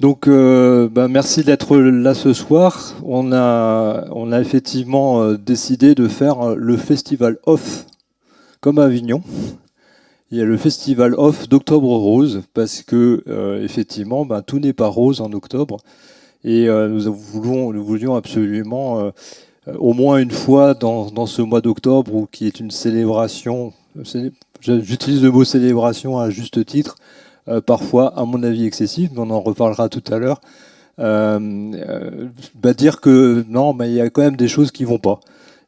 Donc, merci d'être là ce soir. On a effectivement décidé de faire le festival off comme à Avignon. Il y a le festival off d'Octobre Rose parce que effectivement, tout n'est pas rose en octobre et nous voulions absolument au moins une fois dans ce mois d'octobre, qui est une célébration. J'utilise le mot célébration à juste titre, parfois à mon avis excessif, mais on en reparlera tout à l'heure. Dire que non, mais il y a quand même des choses qui vont pas.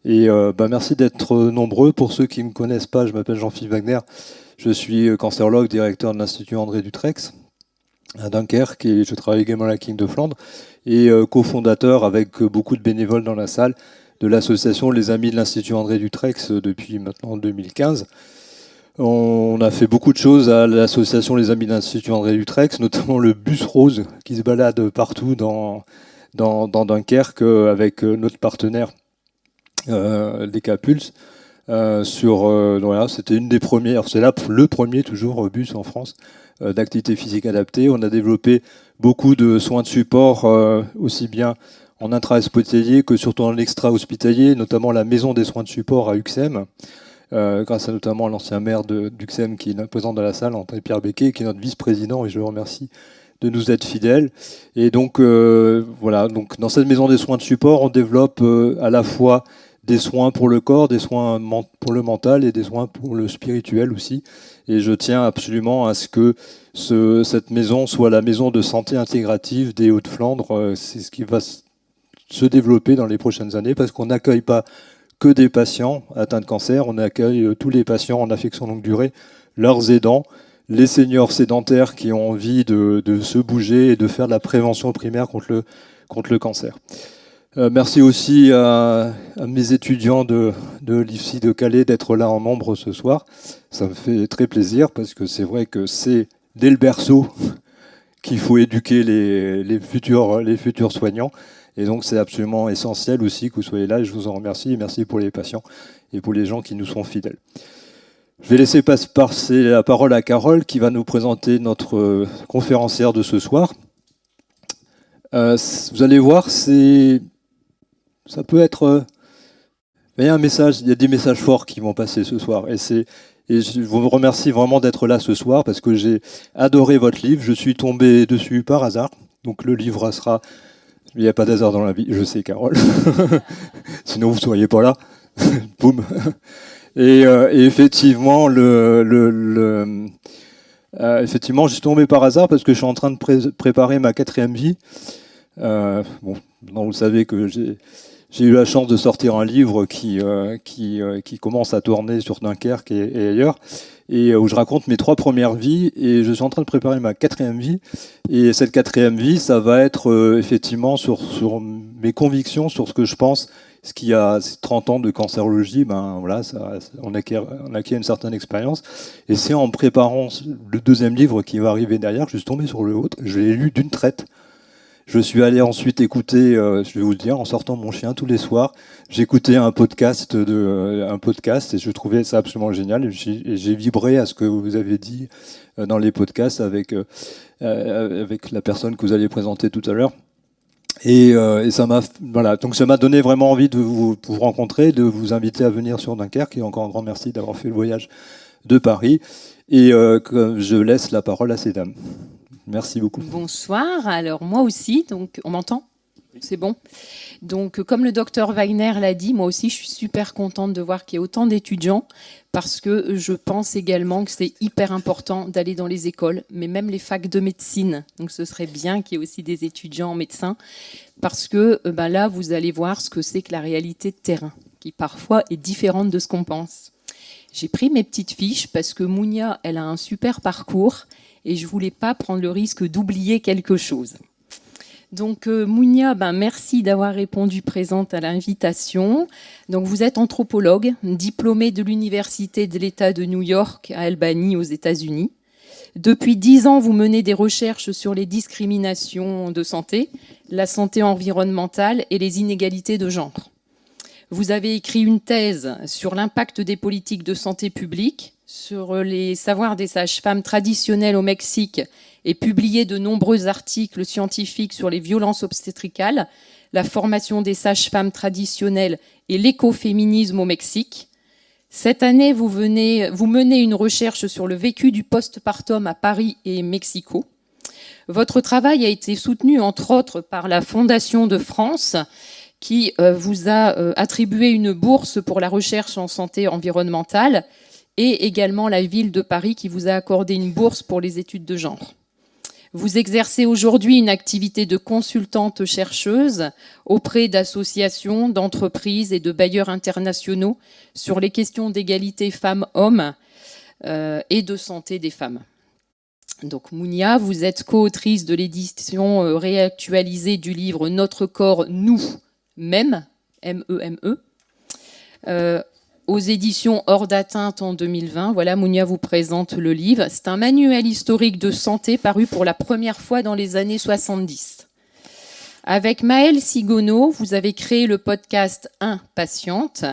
Et merci d'être nombreux. Pour ceux qui ne me connaissent pas, je m'appelle Jean-Philippe Wagner. Je suis cancérologue, directeur de l'Institut André Dutrex à Dunkerque, et je travaille également à la Clinique de Flandre, et cofondateur avec beaucoup de bénévoles dans la salle de l'association Les Amis de l'Institut André Dutrex depuis maintenant 2015. On a fait beaucoup de choses à l'association Les Amis de l'Institut André Dutrex, notamment le bus rose qui se balade partout dans Dunkerque avec notre partenaire Decapulse. Voilà, c'était une des premières, c'est là le premier toujours bus en France d'activité physique adaptée. On a développé beaucoup de soins de support, aussi bien en intra-hospitalier que surtout en extra-hospitalier, notamment la maison des soins de support à Uxem, grâce à notamment l'ancien maire d'Uxem qui est présent dans la salle, André-Pierre Becquet, qui est notre vice-président, et je le remercie de nous être fidèles. Et donc, voilà, donc dans cette maison des soins de support, on développe à la fois des soins pour le corps, des soins pour le mental et des soins pour le spirituel aussi. Et je tiens absolument à ce que cette maison soit la maison de santé intégrative des Hauts-de-Flandre. C'est ce qui va se développer dans les prochaines années, parce qu'on n'accueille pas que des patients atteints de cancer, on accueille tous les patients en affection longue durée, leurs aidants, les seniors sédentaires qui ont envie de se bouger et de faire de la prévention primaire contre le cancer. Merci aussi à mes étudiants de l'IFSI de Calais d'être là en nombre ce soir. Ça me fait très plaisir, parce que c'est vrai que c'est dès le berceau qu'il faut éduquer les futurs soignants. Et donc c'est absolument essentiel aussi que vous soyez là, et je vous en remercie. Et merci pour les patients et pour les gens qui nous sont fidèles. Je vais laisser passer la parole à Carole, qui va nous présenter notre conférencière de ce soir. Vous allez voir, ça peut être... il y a des messages forts qui vont passer ce soir. Et je vous remercie vraiment d'être là ce soir, parce que j'ai adoré votre livre. Je suis tombé dessus par hasard. Donc le livre sera... Il n'y a pas d'hasard dans la vie, je sais, Carole. Sinon, vous ne seriez pas là. Boum. Et effectivement, effectivement, je suis tombé par hasard parce que je suis en train de préparer ma 4e vie. Vous savez que j'ai eu la chance de sortir un livre qui commence à tourner sur Dunkerque et ailleurs, et où je raconte mes 3 premières vies, et je suis en train de préparer ma 4e vie. Et cette 4e vie, ça va être effectivement sur mes convictions, sur ce que je pense. Ce qui a 30 ans de cancérologie, voilà, on acquiert une certaine expérience. Et c'est en préparant le 2e livre qui va arriver derrière que je suis tombé sur le vôtre. Je l'ai lu d'une traite. Je suis allé ensuite écouter, je vais vous le dire, en sortant mon chien tous les soirs, j'écoutais un podcast et je trouvais ça absolument génial. Et j'ai vibré à ce que vous avez dit dans les podcasts avec la personne que vous allez présenter tout à l'heure. Et ça m'a donné vraiment envie de vous rencontrer, de vous inviter à venir sur Dunkerque. Et encore un grand merci d'avoir fait le voyage de Paris. Et je laisse la parole à ces dames. Merci beaucoup. Bonsoir. Alors moi aussi, donc on m'entend ? C'est bon. Donc comme le docteur Wagner l'a dit, moi aussi je suis super contente de voir qu'il y a autant d'étudiants, parce que je pense également que c'est hyper important d'aller dans les écoles, mais même les facs de médecine. Donc ce serait bien qu'il y ait aussi des étudiants en médecine, parce que là vous allez voir ce que c'est que la réalité de terrain, qui parfois est différente de ce qu'on pense. J'ai pris mes petites fiches parce que Mounia, elle a un super parcours, et je ne voulais pas prendre le risque d'oublier quelque chose. Donc Mounia, merci d'avoir répondu présente à l'invitation. Donc vous êtes anthropologue, diplômée de l'Université de l'État de New York à Albany aux États-Unis. Depuis 10 ans, vous menez des recherches sur les discriminations de santé, la santé environnementale et les inégalités de genre. Vous avez écrit une thèse sur l'impact des politiques de santé publique sur les savoirs des sages-femmes traditionnelles au Mexique et publié de nombreux articles scientifiques sur les violences obstétricales, la formation des sages-femmes traditionnelles et l'écoféminisme au Mexique. Cette année, vous menez une recherche sur le vécu du postpartum à Paris et Mexico. Votre travail a été soutenu, entre autres, par la Fondation de France, qui vous a attribué une bourse pour la recherche en santé environnementale, et également la ville de Paris qui vous a accordé une bourse pour les études de genre. Vous exercez aujourd'hui une activité de consultante chercheuse auprès d'associations, d'entreprises et de bailleurs internationaux sur les questions d'égalité femmes-hommes et de santé des femmes. Donc Mounia, vous êtes co-autrice de l'édition réactualisée du livre Notre corps, nous, mêmes, M-E-M-E, aux éditions Hors d'atteinte en 2020. Voilà, Mounia vous présente le livre. C'est un manuel historique de santé paru pour la première fois dans les années 70. Avec Maëlle Sigonneau, vous avez créé le podcast Impatiente.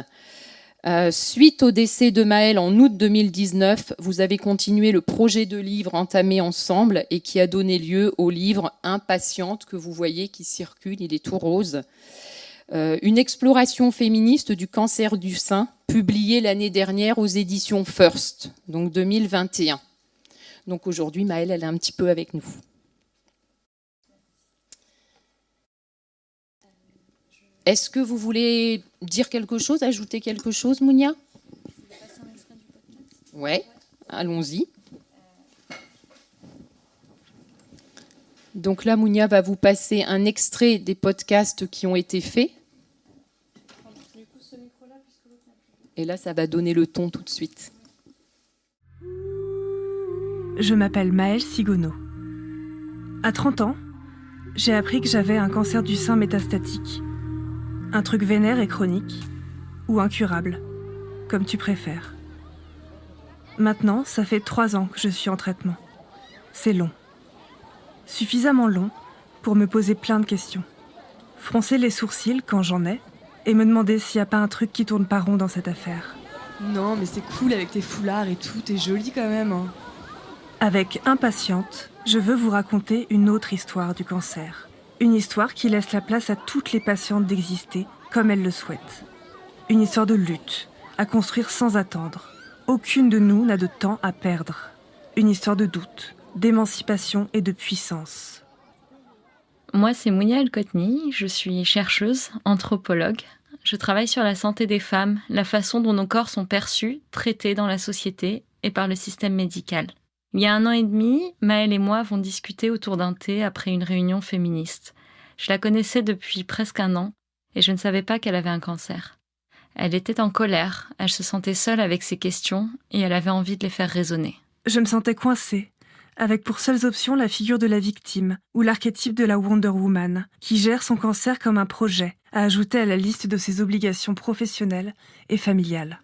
Suite au décès de Maëlle en août 2019, vous avez continué le projet de livre entamé ensemble et qui a donné lieu au livre Impatiente que vous voyez qui circule, il est tout rose. Une exploration féministe du cancer du sein, publiée l'année dernière aux éditions First, donc 2021. Donc aujourd'hui, Maëlle, elle est un petit peu avec nous. Est-ce que vous voulez dire quelque chose, ajouter quelque chose, Mounia ? Ouais, allons-y. Donc là, Mounia va vous passer un extrait des podcasts qui ont été faits. Et là, ça va donner le ton tout de suite. Je m'appelle Maëlle Sigonneau. À 30 ans, j'ai appris que j'avais un cancer du sein métastatique. Un truc vénère et chronique, ou incurable, comme tu préfères. Maintenant, ça fait 3 ans que je suis en traitement. C'est long. Suffisamment long pour me poser plein de questions. Froncer les sourcils quand j'en ai, et me demander s'il n'y a pas un truc qui tourne pas rond dans cette affaire. Non, mais c'est cool avec tes foulards et tout, t'es jolie quand même. Hein. Avec Impatiente, je veux vous raconter une autre histoire du cancer. Une histoire qui laisse la place à toutes les patientes d'exister comme elles le souhaitent. Une histoire de lutte, à construire sans attendre. Aucune de nous n'a de temps à perdre. Une histoire de doute, d'émancipation et de puissance. Moi, c'est Mounia El-Kotni, je suis chercheuse, anthropologue. Je travaille sur la santé des femmes, la façon dont nos corps sont perçus, traités dans la société et par le système médical. Il y a 1 an et demi, Maëlle et moi avons discuté autour d'un thé après une réunion féministe. Je la connaissais depuis presque 1 an et je ne savais pas qu'elle avait un cancer. Elle était en colère, elle se sentait seule avec ses questions et elle avait envie de les faire résonner. Je me sentais coincée, avec pour seules options la figure de la victime ou l'archétype de la Wonder Woman, qui gère son cancer comme un projet à ajouter à la liste de ses obligations professionnelles et familiales.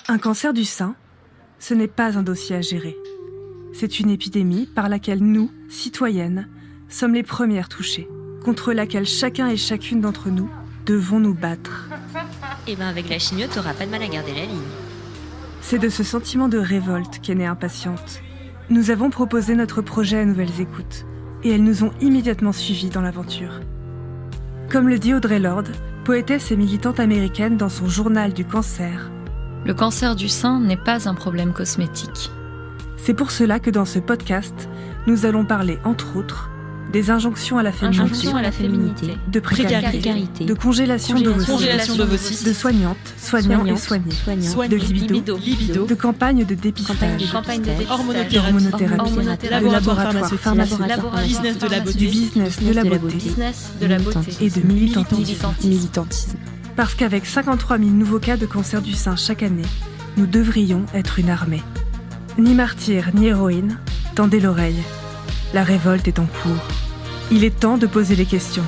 Un cancer du sein, ce n'est pas un dossier à gérer. C'est une épidémie par laquelle nous, citoyennes, sommes les premières touchées, contre laquelle chacun et chacune d'entre nous devons nous battre. Eh ben avec la chimio, t'auras pas de mal à garder la ligne. C'est de ce sentiment de révolte qu'est née Impatiente. Nous avons proposé notre projet à Nouvelles Écoutes, et elles nous ont immédiatement suivis dans l'aventure. Comme le dit Audre Lorde, poétesse et militante américaine dans son journal du cancer, Le cancer du sein n'est pas un problème cosmétique. c'est pour cela que dans ce podcast, nous allons parler, entre autres, des injonctions à la féminité, de précarité, de congélation d'ovocytes, de soignantes, soignants et soignés, de libido, de campagnes de dépistage, d'hormonothérapie, de laboratoires pharmaceutiques, du business de la beauté et de militantisme. Parce qu'avec 53 000 nouveaux cas de cancer du sein chaque année, nous devrions être une armée. Ni martyr, ni héroïne, tendez l'oreille. La révolte est en cours. Il est temps de poser les questions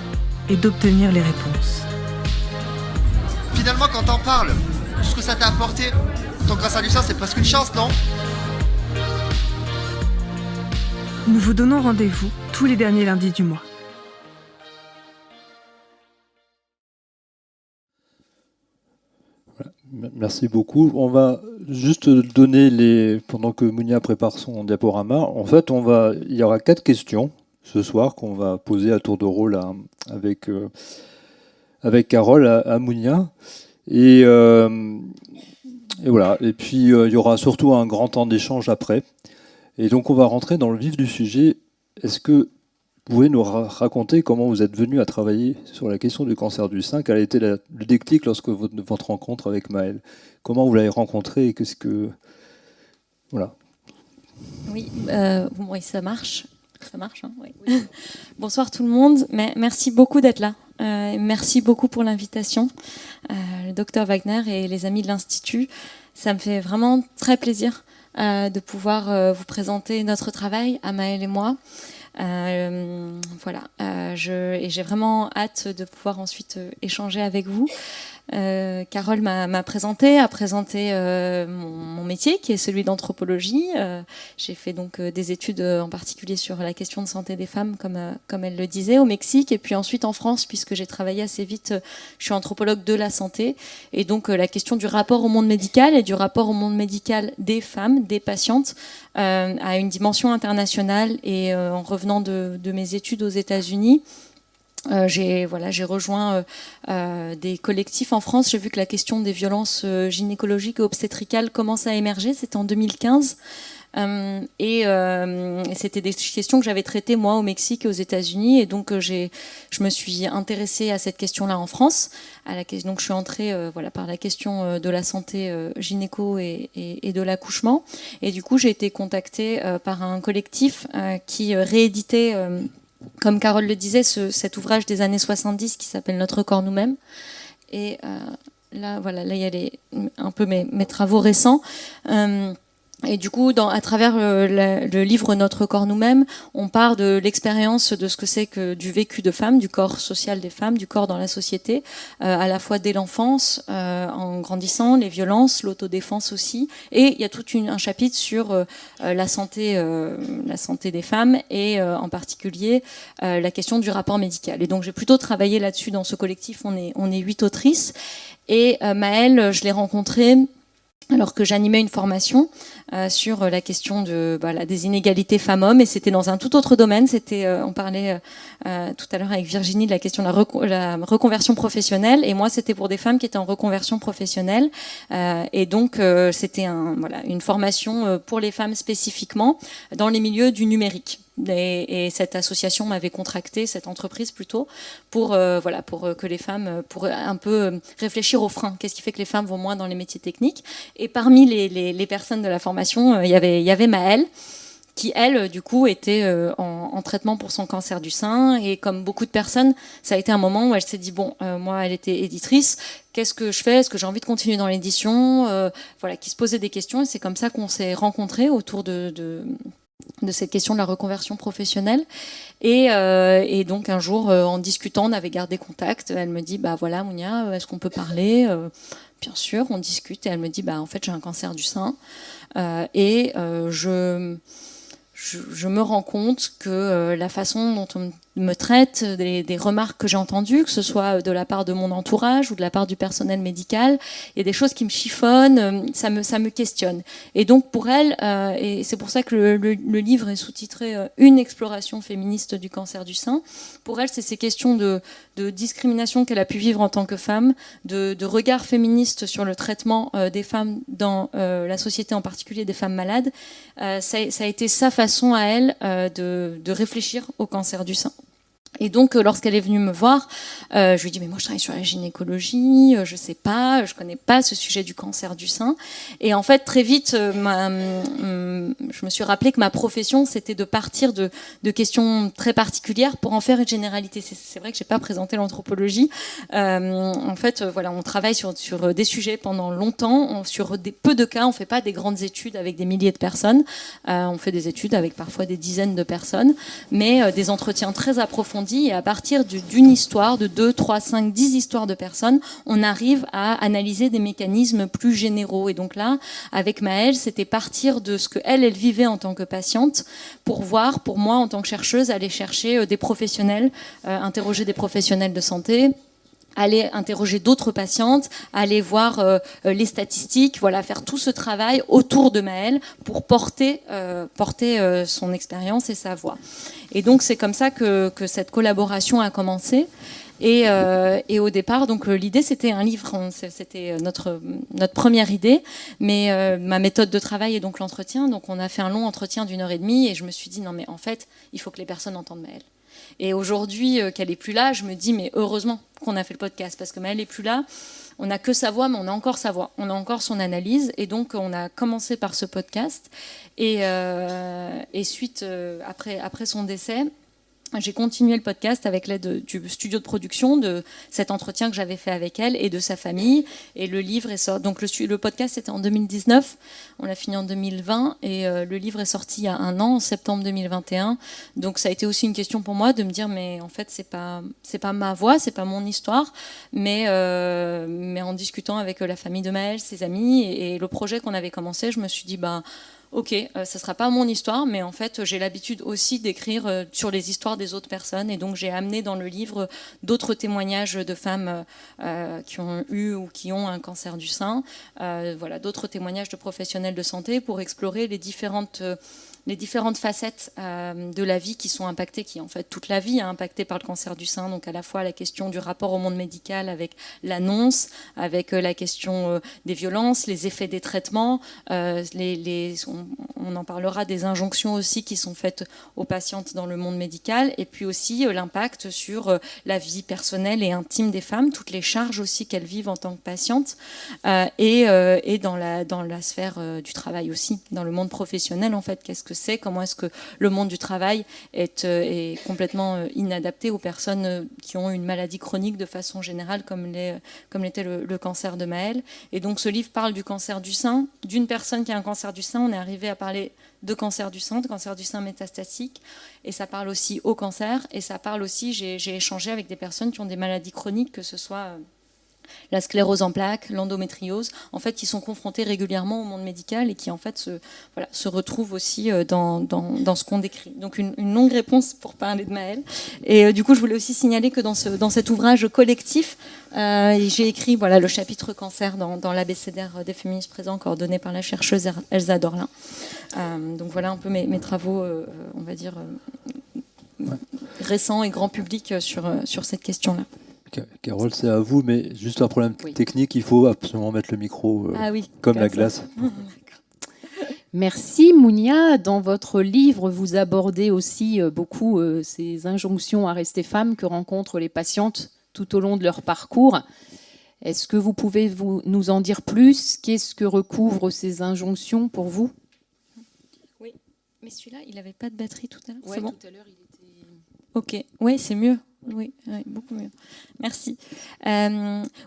et d'obtenir les réponses. Finalement, quand t'en parles, tout ce que ça t'a apporté, ton cancer du sein, c'est presque une chance, non ? Nous vous donnons rendez-vous tous les derniers lundis du mois. Merci beaucoup. On va juste donner pendant que Mounia prépare son diaporama. En fait, il y aura 4 questions ce soir qu'on va poser à tour de rôle avec Carole à Mounia. Et voilà. Et puis, il y aura surtout un grand temps d'échange après. Et donc, on va rentrer dans le vif du sujet. Est-ce que vous pouvez nous raconter comment vous êtes venu à travailler sur la question du cancer du sein? Quel a été le déclic lorsque votre rencontre avec Maëlle? Comment vous l'avez rencontré et qu'est-ce que... Voilà. Oui, oui, ça marche. Ça marche, hein, oui. Bonsoir tout le monde. Merci beaucoup d'être là. Merci beaucoup pour l'invitation. Le docteur Wagner et les amis de l'Institut, ça me fait vraiment très plaisir de pouvoir vous présenter notre travail à Maëlle et moi. Voilà, j'ai vraiment hâte de pouvoir ensuite échanger avec vous. Carole a présenté mon métier qui est celui d'anthropologie. J'ai fait donc des études en particulier sur la question de santé des femmes comme elle le disait au Mexique et puis ensuite en France puisque j'ai travaillé assez vite. Je suis anthropologue de la santé et donc la question du rapport au monde médical et du rapport au monde médical des femmes, des patientes a une dimension internationale et en revenant de mes études aux États-Unis. J'ai rejoint des collectifs en France. J'ai vu que la question des violences gynécologiques et obstétricales commence à émerger. C'était en 2015. Et c'était des questions que j'avais traitées moi au Mexique et aux États-Unis. Et donc je me suis intéressée à cette question-là en France. Donc je suis entrée par la question de la santé gynéco et de l'accouchement. Et du coup j'ai été contactée par un collectif qui rééditait... comme Carole le disait, cet ouvrage des années 70 qui s'appelle Notre corps nous-mêmes. Et là, il y a un peu mes travaux récents. Et du coup, à travers le livre Notre corps nous-mêmes, on part de l'expérience de ce que c'est que du vécu de femmes, du corps social des femmes, du corps dans la société, à la fois dès l'enfance, en grandissant, les violences, l'autodéfense aussi. Et il y a tout un chapitre sur la santé des femmes et en particulier la question du rapport médical. Et donc j'ai plutôt travaillé là-dessus dans ce collectif. On est 8 autrices. Et Maëlle, je l'ai rencontrée alors que j'animais une formation sur la question des inégalités femmes-hommes, et c'était dans un tout autre domaine. On parlait tout à l'heure avec Virginie de la question de la reconversion professionnelle, et moi c'était pour des femmes qui étaient en reconversion professionnelle, et donc c'était une formation pour les femmes spécifiquement dans les milieux du numérique. Et cette association m'avait contracté, cette entreprise plutôt, pour que les femmes, pour un peu réfléchir aux freins. Qu'est-ce qui fait que les femmes vont moins dans les métiers techniques? Et parmi les personnes de la formation, il y avait Maëlle, qui elle, du coup, était en traitement pour son cancer du sein. Et comme beaucoup de personnes, ça a été un moment où elle s'est dit, moi, elle était éditrice, qu'est-ce que je fais? Est-ce que j'ai envie de continuer dans l'édition? Qui se posait des questions, et c'est comme ça qu'on s'est rencontrés autour de cette question de la reconversion professionnelle. Et donc un jour, en discutant, on avait gardé contact. Elle me dit, Mounia, est-ce qu'on peut parler? Bien sûr, on discute. Et elle me dit, en fait, j'ai un cancer du sein. Et je me rends compte que la façon dont on me traite, des remarques que j'ai entendues, que ce soit de la part de mon entourage ou de la part du personnel médical, il y a des choses qui me chiffonnent, ça me questionne. Et donc pour elle, et c'est pour ça que le livre est sous-titré « Une exploration féministe du cancer du sein », pour elle, c'est ces questions de discrimination qu'elle a pu vivre en tant que femme, de regard féministe sur le traitement des femmes dans la société, en particulier des femmes malades. Ça a été sa façon à elle de réfléchir au cancer du sein. Et donc, lorsqu'elle est venue me voir, je lui ai dit, mais moi, je travaille sur la gynécologie, je sais pas, je connais pas ce sujet du cancer du sein. Et en fait, très vite, je me suis rappelé que ma profession, c'était de partir de questions très particulières pour en faire une généralité. C'est vrai que j'ai pas présenté l'anthropologie. En fait, on travaille sur des sujets pendant longtemps, sur peu de cas. On fait pas des grandes études avec des milliers de personnes. On fait des études avec parfois des dizaines de personnes, mais des entretiens très approfondis. Et à partir d'une histoire, de 2, 3, 5, 10 histoires de personnes, on arrive à analyser des mécanismes plus généraux. Et donc là, avec Maëlle, c'était partir de ce qu'elle vivait en tant que patiente pour voir, pour moi, en tant que chercheuse, aller chercher des professionnels, interroger des professionnels de santé, aller interroger d'autres patientes, aller voir les statistiques, voilà, faire tout ce travail autour de Maëlle pour porter son expérience et sa voix. Et donc c'est comme ça que cette collaboration a commencé. Et au départ, donc l'idée c'était un livre, c'était notre première idée, mais ma méthode de travail est donc l'entretien. Donc on a fait un long entretien d'1h30 et je me suis dit non mais en fait il faut que les personnes entendent Maëlle. Et aujourd'hui qu'elle est plus là, je me dis mais heureusement qu'on a fait le podcast parce que Maëlle est plus là. On n'a que sa voix, mais on a encore sa voix, on a encore son analyse, et donc on a commencé par ce podcast. Et suite après son décès. J'ai continué le podcast avec l'aide du studio de production, de cet entretien que j'avais fait avec elle et de sa famille. Et le livre est sorti. Donc le podcast était en 2019, on l'a fini en 2020 et le livre est sorti il y a 1 an, en septembre 2021. Donc ça a été aussi une question pour moi de me dire mais en fait c'est pas ma voix, c'est pas mon histoire, mais en discutant avec la famille de Maëlle, ses amis et le projet qu'on avait commencé, je me suis dit ok, ça sera pas mon histoire, mais en fait, j'ai l'habitude aussi d'écrire sur les histoires des autres personnes. Et donc, j'ai amené dans le livre d'autres témoignages de femmes qui ont eu ou qui ont un cancer du sein. Voilà, d'autres témoignages de professionnels de santé pour explorer les différentes facettes de la vie qui sont impactées, qui en fait toute la vie est impactée par le cancer du sein, donc à la fois la question du rapport au monde médical avec l'annonce, avec la question des violences, les effets des traitements, on en parlera des injonctions aussi qui sont faites aux patientes dans le monde médical, et puis aussi l'impact sur la vie personnelle et intime des femmes, toutes les charges aussi qu'elles vivent en tant que patientes, et dans la sphère du travail aussi, dans le monde professionnel en fait, qu'est-ce que c'est, comment est-ce que le monde du travail est complètement inadapté aux personnes qui ont une maladie chronique de façon générale, comme l'était le cancer de Maëlle. Et donc ce livre parle du cancer du sein, d'une personne qui a un cancer du sein. On est arrivé à parler de cancer du sein métastatique, et ça parle aussi au cancer, et ça parle aussi, j'ai échangé avec des personnes qui ont des maladies chroniques, que ce soit la sclérose en plaques, l'endométriose, en fait, qui sont confrontés régulièrement au monde médical et qui, en fait, se retrouvent aussi dans ce qu'on décrit. Donc, une longue réponse pour parler de Maëlle. Et du coup, je voulais aussi signaler que dans cet ouvrage collectif, j'ai écrit le chapitre cancer dans l'abécédaire des féministes présents, coordonné par la chercheuse Elsa Dorlin. Donc, voilà un peu mes travaux, on va dire, récents et grand public sur cette question-là. Carole, c'est à vous, mais juste un problème technique, il faut absolument mettre le micro comme la glace. Merci Mounia. Dans votre livre, vous abordez aussi beaucoup ces injonctions à rester femme que rencontrent les patientes tout au long de leur parcours. Est-ce que vous pouvez nous en dire plus? Qu'est-ce que recouvrent ces injonctions pour vous? Oui, mais celui-là, il n'avait pas de batterie tout à l'heure. Oui, c'est bon tout à l'heure, il était... Ok, oui, c'est mieux. Oui, beaucoup mieux. Merci.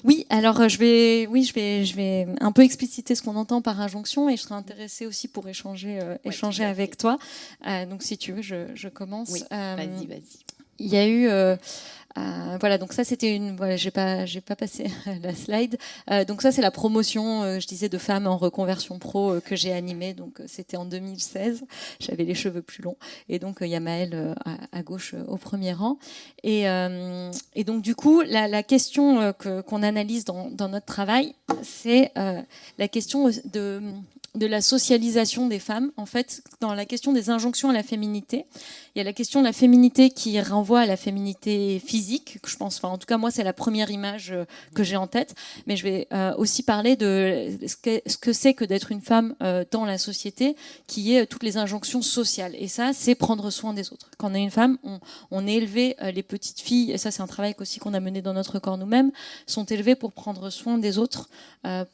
Oui, alors je vais un peu expliciter ce qu'on entend par injonction, et je serai intéressée aussi pour échanger avec toi. Donc si tu veux, je commence. Oui, vas-y. Il y a eu donc ça c'était j'ai pas passé la slide. Donc ça c'est la promotion, je disais, de femmes en reconversion pro que j'ai animée. Donc c'était en 2016. J'avais les cheveux plus longs, et donc il y a Maëlle à gauche au premier rang. Et donc du coup la question qu'on analyse dans notre travail, c'est la question de la socialisation des femmes. En fait, dans la question des injonctions à la féminité, il y a la question de la féminité qui renvoie à la féminité physique, je pense. Enfin, en tout cas, moi, c'est la première image que j'ai en tête. Mais je vais aussi parler de ce que c'est que d'être une femme dans la société, qui est toutes les injonctions sociales. Et ça, c'est prendre soin des autres. Quand on est une femme, on est élevé, les petites filles, et ça, c'est un travail aussi qu'on a mené dans notre corps nous-mêmes, sont élevées pour prendre soin des autres,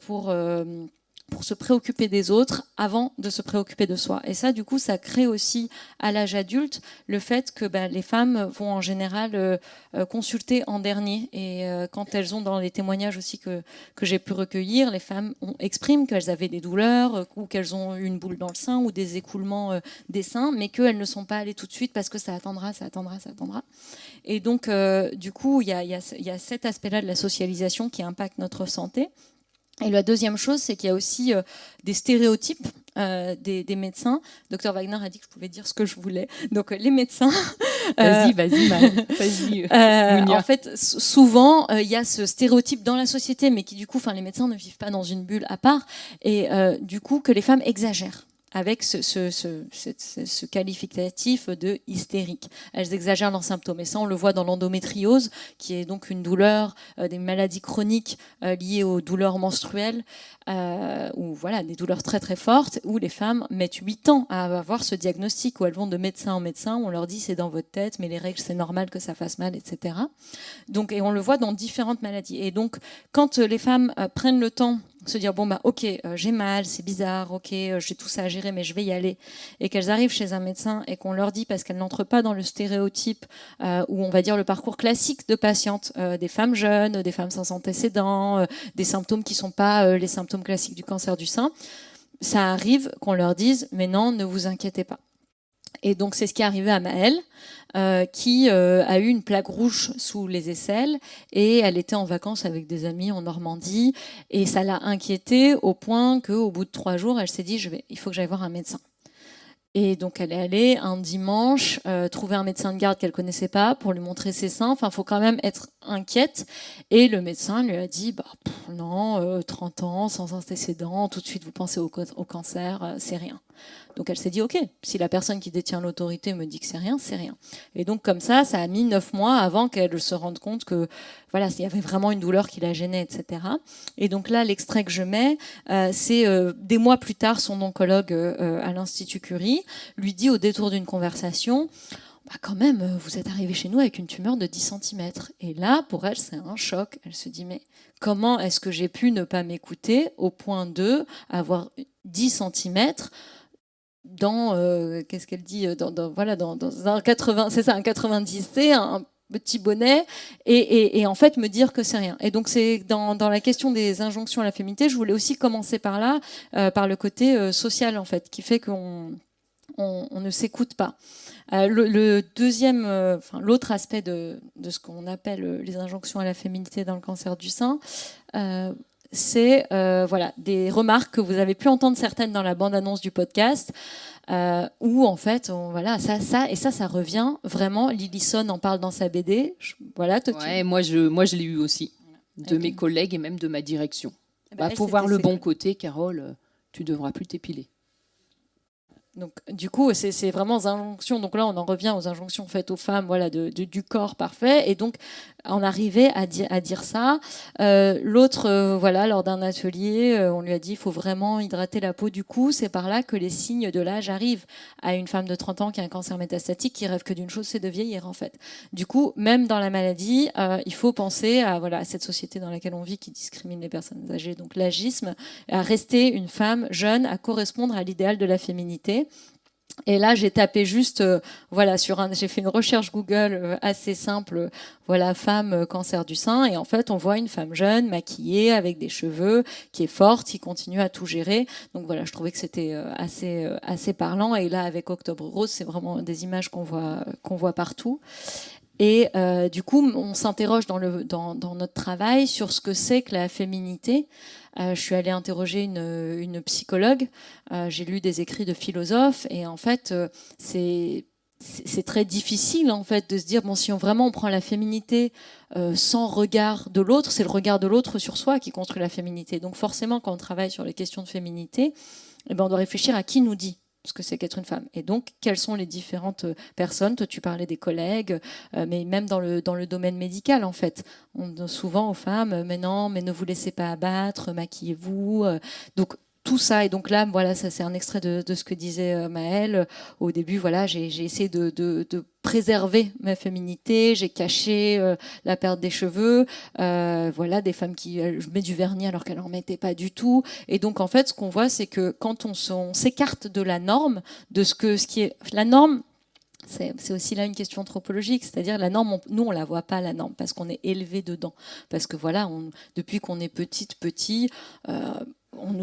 pour se préoccuper des autres avant de se préoccuper de soi. Et ça, du coup, ça crée aussi à l'âge adulte le fait que les femmes vont en général consulter en dernier. Et quand elles ont, dans les témoignages aussi que j'ai pu recueillir, les femmes expriment qu'elles avaient des douleurs, ou qu'elles ont eu une boule dans le sein, ou des écoulements des seins, mais qu'elles ne sont pas allées tout de suite parce que ça attendra. Et donc, du coup, il y a cet aspect-là de la socialisation qui impacte notre santé. Et la deuxième chose, c'est qu'il y a aussi des stéréotypes des médecins. Dr Wagner a dit que je pouvais dire ce que je voulais. Donc les médecins Vas-y, vas-y. En fait, souvent, il y a ce stéréotype dans la société, mais qui du coup, les médecins ne vivent pas dans une bulle à part, et du coup, que les femmes exagèrent avec ce qualificatif de hystérique. Elles exagèrent leurs symptômes. Et ça, on le voit dans l'endométriose, qui est donc une douleur, des maladies chroniques liées aux douleurs menstruelles, ou voilà, des douleurs très très fortes, où les femmes mettent 8 ans à avoir ce diagnostic, où elles vont de médecin en médecin, on leur dit c'est dans votre tête, mais les règles, c'est normal que ça fasse mal, etc. Donc, et on le voit dans différentes maladies. Et donc, quand les femmes prennent le temps se dire ok, j'ai mal, c'est bizarre, ok, j'ai tout ça à gérer, mais je vais y aller, et qu'elles arrivent chez un médecin et qu'on leur dit, parce qu'elles n'entrent pas dans le stéréotype où on va dire le parcours classique de patientes, des femmes jeunes, des femmes sans antécédents, des symptômes qui sont pas les symptômes classiques du cancer du sein, ça arrive qu'on leur dise mais non, ne vous inquiétez pas. Et donc c'est ce qui est arrivé à Maëlle, qui a eu une plaque rouge sous les aisselles, et elle était en vacances avec des amis en Normandie, et ça l'a inquiétée au point qu'au bout de 3 jours, elle s'est dit il faut que j'aille voir un médecin. Et donc elle est allée un dimanche trouver un médecin de garde qu'elle connaissait pas pour lui montrer ses seins. Enfin, il faut quand même être inquiète. Et le médecin lui a dit non, 30 ans, sans antécédents, tout de suite vous pensez au cancer, c'est rien. Donc elle s'est dit ok, si la personne qui détient l'autorité me dit que c'est rien, c'est rien. Et donc comme ça a mis 9 mois avant qu'elle se rende compte que voilà, il y avait vraiment une douleur qui la gênait, etc. Et donc là, l'extrait que je mets, c'est des mois plus tard, son oncologue à l'Institut Curie lui dit au détour d'une conversation, quand même, vous êtes arrivé chez nous avec une tumeur de 10 cm. Et là, pour elle, c'est un choc. Elle se dit, mais comment est-ce que j'ai pu ne pas m'écouter au point de avoir 10 cm dans, qu'est-ce qu'elle dit, dans un 80, c'est ça, un 90C, un petit bonnet, et en fait me dire que c'est rien. Et donc c'est dans la question des injonctions à la féminité, je voulais aussi commencer par là, par le côté social en fait, qui fait qu'on ne s'écoute pas. Le deuxième, l'autre aspect de ce qu'on appelle les injonctions à la féminité dans le cancer du sein, c'est des remarques que vous avez pu entendre certaines dans la bande-annonce du podcast, où en fait, ça revient vraiment. Lillison en parle dans sa BD. Ouais, moi je l'ai eu aussi, de mes collègues et même de ma direction. Faut voir le bon côté, Carole, tu devras plus t'épiler. Donc, du coup, c'est vraiment des injonctions. Donc là, on en revient aux injonctions faites aux femmes, du corps parfait. Et donc, en arriver à dire ça. L'autre, lors d'un atelier, on lui a dit il faut vraiment hydrater la peau du cou. C'est par là que les signes de l'âge arrivent à une femme de 30 ans qui a un cancer métastatique, qui rêve que d'une chose, c'est de vieillir, en fait. Du coup, même dans la maladie, il faut penser à cette société dans laquelle on vit qui discrimine les personnes âgées, donc l'agisme, à rester une femme jeune, à correspondre à l'idéal de la féminité. Et là, j'ai tapé juste, j'ai fait une recherche Google assez simple, femme cancer du sein, et en fait, on voit une femme jeune, maquillée, avec des cheveux, qui est forte, qui continue à tout gérer. Donc je trouvais que c'était assez parlant. Et là, avec Octobre Rose, c'est vraiment des images qu'on voit partout. Et du coup, on s'interroge dans notre travail sur ce que c'est que la féminité. Je suis allée interroger une psychologue. J'ai lu des écrits de philosophes, et en fait, c'est très difficile en fait de se dire si on prend la féminité sans regard de l'autre, c'est le regard de l'autre sur soi qui construit la féminité. Donc forcément, quand on travaille sur les questions de féminité, on doit réfléchir à qui nous dit ce que c'est qu'être une femme. Et donc, quelles sont les différentes personnes ? Toi, tu parlais des collègues, mais même dans le domaine médical, en fait. On dit souvent aux femmes, mais non, mais ne vous laissez pas abattre, maquillez-vous. Donc, tout ça. Et donc là, ça, c'est un extrait de ce que disait Maëlle. Au début, j'ai essayé de préserver ma féminité. J'ai caché la perte des cheveux. Des femmes qui mettent du vernis alors qu'elles n'en mettaient pas du tout. Et donc, en fait, ce qu'on voit, c'est que quand on s'écarte de la norme, de ce qui est la norme. C'est aussi là une question anthropologique, c'est-à-dire la norme, nous on la voit pas la norme parce qu'on est élevé dedans, parce que depuis qu'on est petit,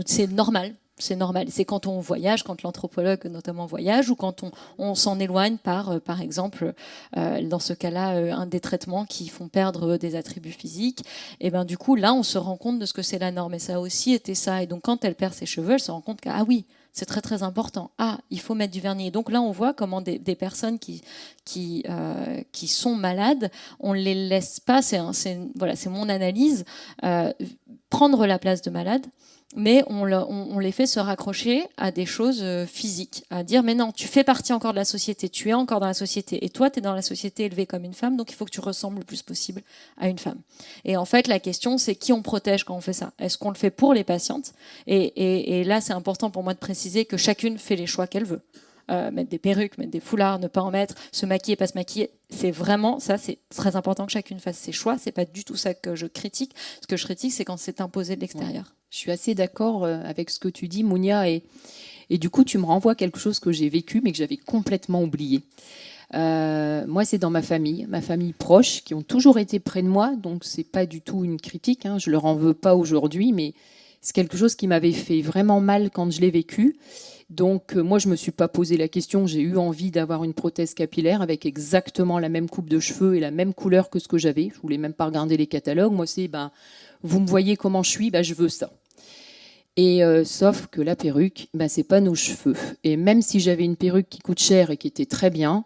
c'est normal. C'est normal. C'est quand on voyage, quand l'anthropologue notamment voyage, ou quand on s'en éloigne par exemple, dans ce cas-là, un des traitements qui font perdre des attributs physiques. Et ben du coup, là, on se rend compte de ce que c'est la norme. Et ça a aussi été ça. Et donc, quand elle perd ses cheveux, elle se rend compte que, ah oui, C'est très très important. Ah, il faut mettre du vernis. Donc là, on voit comment des personnes qui sont malades, on ne les laisse pas, c'est mon analyse, prendre la place de malade, mais on les fait se raccrocher à des choses physiques, à dire mais non, tu fais partie encore de la société, tu es encore dans la société, et toi, tu es dans la société élevée comme une femme, donc il faut que tu ressembles le plus possible à une femme. Et en fait, la question, c'est qui on protège quand on fait ça? Est-ce qu'on le fait pour les patientes? Et là, c'est important pour moi de préciser que chacune fait les choix qu'elle veut. Mettre des perruques, mettre des foulards, ne pas en mettre, se maquiller, pas se maquiller, c'est vraiment ça, c'est très important que chacune fasse ses choix. C'est pas du tout ça que je critique. Ce que je critique, c'est quand c'est imposé de l'extérieur. Ouais. Je suis assez d'accord avec ce que tu dis, Mounia, et du coup, tu me renvoies à quelque chose que j'ai vécu, mais que j'avais complètement oublié. Moi, c'est dans ma famille proche, qui ont toujours été près de moi, donc c'est pas du tout une critique, hein, je leur en veux pas aujourd'hui, mais c'est quelque chose qui m'avait fait vraiment mal quand je l'ai vécu. Donc moi, je me suis pas posé la question, j'ai eu envie d'avoir une prothèse capillaire avec exactement la même coupe de cheveux et la même couleur que ce que j'avais. Je voulais même pas regarder les catalogues. Moi, c'est, vous me voyez comment je suis, je veux ça. Et sauf que la perruque, c'est pas nos cheveux. Et même si j'avais une perruque qui coûte cher et qui était très bien,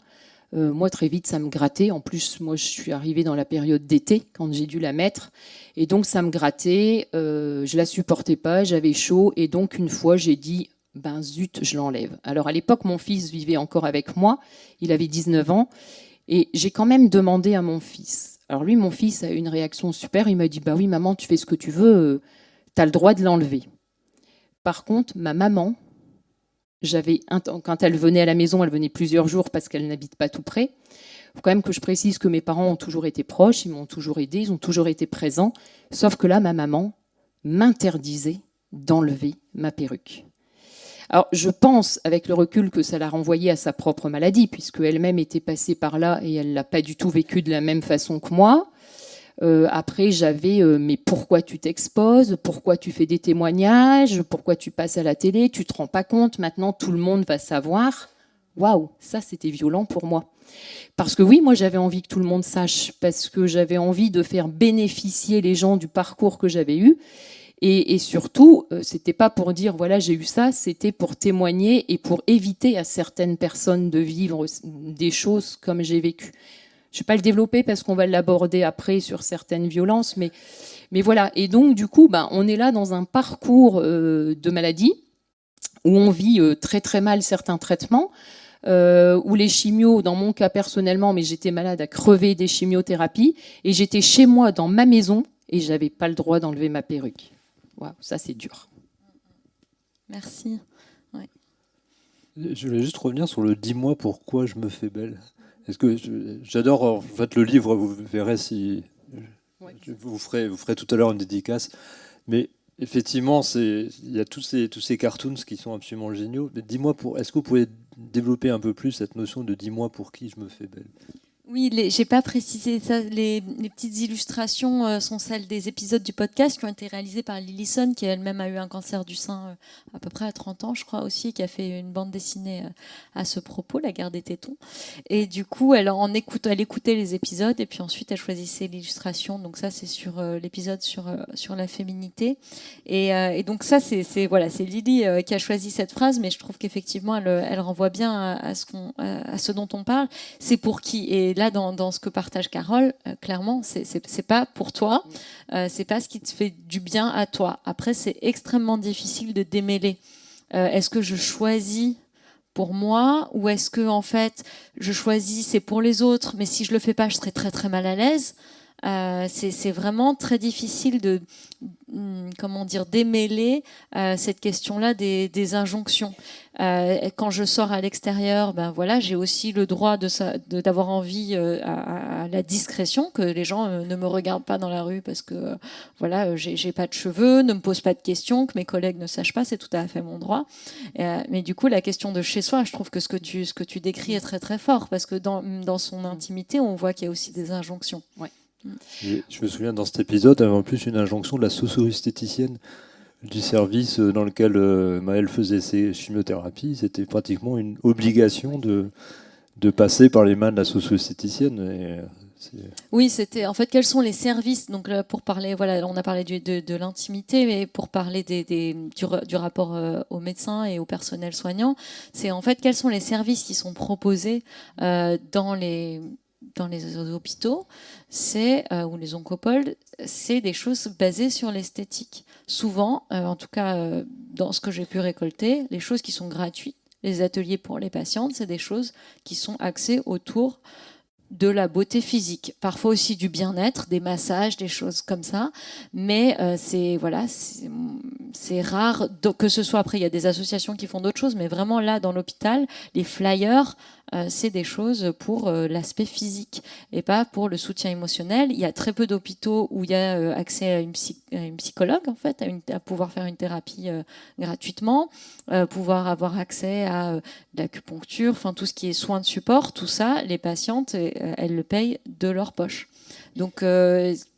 moi, très vite, ça me grattait. En plus, moi, je suis arrivée dans la période d'été, quand j'ai dû la mettre. Et donc, ça me grattait. Je la supportais pas, j'avais chaud. Et donc, une fois, j'ai dit, zut, je l'enlève. Alors, à l'époque, mon fils vivait encore avec moi. Il avait 19 ans. Et j'ai quand même demandé à mon fils. Alors, lui, mon fils a eu une réaction super. Il m'a dit, oui, maman, tu fais ce que tu veux. Tu as le droit de l'enlever. Par contre, ma maman... quand elle venait à la maison, elle venait plusieurs jours parce qu'elle n'habite pas tout près. Il faut quand même que je précise que mes parents ont toujours été proches, ils m'ont toujours aidé, ils ont toujours été présents. Sauf que là, ma maman m'interdisait d'enlever ma perruque. Alors, je pense, avec le recul, que ça l'a renvoyée à sa propre maladie, puisqu'elle-même était passée par là et elle ne l'a pas du tout vécu de la même façon que moi. Après, j'avais mais pourquoi tu t'exposes? Pourquoi tu fais des témoignages? Pourquoi tu passes à la télé? Tu te rends pas compte? Maintenant, tout le monde va savoir. Waouh, ça, c'était violent pour moi. Parce que oui, moi, j'avais envie que tout le monde sache, parce que j'avais envie de faire bénéficier les gens du parcours que j'avais eu. Et surtout, c'était pas pour dire voilà, j'ai eu ça, c'était pour témoigner et pour éviter à certaines personnes de vivre des choses comme j'ai vécu. Je ne vais pas le développer parce qu'on va l'aborder après sur certaines violences, mais voilà. Et donc, du coup, on est là dans un parcours de maladie où on vit très très mal certains traitements, où les chimios, dans mon cas personnellement, mais j'étais malade à crever des chimiothérapies, et j'étais chez moi dans ma maison et je n'avais pas le droit d'enlever ma perruque. Waouh, ça c'est dur. Merci. Ouais. Je voulais juste revenir sur le « dis-moi pourquoi je me fais belle ». Est-ce que j'adore en fait le livre, vous verrez si vous ferez tout à l'heure une dédicace, mais effectivement il y a tous ces cartoons qui sont absolument géniaux. Mais dis-moi est-ce que vous pouvez développer un peu plus cette notion de dis-moi pour qui je me fais belle? Oui, j'ai pas précisé ça. Les petites illustrations sont celles des épisodes du podcast qui ont été réalisés par Lillison, qui elle-même a eu un cancer du sein à peu près à 30 ans, je crois aussi, qui a fait une bande dessinée à ce propos, La guerre des tétons. Et du coup, elle écoutait les épisodes et puis ensuite elle choisissait l'illustration. Donc ça, c'est sur l'épisode sur la féminité. Et donc ça, c'est Lily qui a choisi cette phrase, mais je trouve qu'effectivement, elle renvoie bien à ce dont on parle. C'est pour qui? Et là, dans ce que partage Carole, clairement, c'est pas pour toi, c'est pas ce qui te fait du bien à toi. Après, c'est extrêmement difficile de démêler. Est-ce que je choisis pour moi, ou est-ce que en fait, je choisis c'est pour les autres, mais si je le fais pas, je serai très très mal à l'aise. C'est vraiment très difficile de démêler cette question-là des injonctions. Quand je sors à l'extérieur, j'ai aussi le droit d'avoir envie à la discrétion, que les gens ne me regardent pas dans la rue parce que j'ai pas de cheveux, ne me posent pas de questions, que mes collègues ne sachent pas, c'est tout à fait mon droit. Mais du coup, la question de chez soi, je trouve que ce que tu décris est très très fort, parce que dans son intimité, on voit qu'il y a aussi des injonctions. Ouais. Et je me souviens dans cet épisode, il y avait en plus une injonction de la socio-esthéticienne du service dans lequel Maëlle faisait ses chimiothérapies. C'était pratiquement une obligation de passer par les mains de la socio-esthéticienne. Et Oui, c'était en fait quels sont les services. Donc là, pour parler, voilà, on a parlé de l'intimité, mais pour parler du rapport aux médecins et au personnel soignant, c'est en fait quels sont les services qui sont proposés dans les hôpitaux, ou les oncopoles, c'est des choses basées sur l'esthétique. Souvent, en tout cas dans ce que j'ai pu récolter, les choses qui sont gratuites, les ateliers pour les patientes, c'est des choses qui sont axées autour de la beauté physique, parfois aussi du bien-être, des massages, des choses comme ça, mais c'est rare que ce soit. Après, il y a des associations qui font d'autres choses, mais vraiment là, dans l'hôpital, les flyers, c'est des choses pour l'aspect physique et pas pour le soutien émotionnel. Il y a très peu d'hôpitaux où il y a accès à une psychologue, en fait, à pouvoir faire une thérapie gratuitement, pouvoir avoir accès à de l'acupuncture, enfin tout ce qui est soins de support, tout ça, les patientes, elles le payent de leur poche. Donc,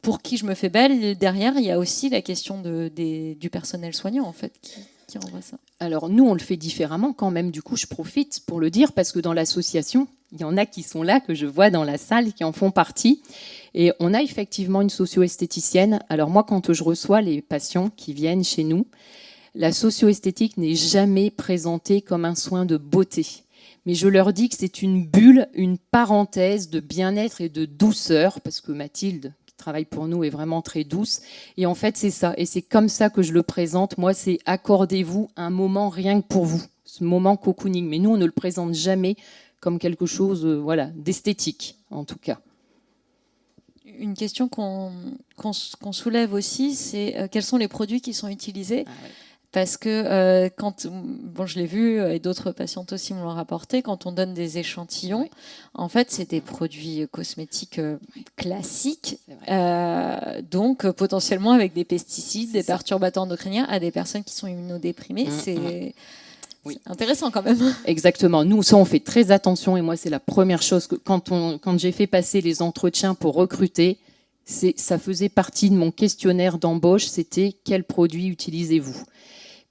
pour qui je me fais belle, derrière, il y a aussi la question du personnel soignant, en fait, qui envoie ça. Alors, nous, on le fait différemment quand même. Du coup, je profite pour le dire parce que dans l'association, il y en a qui sont là, que je vois dans la salle, qui en font partie. Et on a effectivement une socio-esthéticienne. Alors, moi, quand je reçois les patients qui viennent chez nous, la socio-esthétique n'est jamais présentée comme un soin de beauté. Mais je leur dis que c'est une bulle, une parenthèse de bien-être et de douceur, parce que Mathilde, qui travaille pour nous, est vraiment très douce. Et en fait, c'est ça. Et c'est comme ça que je le présente. Moi, c'est accordez-vous un moment rien que pour vous, ce moment cocooning. Mais nous, on ne le présente jamais comme quelque chose d'esthétique, en tout cas. Une question qu'on soulève aussi, c'est quels sont les produits qui sont utilisés ? Parce que je l'ai vu et d'autres patientes aussi me l'ont rapporté, quand on donne des échantillons, en fait, c'est des produits cosmétiques classiques, donc potentiellement avec des pesticides, des perturbateurs endocriniens à des personnes qui sont immunodéprimées. C'est intéressant quand même. Exactement. Nous, ça, on fait très attention. Et moi, c'est la première chose que quand j'ai fait passer les entretiens pour recruter, ça faisait partie de mon questionnaire d'embauche. C'était quel produit utilisez-vous ?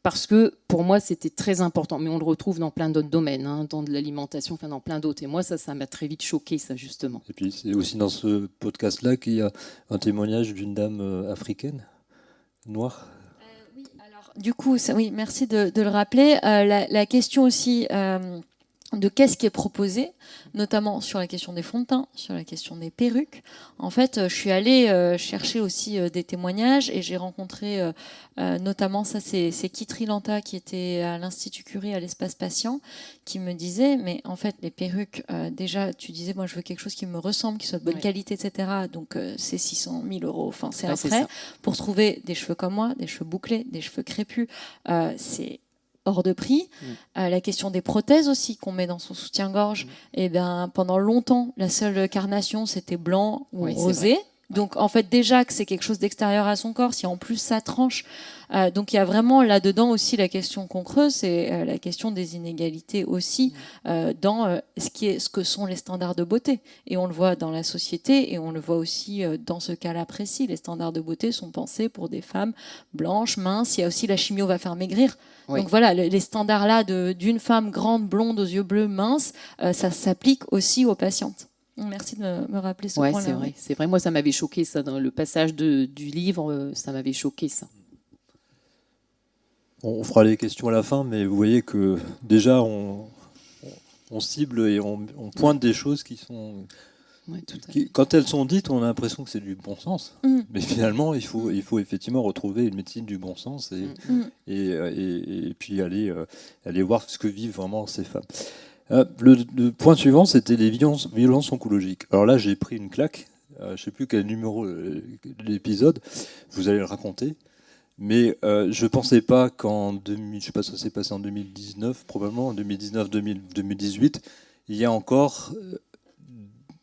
Parce que pour moi, c'était très important. Mais on le retrouve dans plein d'autres domaines, dans de l'alimentation, enfin dans plein d'autres. Et moi, ça m'a très vite choqué, ça, justement. Et puis, c'est aussi dans ce podcast-là qu'il y a un témoignage d'une dame africaine, noire. Oui, alors, du coup, merci de le rappeler. La question aussi de qu'est-ce qui est proposé, notamment sur la question des fonds de teint, sur la question des perruques. En fait, je suis allée chercher aussi des témoignages et j'ai rencontré notamment, ça c'est Kitri Lanta qui était à l'Institut Curie à l'espace patient, qui me disait, mais en fait les perruques, déjà tu disais, moi je veux quelque chose qui me ressemble, qui soit de bonne qualité, etc. Donc c'est 600 000 €, enfin c'est un prêt. Pour trouver des cheveux comme moi, des cheveux bouclés, des cheveux crépus, c'est hors de prix. La question des prothèses aussi qu'on met dans son soutien-gorge, et pendant longtemps, la seule carnation, c'était blanc ou rosé. Donc en fait, déjà que c'est quelque chose d'extérieur à son corps, si en plus ça tranche. Donc il y a vraiment là-dedans aussi la question qu'on creuse, c'est la question des inégalités aussi dans ce que sont les standards de beauté. Et on le voit dans la société et on le voit aussi dans ce cas-là précis. Les standards de beauté sont pensés pour des femmes blanches, minces. Il y a aussi la chimio va faire maigrir. Oui. Donc voilà, les standards-là d'une femme grande, blonde, aux yeux bleus, mince, ça s'applique aussi aux patientes. Merci de me rappeler ce point-là. C'est vrai. Moi, ça m'avait choqué, ça. Dans le passage du livre, ça m'avait choqué, ça. On fera les questions à la fin, mais vous voyez que déjà, on cible et on pointe des choses qui sont... quand elles sont dites, on a l'impression que c'est du bon sens. Mais finalement, il faut effectivement retrouver une médecine du bon sens et puis aller voir ce que vivent vraiment ces femmes. Le point suivant, c'était les violences oncologiques. Alors là, j'ai pris une claque. Je ne sais plus quel numéro de l'épisode. Vous allez le raconter. Mais je ne pensais pas je ne sais pas si ça s'est passé en 2019, probablement en 2019-2018, il y a encore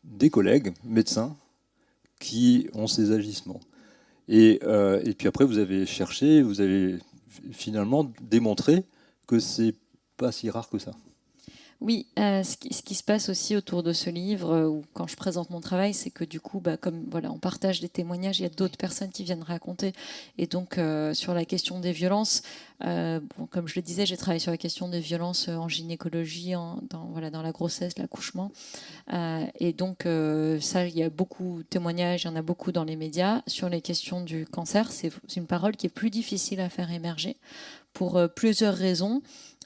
des collègues médecins qui ont ces agissements. Et puis après, vous avez cherché, vous avez finalement démontré que c'est pas si rare que ça. Oui, ce qui se passe aussi autour de ce livre, ou quand je présente mon travail, c'est que du coup, comme voilà, on partage des témoignages, il y a d'autres personnes qui viennent raconter. Et donc, sur la question des violences, comme je le disais, j'ai travaillé sur la question des violences en gynécologie, dans la grossesse, l'accouchement. Et donc, ça, il y a beaucoup de témoignages, il y en a beaucoup dans les médias. Sur les questions du cancer, c'est une parole qui est plus difficile à faire émerger pour plusieurs raisons.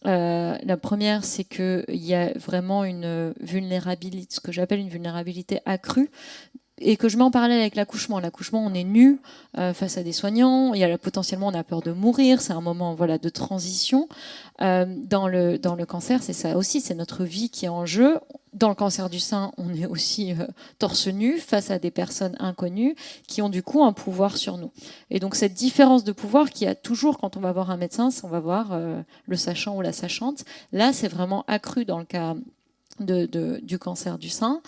La première, c'est qu'il y a vraiment une vulnérabilité, ce que j'appelle une vulnérabilité accrue, et que je mets en parallèle avec l'accouchement. L'accouchement, on est nu face à des soignants. Potentiellement, on a peur de mourir. C'est un moment, de transition. Dans le cancer, c'est ça aussi. C'est notre vie qui est en jeu. Dans le cancer du sein, on est aussi torse nu face à des personnes inconnues qui ont du coup un pouvoir sur nous. Et donc cette différence de pouvoir qu'il y a toujours quand on va voir un médecin, on va voir le sachant ou la sachante. Là, c'est vraiment accru dans le cas du cancer du sein.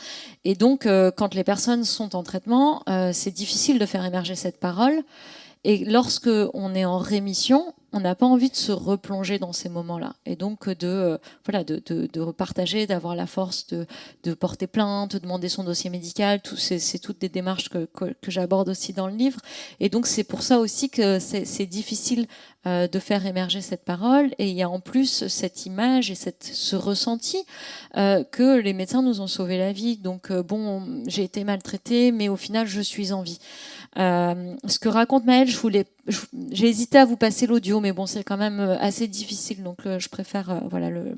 Et donc, quand les personnes sont en traitement, c'est difficile de faire émerger cette parole. Et lorsque on est en rémission, on n'a pas envie de se replonger dans ces moments-là. Et donc, de repartager, d'avoir la force de porter plainte, de demander son dossier médical. C'est toutes des démarches que j'aborde aussi dans le livre. Et donc, c'est pour ça aussi que c'est difficile de faire émerger cette parole. Et il y a en plus cette image et ce ressenti que les médecins nous ont sauvé la vie. Donc, j'ai été maltraitée, mais au final, je suis en vie. Ce que raconte Maëlle, j'ai hésité à vous passer l'audio, mais bon, c'est quand même assez difficile, donc je préfère le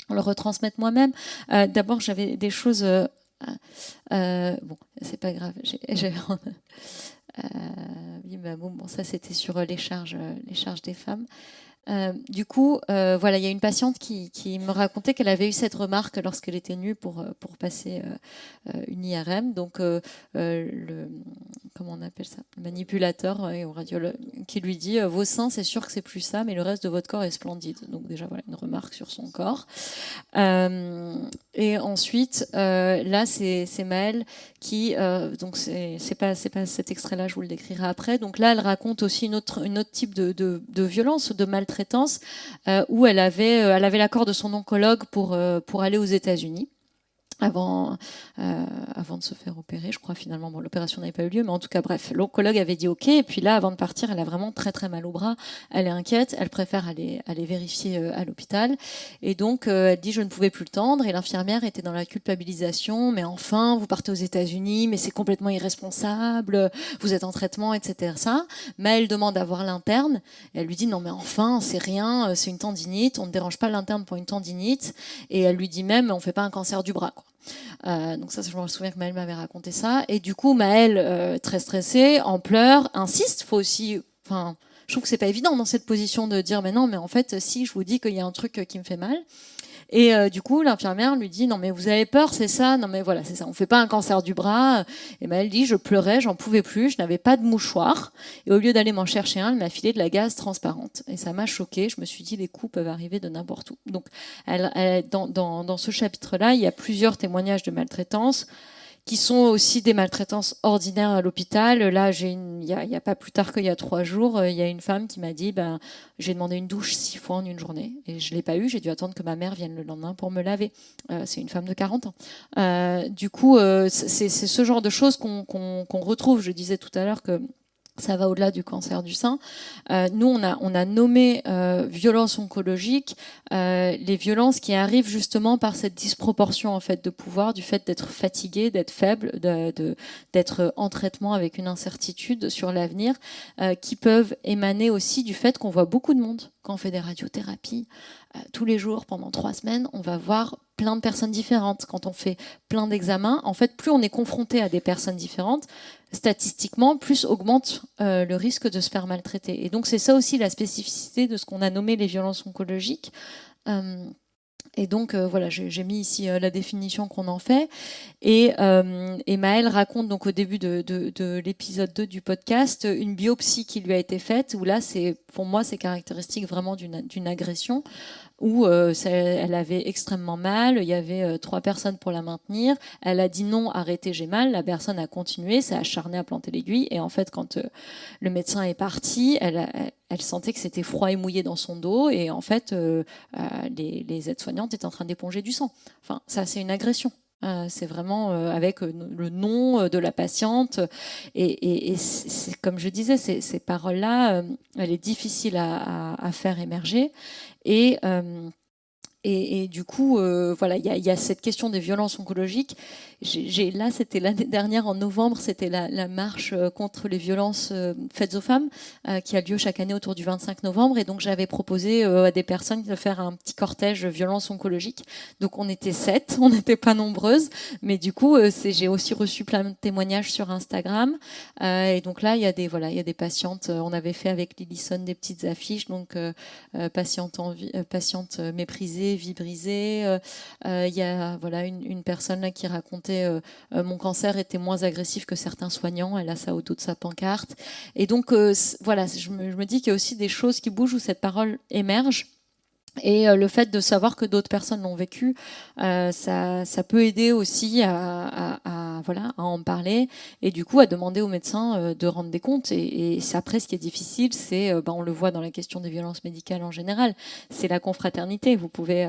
retransmettre moi-même. D'abord, j'avais des choses... c'est pas grave. Ça c'était sur les charges des femmes. Du coup, il y a une patiente qui me racontait qu'elle avait eu cette remarque lorsqu'elle était nue pour passer une IRM. Donc, comment on appelle ça, le manipulateur au radiologue qui lui dit vos seins, c'est sûr que c'est plus ça, mais le reste de votre corps est splendide. Donc déjà, une remarque sur son corps. Et ensuite, là, c'est Maëlle qui, donc c'est pas cet extrait-là, je vous le décrirai après. Donc là, elle raconte aussi une autre type de violence, de maltraitance, où elle avait l'accord de son oncologue pour aller aux États-Unis. Avant de se faire opérer, je crois finalement, l'opération n'avait pas eu lieu, mais en tout cas, bref, l'oncologue avait dit OK, et puis là, avant de partir, elle a vraiment très très mal au bras, elle est inquiète, elle préfère aller vérifier à l'hôpital, et donc elle dit je ne pouvais plus le tendre, et l'infirmière était dans la culpabilisation, mais enfin, vous partez aux États-Unis, mais c'est complètement irresponsable, vous êtes en traitement, etc. Mais elle demande à voir l'interne, et elle lui dit non mais enfin, c'est rien, c'est une tendinite, on ne dérange pas l'interne pour une tendinite, et elle lui dit même on fait pas un cancer du bras, quoi. Donc ça, je me souviens que Maëlle m'avait raconté ça. Et du coup, Maëlle, très stressée, en pleurs, insiste. Faut aussi, je trouve que c'est pas évident dans cette position de dire mais non, mais en fait, si je vous dis qu'il y a un truc qui me fait mal. Et du coup, l'infirmière lui dit non mais vous avez peur, c'est ça. Non mais voilà, c'est ça. On fait pas un cancer du bras. Et Maëlle dit je pleurais, j'en pouvais plus, je n'avais pas de mouchoir. Et au lieu d'aller m'en chercher un, elle m'a filé de la gaze transparente. Et ça m'a choquée. Je me suis dit les coups peuvent arriver de n'importe où. Donc, dans ce chapitre-là, il y a plusieurs témoignages de maltraitance qui sont aussi des maltraitances ordinaires à l'hôpital. Là, il y a pas plus tard qu'il y a 3 jours, il y a une femme qui m'a dit j'ai demandé une douche 6 fois en une journée et je l'ai pas eu. J'ai dû attendre que ma mère vienne le lendemain pour me laver. C'est une femme de 40 ans. Du coup, c'est ce genre de choses qu'on retrouve. Je disais tout à l'heure que ça va au-delà du cancer du sein. Nous, on a nommé violences oncologiques les violences qui arrivent justement par cette disproportion en fait de pouvoir, du fait d'être fatigué, d'être faible, d'être en traitement avec une incertitude sur l'avenir, qui peuvent émaner aussi du fait qu'on voit beaucoup de monde quand on fait des radiothérapies. Tous les jours, pendant 3 semaines, on va voir plein de personnes différentes. Quand on fait plein d'examens, en fait, plus on est confronté à des personnes différentes, statistiquement, plus augmente le risque de se faire maltraiter. Et donc, c'est ça aussi la spécificité de ce qu'on a nommé les violences oncologiques. Et donc, j'ai mis ici la définition qu'on en fait. Et Maëlle raconte donc au début de l'épisode 2 du podcast une biopsie qui lui a été faite, où là, pour moi, c'est caractéristique vraiment d'une agression. où elle avait extrêmement mal, il y avait 3 personnes pour la maintenir, elle a dit non, arrêtez, j'ai mal, la personne a continué, s'est acharnée à planter l'aiguille, et en fait quand le médecin est parti, elle sentait que c'était froid et mouillé dans son dos, et en fait les aides-soignantes étaient en train d'éponger du sang. Enfin, ça c'est une agression. C'est vraiment avec le nom de la patiente, et c'est, comme je disais, ces paroles-là, elle est difficile à faire émerger, et du coup, voilà, il y a cette question des violences oncologiques. Là, c'était l'année dernière, en novembre, c'était la marche contre les violences faites aux femmes qui a lieu chaque année autour du 25 novembre. Et donc, j'avais proposé à des personnes de faire un petit cortège violences oncologiques. Donc, on était 7, on n'était pas nombreuses. Mais du coup, j'ai aussi reçu plein de témoignages sur Instagram. Et donc là, il y a des patientes. On avait fait avec Lillison des petites affiches. Donc, patiente méprisée, vie brisée. Il y a une personne là qui racontait mon cancer était moins agressif que certains soignants. Elle a ça au dos de sa pancarte. Et donc, voilà, je me dis qu'il y a aussi des choses qui bougent où cette parole émerge. Et le fait de savoir que d'autres personnes l'ont vécu, ça peut aider aussi à en parler, et du coup à demander aux médecins de rendre des comptes. Et après, ce qui est difficile, c'est, on le voit dans la question des violences médicales en général, c'est la confraternité. Vous pouvez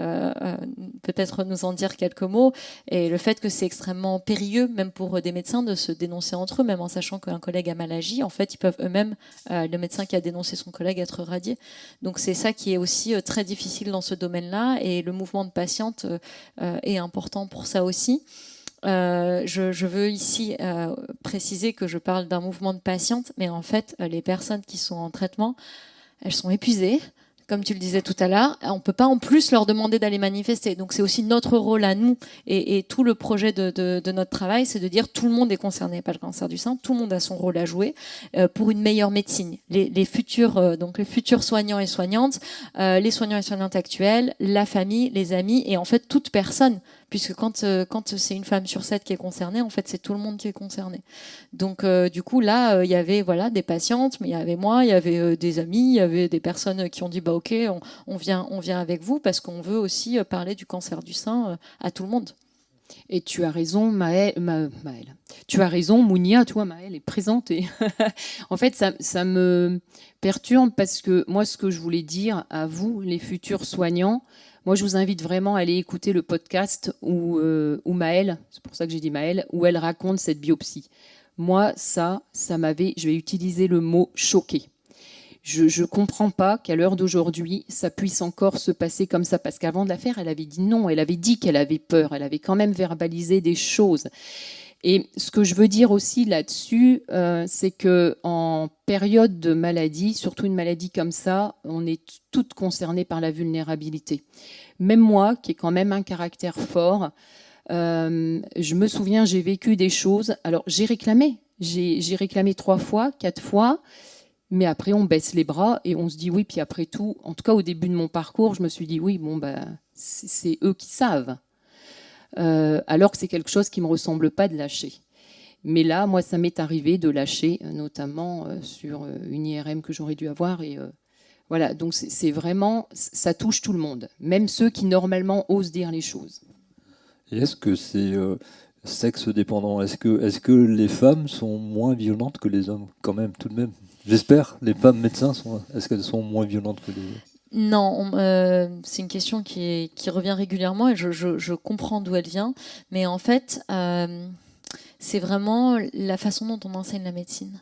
peut-être nous en dire quelques mots, et le fait que c'est extrêmement périlleux, même pour des médecins, de se dénoncer entre eux, même en sachant qu'un collègue a mal agi. En fait, ils peuvent eux-mêmes, le médecin qui a dénoncé son collègue, être radié. Donc c'est ça qui est aussi très difficile dans ce domaine-là, et le mouvement de patiente est important pour ça aussi. Je veux ici préciser que je parle d'un mouvement de patiente, mais en fait, les personnes qui sont en traitement, elles sont épuisées. Comme tu le disais tout à l'heure, on ne peut pas en plus leur demander d'aller manifester. Donc c'est aussi notre rôle à nous, et tout le projet de notre travail, c'est de dire tout le monde est concerné par le cancer du sein, tout le monde a son rôle à jouer pour une meilleure médecine. Les futurs soignants et soignantes, les soignants et soignantes actuels, la famille, les amis, et en fait toute personne, puisque quand c'est une femme sur 7 qui est concernée, en fait c'est tout le monde qui est concerné. Donc du coup là, il y avait des patientes, mais il y avait moi, il y avait des amis, il y avait des personnes qui ont dit ok, on vient avec vous, parce qu'on veut aussi parler du cancer du sein à tout le monde. Et tu as raison, Maëlle. Tu as raison, Mounia, toi, Maëlle est présente. Et en fait, ça me perturbe, parce que moi, ce que je voulais dire à vous, les futurs soignants, moi, je vous invite vraiment à aller écouter le podcast où Maëlle, c'est pour ça que j'ai dit Maëlle, où elle raconte cette biopsie. Moi, ça m'avait, je vais utiliser le mot choqué. Je ne comprends pas qu'à l'heure d'aujourd'hui, ça puisse encore se passer comme ça. Parce qu'avant de la faire, elle avait dit non, elle avait dit qu'elle avait peur, elle avait quand même verbalisé des choses. Et ce que je veux dire aussi là-dessus, c'est qu'en période de maladie, surtout une maladie comme ça, on est toutes concernées par la vulnérabilité. Même moi, qui ai quand même un caractère fort, je me souviens, j'ai vécu des choses. Alors, j'ai réclamé 3 fois, 4 fois. Mais après, on baisse les bras et on se dit oui. Puis après tout, en tout cas au début de mon parcours, je me suis dit oui, c'est eux qui savent. Alors que c'est quelque chose qui ne me ressemble pas de lâcher. Mais là, moi, ça m'est arrivé de lâcher, notamment sur une IRM que j'aurais dû avoir. Et voilà, donc c'est vraiment, ça touche tout le monde, même ceux qui normalement osent dire les choses. Et est-ce que c'est sexe dépendant ? Est-ce que les femmes sont moins violentes que les hommes, quand même, tout de même ? J'espère. Les femmes médecins, est-ce qu'elles sont moins violentes que les hommes ? Non, c'est une question qui revient régulièrement, et je comprends d'où elle vient. Mais en fait, c'est vraiment la façon dont on enseigne la médecine.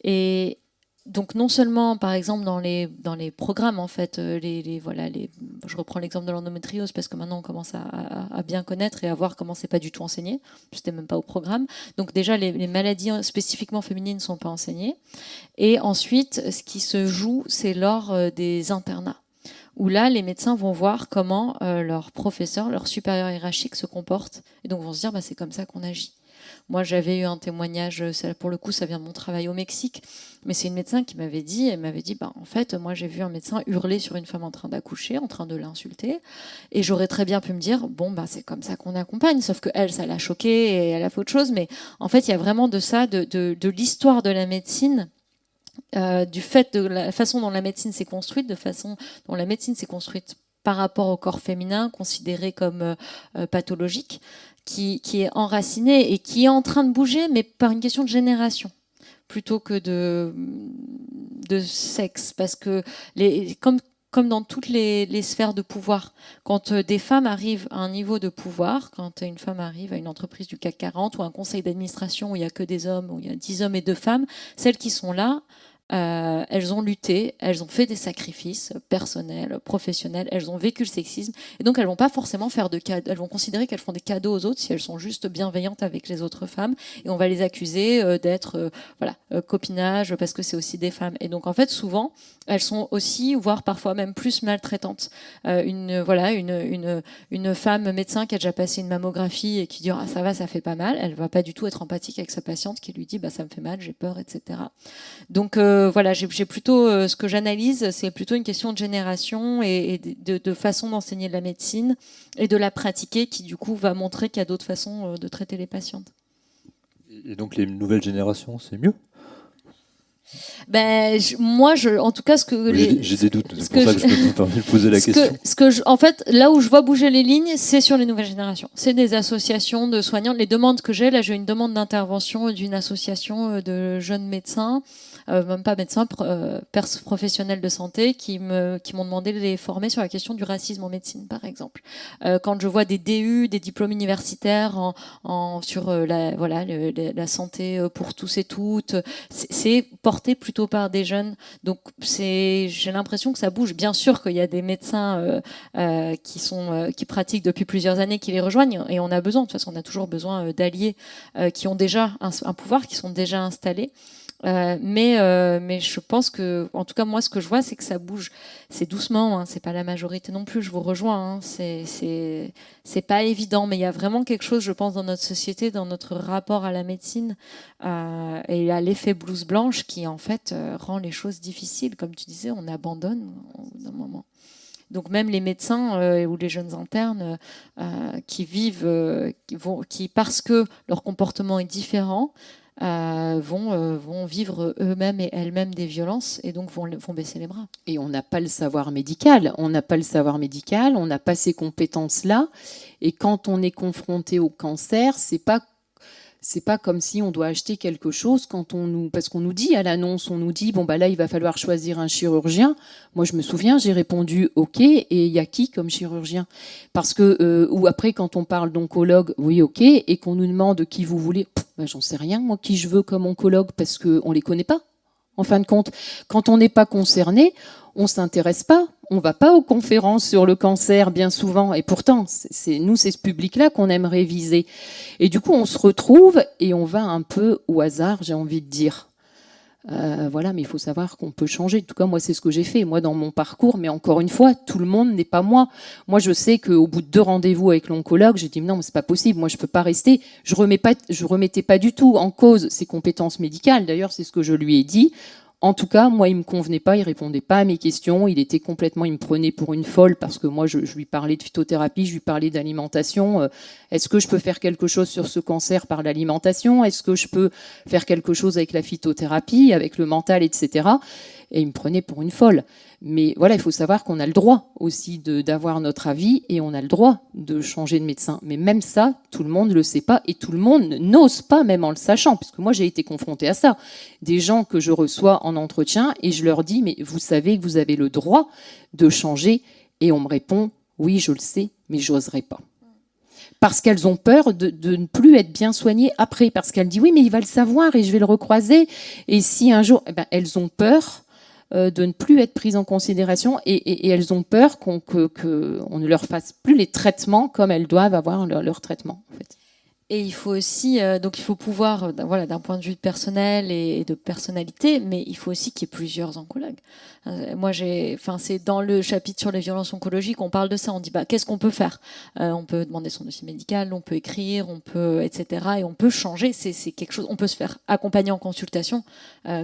Et donc non seulement, par exemple, dans les programmes, en fait, je reprends l'exemple de l'endométriose parce que maintenant on commence à bien connaître et à voir comment c'est pas du tout enseigné. C'était même pas au programme. Donc déjà, les maladies spécifiquement féminines ne sont pas enseignées. Et ensuite, ce qui se joue, c'est lors des internats, où là, les médecins vont voir comment leurs professeurs, leurs supérieurs hiérarchiques se comportent, et donc vont se dire c'est comme ça qu'on agit. Moi, j'avais eu un témoignage, pour le coup, ça vient de mon travail au Mexique, mais c'est une médecin qui m'avait dit, en fait, moi, j'ai vu un médecin hurler sur une femme en train d'accoucher, en train de l'insulter, et j'aurais très bien pu me dire, c'est comme ça qu'on accompagne, sauf que elle, ça l'a choquée et elle a fait autre chose. Mais en fait, il y a vraiment de ça, de l'histoire de la médecine, du fait de la façon dont la médecine s'est construite, de façon dont la médecine s'est construite par rapport au corps féminin considéré comme pathologique, qui est enraciné et qui est en train de bouger, mais par une question de génération plutôt que de sexe, parce que comme dans toutes les sphères de pouvoir, quand des femmes arrivent à un niveau de pouvoir, quand une femme arrive à une entreprise du CAC 40 ou un conseil d'administration où il n'y a que des hommes, où il y a 10 hommes et 2 femmes, celles qui sont là, elles ont lutté, elles ont fait des sacrifices personnels, professionnels, elles ont vécu le sexisme, et donc elles vont pas forcément faire de cadeaux, elles vont considérer qu'elles font des cadeaux aux autres si elles sont juste bienveillantes avec les autres femmes, et on va les accuser d'être copinage parce que c'est aussi des femmes. Et donc en fait souvent elles sont aussi, voire parfois même plus maltraitantes. Une femme médecin qui a déjà passé une mammographie et qui dit ah ça va, ça fait pas mal, elle va pas du tout être empathique avec sa patiente qui lui dit bah ça me fait mal, j'ai peur, etc. Donc j'ai plutôt ce que j'analyse, c'est plutôt une question de génération et de façon d'enseigner de la médecine et de la pratiquer qui du coup va montrer qu'il y a d'autres façons de traiter les patientes. Et donc les nouvelles générations, c'est mieux? En tout cas, j'ai des doutes, c'est pour ça que je peux me permettre de poser la question. En fait, là où je vois bouger les lignes, c'est sur les nouvelles générations. C'est des associations de soignants. Les demandes que j'ai, là, j'ai une demande d'intervention d'une association de jeunes médecins, même pas médecins, professionnels de santé, qui m'ont demandé de les former sur la question du racisme en médecine, par exemple. Quand je vois des DU, des diplômes universitaires sur la santé pour tous et toutes, c'est porté plutôt par des jeunes. Donc j'ai l'impression que ça bouge. Bien sûr qu'il y a des médecins qui pratiquent depuis plusieurs années qui les rejoignent, et on a besoin, de toute façon on a toujours besoin d'alliés qui ont déjà un pouvoir, qui sont déjà installés. Mais je pense que, en tout cas moi ce que je vois, c'est que ça bouge. C'est doucement, hein, c'est pas la majorité non plus, je vous rejoins, hein, c'est pas évident, mais il y a vraiment quelque chose, je pense, dans notre société, dans notre rapport à la médecine et à l'effet blouse blanche qui en fait rend les choses difficiles. Comme tu disais, on abandonne au bout d'un moment. Donc même les médecins ou les jeunes internes qui vivent, qui parce que leur comportement est différent, vont vivre eux-mêmes et elles-mêmes des violences et donc vont baisser les bras. Et on n'a pas le savoir médical, on n'a pas ces compétences-là. Et quand on est confronté au cancer, c'est pas comme si on doit acheter quelque chose parce qu'on nous dit à l'annonce, on nous dit bon bah là il va falloir choisir un chirurgien. Moi je me souviens, j'ai répondu ok, et il y a qui comme chirurgien? Parce que ou après quand on parle d'oncologue, oui ok, et qu'on nous demande qui vous voulez, j'en sais rien moi qui je veux comme oncologue parce que on les connaît pas. En fin de compte, quand on n'est pas concerné, on s'intéresse pas, on va pas aux conférences sur le cancer bien souvent, et pourtant c'est ce public-là qu'on aimerait viser. Et du coup, on se retrouve et on va un peu au hasard, j'ai envie de dire. Mais il faut savoir qu'on peut changer. En tout cas, moi, c'est ce que j'ai fait, moi, dans mon parcours. Mais encore une fois, tout le monde n'est pas moi. Moi, je sais qu'au bout de 2 rendez-vous avec l'oncologue, j'ai dit non, mais c'est pas possible. Moi, je peux pas rester. Je remettais pas du tout en cause ses compétences médicales. D'ailleurs, c'est ce que je lui ai dit. En tout cas, moi, il me convenait pas, il répondait pas à mes questions, il me prenait pour une folle parce que moi, je lui parlais de phytothérapie, je lui parlais d'alimentation. Est-ce que je peux faire quelque chose sur ce cancer par l'alimentation? Est-ce que je peux faire quelque chose avec la phytothérapie, avec le mental, etc. Et il me prenait pour une folle. Mais voilà, il faut savoir qu'on a le droit aussi d'avoir notre avis et on a le droit de changer de médecin. Mais même ça, tout le monde ne le sait pas et tout le monde n'ose pas, même en le sachant. Puisque moi, j'ai été confrontée à ça. Des gens que je reçois en entretien et je leur dis, mais vous savez que vous avez le droit de changer. Et on me répond, oui, je le sais, mais j'oserais pas. Parce qu'elles ont peur de ne plus être bien soignées après. Parce qu'elles disent, oui, mais il va le savoir et je vais le recroiser. Et si un jour, elles ont peur de ne plus être prises en considération et elles ont peur qu'on ne leur fasse plus les traitements comme elles doivent avoir leur traitement, en fait. Et il faut aussi, donc il faut pouvoir, d'un point de vue personnel et de personnalité, mais il faut aussi qu'il y ait plusieurs oncologues. C'est dans le chapitre sur les violences oncologiques, on parle de ça, on dit qu'est-ce qu'on peut faire? On peut demander son dossier médical, on peut écrire, on peut, etc. Et on peut changer, c'est quelque chose, on peut se faire accompagner en consultation.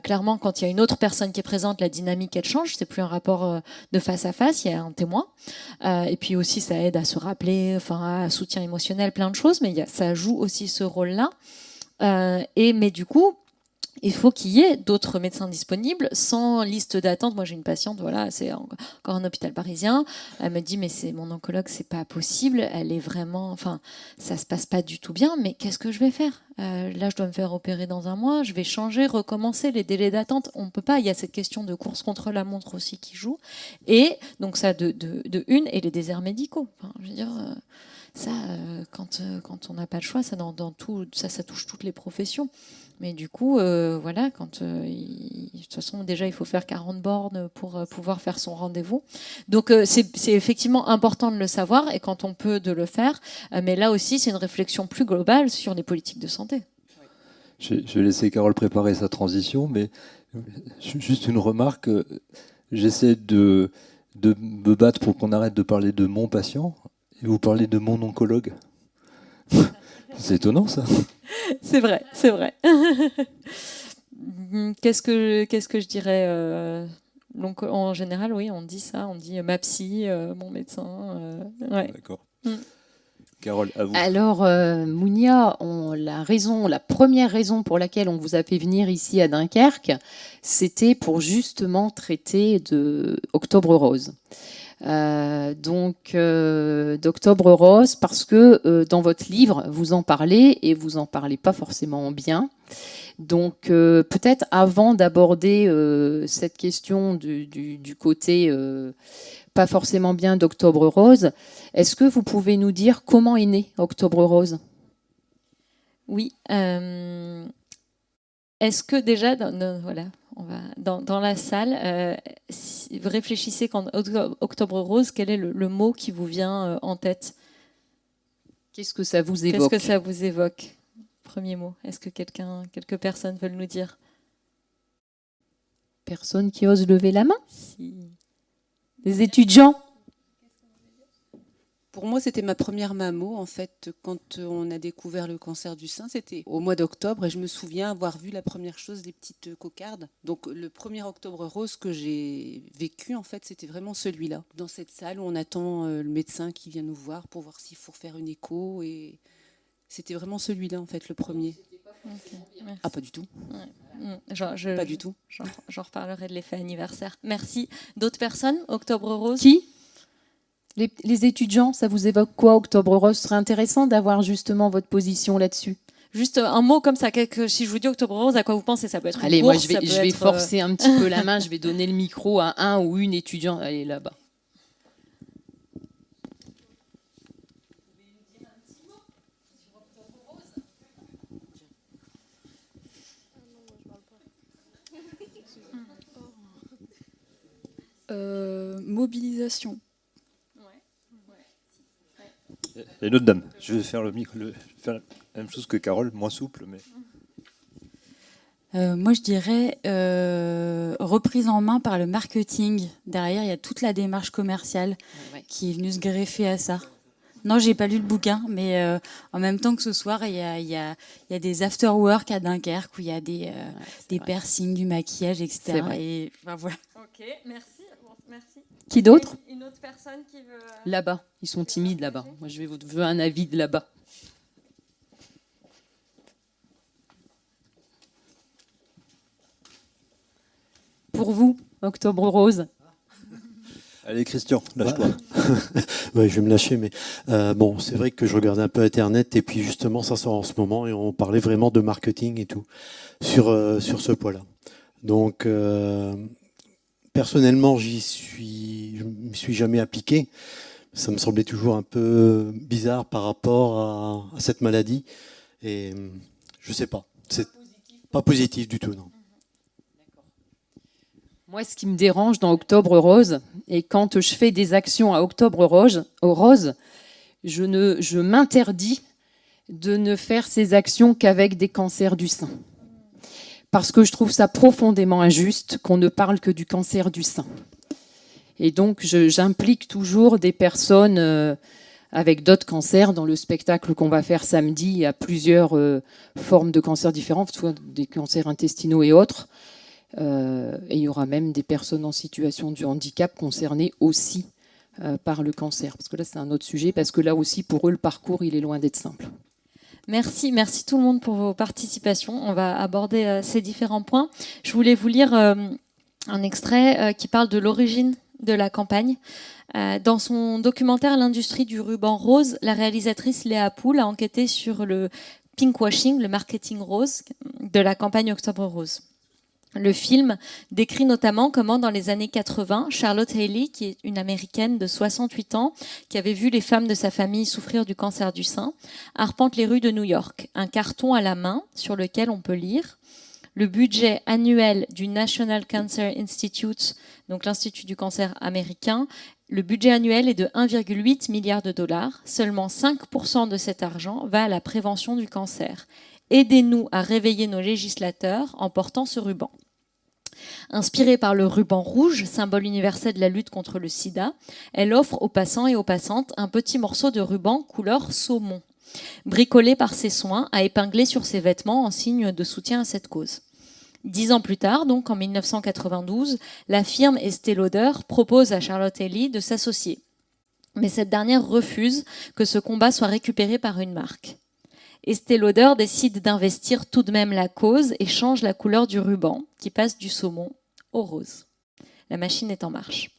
Clairement, quand il y a une autre personne qui est présente, la dynamique elle change, c'est plus un rapport de face à face, il y a un témoin. Et puis aussi ça aide à se rappeler, à soutien émotionnel, plein de choses, mais ça joue aussi ce rôle-là. Mais du coup, il faut qu'il y ait d'autres médecins disponibles sans liste d'attente. Moi, j'ai une patiente, voilà, c'est encore un hôpital parisien. Elle me dit, mais c'est mon oncologue, c'est pas possible. Elle est vraiment, enfin, ça se passe pas du tout bien. Mais qu'est-ce que je vais faire ? Là, je dois me faire opérer dans un mois. Je vais changer, recommencer les délais d'attente. On peut pas. Il y a cette question de course contre la montre aussi qui joue. Et donc ça, de une, et les déserts médicaux. Enfin, je veux dire. Ça, quand on n'a pas le choix, ça, dans tout, ça touche toutes les professions. Mais du coup, voilà, de toute façon, déjà, il faut faire 40 bornes pour pouvoir faire son rendez-vous. Donc, c'est effectivement important de le savoir et quand on peut de le faire. Mais là aussi, c'est une réflexion plus globale sur les politiques de santé. Je vais laisser Carole préparer sa transition, mais juste une remarque. J'essaie de me battre pour qu'on arrête de parler de mon patient. Et vous parlez de mon oncologue. C'est étonnant, ça. C'est vrai, c'est vrai. Qu'est-ce que je dirais donc, en général, oui, on dit ça. On dit ma psy, mon médecin. Ouais. D'accord. Carole, à vous. Alors, Mounia, la première raison pour laquelle on vous a fait venir ici à Dunkerque, c'était pour justement traiter de Octobre Rose. D'Octobre Rose, parce que dans votre livre, vous en parlez et vous en parlez pas forcément bien. Donc, peut-être avant d'aborder cette question du côté pas forcément bien d'Octobre Rose, est-ce que vous pouvez nous dire comment est né Octobre Rose ? Oui. Est-ce que déjà, voilà, on va dans la salle, si vous réfléchissez quand Octobre Rose, quel est le mot qui vous vient en tête ? Qu'est-ce que ça vous évoque ? Qu'est-ce que ça vous évoque ? Premier mot. Est-ce que quelques personnes veulent nous dire ? Personne qui ose lever la main ? Si. Des étudiants ? Pour moi, c'était ma première mammo, en fait, quand on a découvert le cancer du sein. C'était au mois d'octobre et je me souviens avoir vu la première chose, les petites cocardes. Donc, le premier Octobre Rose que j'ai vécu, en fait, c'était vraiment celui-là. Dans cette salle où on attend le médecin qui vient nous voir pour voir s'il faut refaire une écho. Et c'était vraiment celui-là, en fait, le premier. Okay, ah, pas du tout. Ouais. Pas du tout. J'en reparlerai de l'effet anniversaire. Merci. D'autres personnes ? Octobre Rose ? Qui ? Les étudiants, ça vous évoque quoi, Octobre Rose ? Ce serait intéressant d'avoir justement votre position là-dessus. Juste un mot comme ça, si je vous dis Octobre Rose, à quoi vous pensez ? Ça peut être une Allez, course, moi je vais forcer un petit peu la main, je vais donner le micro à un ou une étudiante. Allez, là-bas. Mobilisation. Et une autre dame. Je vais faire faire la même chose que Carole, moins souple, mais. Moi, je dirais reprise en main par le marketing. Derrière, il y a toute la démarche commerciale qui est venue se greffer à ça. Non, j'ai pas lu le bouquin, mais en même temps que ce soir, il y a des after-work à Dunkerque où il y a des piercings, du maquillage, etc. Et ben, voilà. Ok, merci. Qui d'autre ? Une autre personne qui veut... Là-bas. Ils sont timides là-bas. Moi, je veux un avis de là-bas. Pour vous, Octobre Rose ? Allez, Christian, lâche-toi. Ouais, je vais me lâcher, mais bon, c'est vrai que je regardais un peu Internet et puis justement, ça sort en ce moment et on parlait vraiment de marketing et tout sur ce point-là. Donc, personnellement, je me suis jamais appliqué. Ça me semblait toujours un peu bizarre par rapport à cette maladie. Et je sais pas. C'est pas positif du tout, non. Moi, ce qui me dérange dans Octobre Rose, et quand je fais des actions à Octobre Rose, je m'interdis de ne faire ces actions qu'avec des cancers du sein. Parce que je trouve ça profondément injuste qu'on ne parle que du cancer du sein. Et donc, j'implique toujours des personnes avec d'autres cancers. Dans le spectacle qu'on va faire samedi, il y a plusieurs formes de cancers différents, soit des cancers intestinaux et autres. Et il y aura même des personnes en situation de handicap concernées aussi par le cancer. Parce que là, c'est un autre sujet, parce que là aussi, pour eux, le parcours, il est loin d'être simple. Merci tout le monde pour vos participations. On va aborder ces différents points. Je voulais vous lire un extrait qui parle de l'origine de la campagne. Dans son documentaire L'industrie du ruban rose, la réalisatrice Léa Poul a enquêté sur le pinkwashing, le marketing rose de la campagne Octobre Rose. Le film décrit notamment comment, dans les années 80, Charlotte Haley, qui est une Américaine de 68 ans, qui avait vu les femmes de sa famille souffrir du cancer du sein, arpente les rues de New York, un carton à la main sur lequel on peut lire « Le budget annuel du National Cancer Institute », donc l'Institut du cancer américain, le budget annuel est de 1,8 milliard de dollars. Seulement 5% de cet argent va à la prévention du cancer. Aidez-nous à réveiller nos législateurs en portant ce ruban. Inspirée par le ruban rouge, symbole universel de la lutte contre le sida, elle offre aux passants et aux passantes un petit morceau de ruban couleur saumon, bricolé par ses soins à épingler sur ses vêtements en signe de soutien à cette cause. 10 ans plus tard, donc en 1992, la firme Estée Lauder propose à Charlotte Haley de s'associer. Mais cette dernière refuse que ce combat soit récupéré par une marque. Estée Lauder décide d'investir tout de même la cause et change la couleur du ruban, qui passe du saumon au rose. La machine est en marche.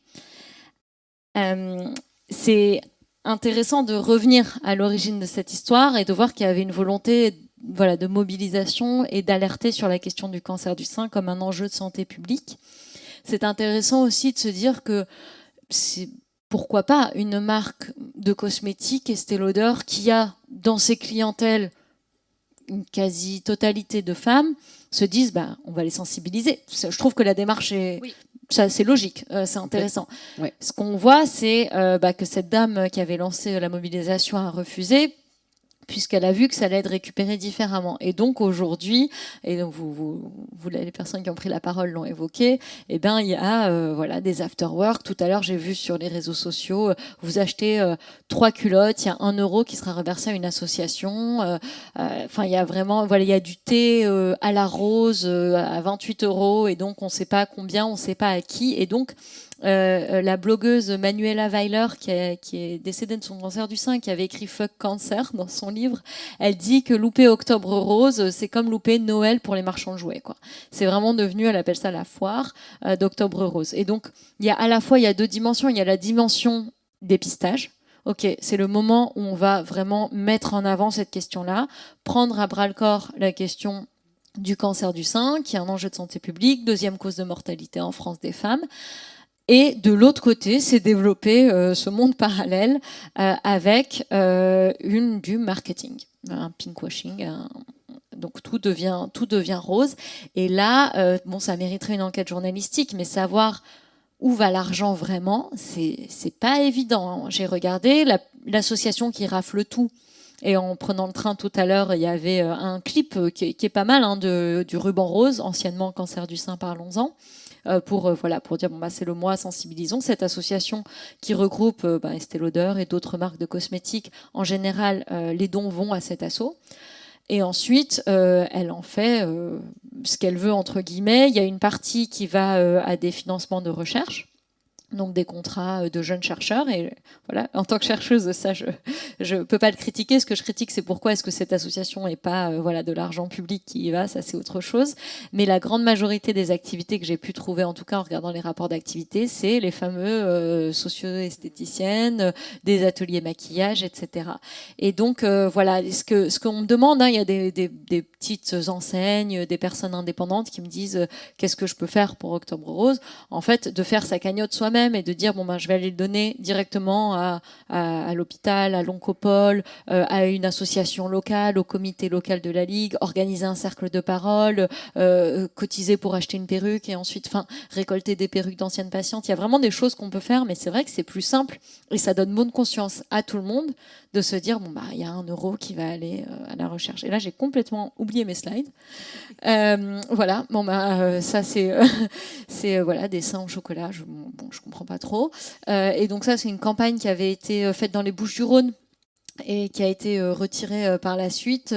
C'est intéressant de revenir à l'origine de cette histoire et de voir qu'il y avait une volonté de mobilisation et d'alerter sur la question du cancer du sein comme un enjeu de santé publique. C'est intéressant aussi de se dire que pourquoi pas une marque de cosmétiques, Estée Lauder, qui a dans ses clientèles une quasi-totalité de femmes, se disent on va les sensibiliser. Je trouve que la démarche est... Oui. Ça, c'est logique, c'est intéressant. Oui. Ce qu'on voit, c'est que cette dame qui avait lancé la mobilisation a refusé, puisqu'elle a vu que ça allait être récupéré différemment. Et donc aujourd'hui, et donc les personnes qui ont pris la parole l'ont évoqué, il y a des after-work. Tout à l'heure, j'ai vu sur les réseaux sociaux, vous achetez 3 culottes, il y a 1 euro qui sera reversé à une association. Il y a vraiment, il y a du thé à la rose à 28 euros, et donc on ne sait pas combien, on ne sait pas à qui. Et donc, la blogueuse Manuela Weiler, qui est décédée de son cancer du sein, qui avait écrit Fuck Cancer dans son livre, elle dit que louper Octobre Rose, c'est comme louper Noël pour les marchands de jouets, quoi. C'est vraiment devenu, elle appelle ça la foire d'Octobre Rose. Et donc, il y a 2 dimensions. Il y a la dimension dépistage. Ok, c'est le moment où on va vraiment mettre en avant cette question-là, prendre à bras-le-corps la question du cancer du sein, qui est un enjeu de santé publique, 2e cause de mortalité en France des femmes. Et de l'autre côté, c'est développer ce monde parallèle avec du marketing, un pinkwashing. Donc tout devient rose. Et là, ça mériterait une enquête journalistique, mais savoir où va l'argent vraiment, c'est pas évident. J'ai regardé l'association qui rafle tout. Et en prenant le train tout à l'heure, il y avait un clip qui est pas mal, du ruban rose, anciennement cancer du sein, parlons-en. Pour dire c'est le mois Sensibilisons, cette association qui regroupe Estée Lauder et d'autres marques de cosmétiques. En général, les dons vont à cet asso. Et ensuite, elle en fait ce qu'elle veut, entre guillemets. Il y a une partie qui va à des financements de recherche, donc des contrats de jeunes chercheurs. Et voilà, en tant que chercheuse, ça, je peux pas le critiquer. Ce que je critique, c'est pourquoi est-ce que cette association n'est pas de l'argent public qui y va. Ça, c'est autre chose. Mais la grande majorité des activités que j'ai pu trouver, en tout cas en regardant les rapports d'activité, c'est les fameux socio-esthéticiennes, des ateliers maquillage, etc. Et donc, ce qu'on me demande, il y a des petites enseignes, des personnes indépendantes qui me disent qu'est-ce que je peux faire pour Octobre Rose. En fait, de faire sa cagnotte soi-même et de dire je vais aller le donner directement à l'hôpital, à l'oncopole, à une association locale, au comité local de la Ligue, organiser un cercle de parole, cotiser pour acheter une perruque et ensuite récolter des perruques d'anciennes patientes. Il y a vraiment des choses qu'on peut faire, mais c'est vrai que c'est plus simple et ça donne bonne conscience à tout le monde de se dire il y a 1 euro qui va aller à la recherche. Et là, j'ai complètement oublié mes slides. Ça c'est des seins au chocolat. Je comprends pas trop. Et donc ça, c'est une campagne qui avait été faite dans les Bouches-du-Rhône et qui a été retiré par la suite.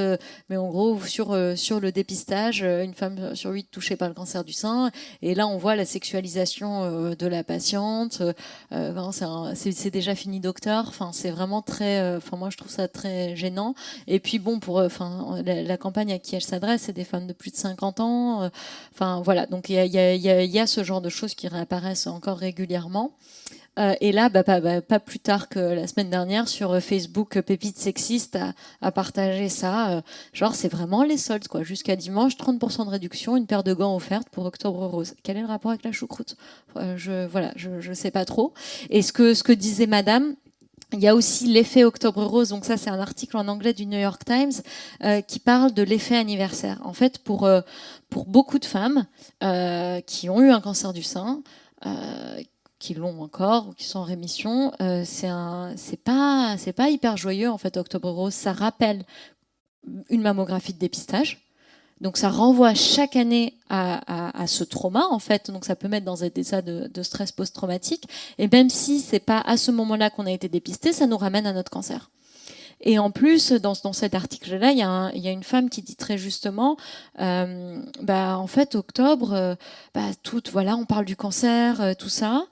Mais en gros, sur le dépistage, une femme sur 8 touchée par le cancer du sein. Et là, on voit la sexualisation de la patiente. C'est déjà fini, docteur. Enfin, c'est vraiment très... moi, je trouve ça très gênant. Et puis, bon, la campagne à qui elle s'adresse, c'est des femmes de plus de 50 ans. Voilà. Donc, il y a ce genre de choses qui réapparaissent encore régulièrement. Et là, pas plus tard que la semaine dernière, sur Facebook, Pépite Sexiste a partagé ça. Genre, c'est vraiment les soldes, quoi. Jusqu'à dimanche, 30% de réduction, une paire de gants offerte pour Octobre Rose. Quel est le rapport avec la choucroute ? Je sais pas trop. Et ce que disait madame, il y a aussi l'effet Octobre Rose. Donc ça, c'est un article en anglais du New York Times qui parle de l'effet anniversaire. En fait, pour beaucoup de femmes qui ont eu un cancer du sein, qui l'ont encore ou qui sont en rémission, c'est pas hyper joyeux en fait. Octobre Rose, ça rappelle une mammographie de dépistage, donc ça renvoie chaque année à ce trauma en fait. Donc ça peut mettre dans un état de stress post-traumatique, et même si c'est pas à ce moment-là qu'on a été dépisté, ça nous ramène à notre cancer. Et en plus, dans cet article-là, il y a une femme qui dit très justement, en fait, octobre, on parle du cancer, tout ça.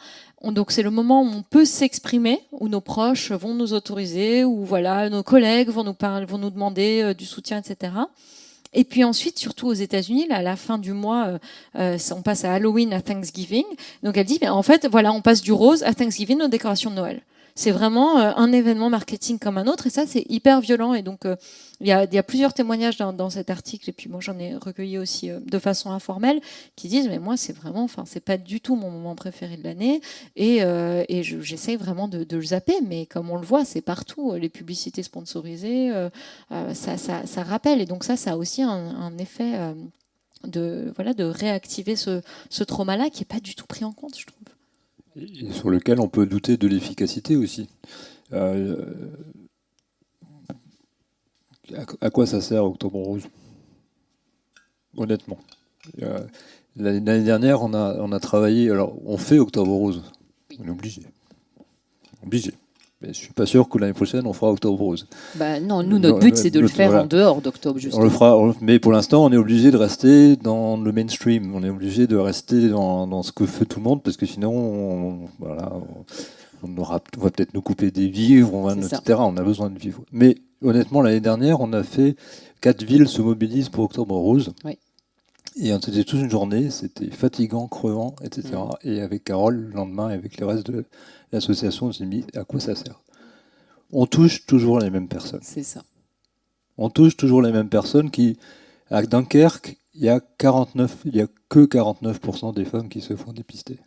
Donc c'est le moment où on peut s'exprimer, où nos proches vont nous autoriser, où nos collègues vont nous demander du soutien, etc. Et puis ensuite, surtout aux États-Unis, là, à la fin du mois, on passe à Halloween, à Thanksgiving. Donc elle dit, en fait, on passe du rose à Thanksgiving aux décorations de Noël. C'est vraiment un événement marketing comme un autre, et ça, c'est hyper violent. Et donc, il y a plusieurs témoignages dans cet article, et puis moi, j'en ai recueilli aussi de façon informelle, qui disent, mais moi, c'est pas du tout mon moment préféré de l'année, et j'essaye vraiment de le zapper, mais comme on le voit, c'est partout, les publicités sponsorisées, ça rappelle, et donc ça a aussi un effet de réactiver ce trauma-là qui n'est pas du tout pris en compte, je trouve. Et sur lequel on peut douter de l'efficacité aussi. À quoi ça sert Octobre Rose ? Honnêtement. L'année dernière, on a travaillé... Alors, on fait Octobre Rose. On est obligé. Mais je ne suis pas sûr que l'année prochaine, on fera Octobre Rose. Non, nous, notre but, c'est de le faire en dehors d'octobre, justement. On le fera, mais pour l'instant, on est obligé de rester dans le mainstream. On est obligé de rester dans ce que fait tout le monde, parce que sinon, on va peut-être nous couper des vivres, etc. On a besoin de vivre. Mais honnêtement, l'année dernière, on a fait 4 villes se mobilisent pour Octobre Rose. Oui. Et c'était toute une journée, c'était fatigant, crevant, etc. Et avec Carole, le lendemain, et avec le reste de l'association, on s'est dit à quoi ça sert ? On touche toujours les mêmes personnes. C'est ça. On touche toujours les mêmes personnes qui, à Dunkerque, il y a que 49% des femmes qui se font dépister.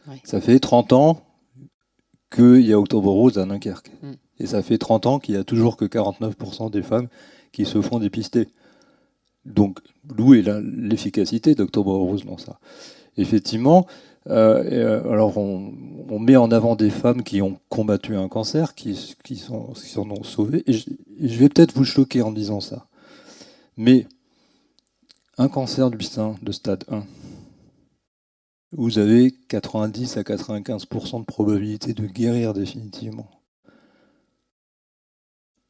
Oui. Ça fait 30 ans qu'il y a Octobre Rose à Dunkerque. Et ça fait 30 ans qu'il y a toujours que 49% des femmes qui se font dépister. Donc, d'où est l'efficacité d'Octobre Rose dans ça ? Effectivement, alors on met en avant des femmes qui ont combattu un cancer, qui s'en ont sauvées. Et je vais peut-être vous choquer en disant ça. Mais un cancer du sein de stade 1, vous avez 90 à 95% de probabilité de guérir définitivement.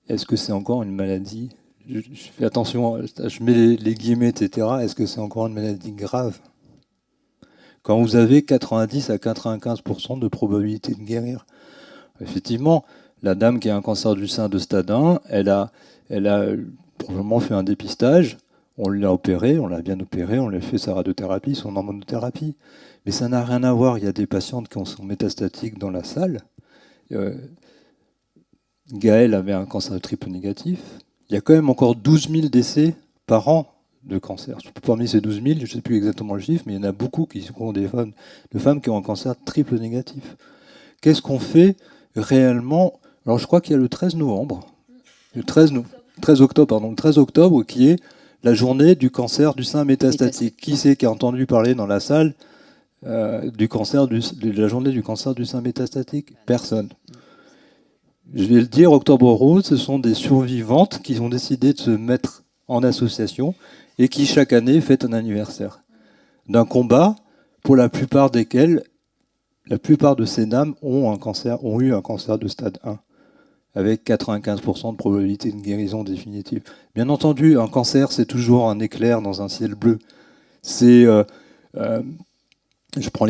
Est-ce que c'est encore une maladie ? Je fais attention, je mets les guillemets, etc. Est-ce que c'est encore une maladie grave ? Quand vous avez 90 à 95% de probabilité de guérir. Effectivement, la dame qui a un cancer du sein de stade 1, elle a probablement fait un dépistage, on l'a opéré, on l'a bien opéré, on lui a fait sa radiothérapie, son hormonothérapie. Mais ça n'a rien à voir. Il y a des patientes qui sont métastatiques dans la salle. Gaëlle avait un cancer triple négatif. Il y a quand même encore 12 000 décès par an de cancer. Parmi ces 12 000, je ne sais plus exactement le chiffre, mais il y en a beaucoup qui sont des femmes qui ont un cancer triple négatif. Qu'est-ce qu'on fait réellement ? Alors je crois qu'il y a le 13 octobre, qui est la journée du cancer du sein métastatique. Qui c'est qui a entendu parler dans la salle de la journée du cancer du sein métastatique ? Personne. Je vais le dire, Octobre Rose, ce sont des survivantes qui ont décidé de se mettre en association et qui, chaque année, fêtent un anniversaire d'un combat pour la plupart desquels, la plupart de ces dames ont eu un cancer de stade 1. avec 95% de probabilité de guérison définitive. Bien entendu, un cancer, c'est toujours un éclair dans un ciel bleu. C'est, je prends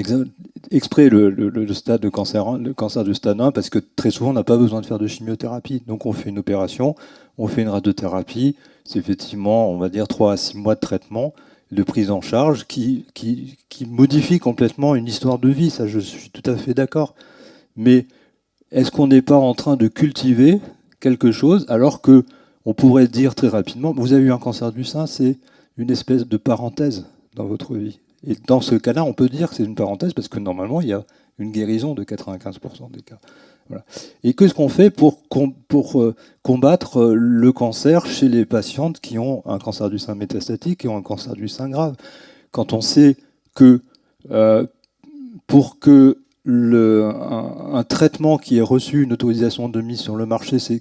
exprès le stade de cancer, le cancer du stade 1, parce que très souvent, on n'a pas besoin de faire de chimiothérapie. Donc, on fait une opération, on fait une radiothérapie. C'est effectivement, on va dire, 3 à 6 mois de traitement, de prise en charge, qui modifie complètement une histoire de vie. Ça, je suis tout à fait d'accord. Mais est-ce qu'on n'est pas en train de cultiver quelque chose alors que on pourrait dire très rapidement, vous avez eu un cancer du sein, c'est une espèce de parenthèse dans votre vie. Et dans ce cas-là, on peut dire que c'est une parenthèse parce que normalement, il y a une guérison de 95% des cas. Voilà. Et qu'est-ce qu'on fait pour combattre le cancer chez les patientes qui ont un cancer du sein métastatique et ont un cancer du sein grave? Quand on sait que pour que un traitement qui ait reçu une autorisation de mise sur le marché, c'est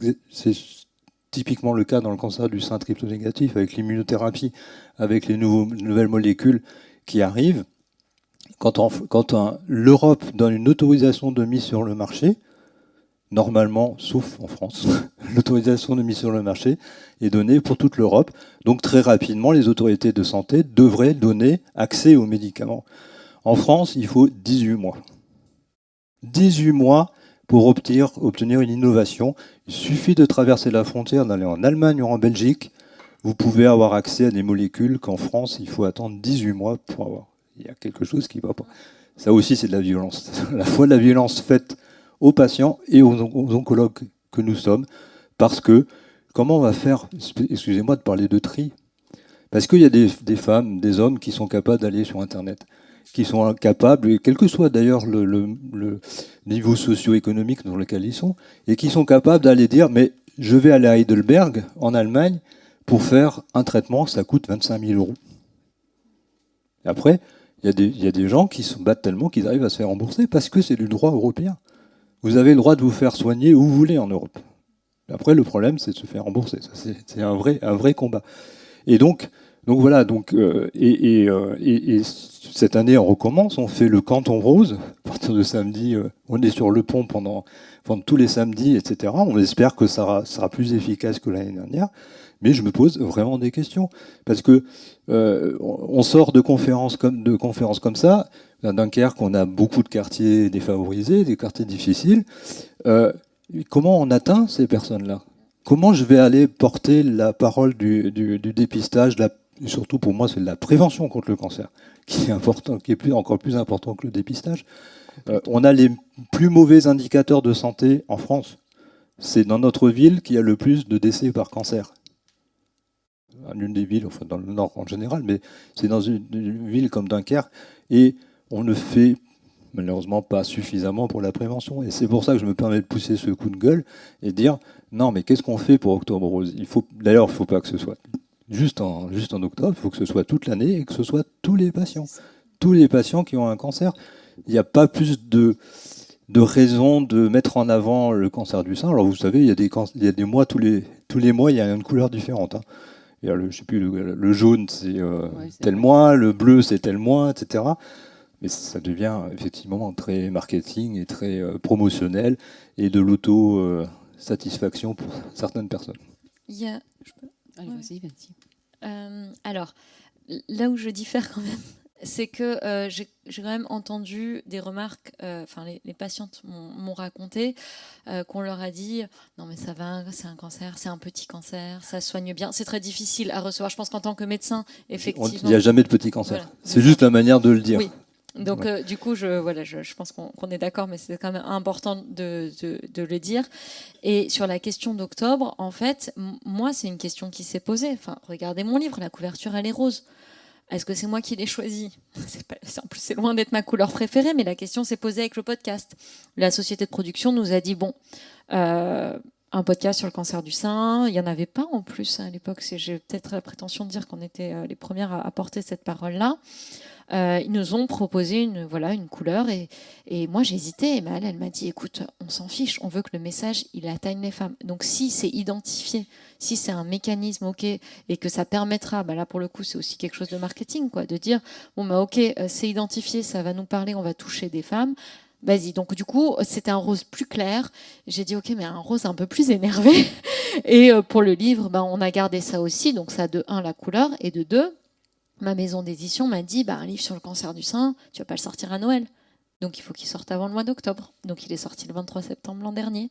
typiquement le cas dans le cancer du sein triple négatif, avec l'immunothérapie, avec les nouvelles molécules qui arrivent. Quand l'Europe donne une autorisation de mise sur le marché, normalement, sauf en France, l'autorisation de mise sur le marché est donnée pour toute l'Europe. Donc très rapidement, les autorités de santé devraient donner accès aux médicaments. En France, il faut 18 mois. 18 mois pour obtenir une innovation. Il suffit de traverser la frontière, d'aller en Allemagne ou en Belgique. Vous pouvez avoir accès à des molécules qu'en France, il faut attendre 18 mois pour avoir. Il y a quelque chose qui ne va pas. Ça aussi, c'est de la violence. À la fois de la violence faite aux patients et aux oncologues que nous sommes. Parce que, comment on va faire, excusez-moi de parler de tri, parce qu'il y a des femmes, des hommes qui sont capables d'aller sur Internet, qui sont capables, et quel que soit d'ailleurs le niveau socio-économique dans lequel ils sont, et qui sont capables d'aller dire, mais je vais aller à Heidelberg, en Allemagne, pour faire un traitement, ça coûte 25 000 €. Et après, il y a des gens qui se battent tellement qu'ils arrivent à se faire rembourser, parce que c'est du droit européen. Vous avez le droit de vous faire soigner où vous voulez en Europe. Après, le problème, c'est de se faire rembourser. C'est un vrai combat. Et donc voilà. Et cette année, on recommence. On fait le Canton Rose. À partir de samedi, on est sur le pont pendant tous les samedis, etc. On espère que ça sera plus efficace que l'année dernière. Mais je me pose vraiment des questions. Parce que on sort de conférences comme ça. À Dunkerque, on a beaucoup de quartiers défavorisés, des quartiers difficiles. Comment on atteint ces personnes-là? Comment je vais aller porter la parole du dépistage, surtout pour moi, c'est de la prévention contre le cancer, qui est important, qui est encore plus important que le dépistage. On a les plus mauvais indicateurs de santé en France. C'est dans notre ville qu'il y a le plus de décès par cancer. L'une des villes, enfin dans le Nord en général, mais c'est dans une ville comme Dunkerque. Et on ne fait malheureusement pas suffisamment pour la prévention. Et c'est pour ça que je me permets de pousser ce coup de gueule et de dire, non, mais qu'est-ce qu'on fait pour Octobre Rose? D'ailleurs, il ne faut pas que ce soit juste en octobre, il faut que ce soit toute l'année et que ce soit tous les patients. Tous les patients qui ont un cancer. Il n'y a pas plus de raison de mettre en avant le cancer du sein. Alors vous savez, il y a des mois, tous les mois, il y a une couleur différente. Hein. Il y a je sais plus, le jaune, c'est tel mois, le bleu, c'est tel mois, etc. Mais ça devient effectivement très marketing et très promotionnel et de l'auto-satisfaction pour certaines personnes. Il y a... Allez, vas-y. Alors, là où je diffère quand même, c'est que j'ai quand même entendu des remarques, enfin les patientes m'ont raconté qu'on leur a dit non mais ça va, c'est un cancer, c'est un petit cancer, ça soigne bien. C'est très difficile à recevoir. Je pense qu'en tant que médecin, effectivement... Il n'y a jamais de petit cancer. Voilà. C'est juste la manière de le dire. Oui. Donc du coup, je pense qu'on est d'accord, mais c'est quand même important de le dire. Et sur la question d'octobre, en fait, moi, c'est une question qui s'est posée. Enfin, regardez mon livre, la couverture, elle est rose. Est-ce que c'est moi qui l'ai choisi? En plus, c'est loin d'être ma couleur préférée, mais la question s'est posée avec le podcast. La société de production nous a dit, bon, un podcast sur le cancer du sein, il n'y en avait pas en plus à l'époque. J'ai peut-être la prétention de dire qu'on était les premières à porter cette parole-là. Ils nous ont proposé une couleur et moi j'ai hésité. Mais elle m'a dit, écoute, on s'en fiche, on veut que le message il atteigne les femmes. Donc si c'est identifié, si c'est un mécanisme, ok, et que ça permettra, là pour le coup c'est aussi quelque chose de marketing, quoi, de dire bon ok, c'est identifié, ça va nous parler, on va toucher des femmes. vas-y. Donc du coup, c'était un rose plus clair. J'ai dit, ok, mais un rose un peu plus énervé. Et pour le livre, on a gardé ça aussi. Donc ça, de 1, la couleur, et de 2, ma maison d'édition m'a dit, un livre sur le cancer du sein, tu vas pas le sortir à Noël. Donc il faut qu'il sorte avant le mois d'octobre. Donc il est sorti le 23 septembre l'an dernier.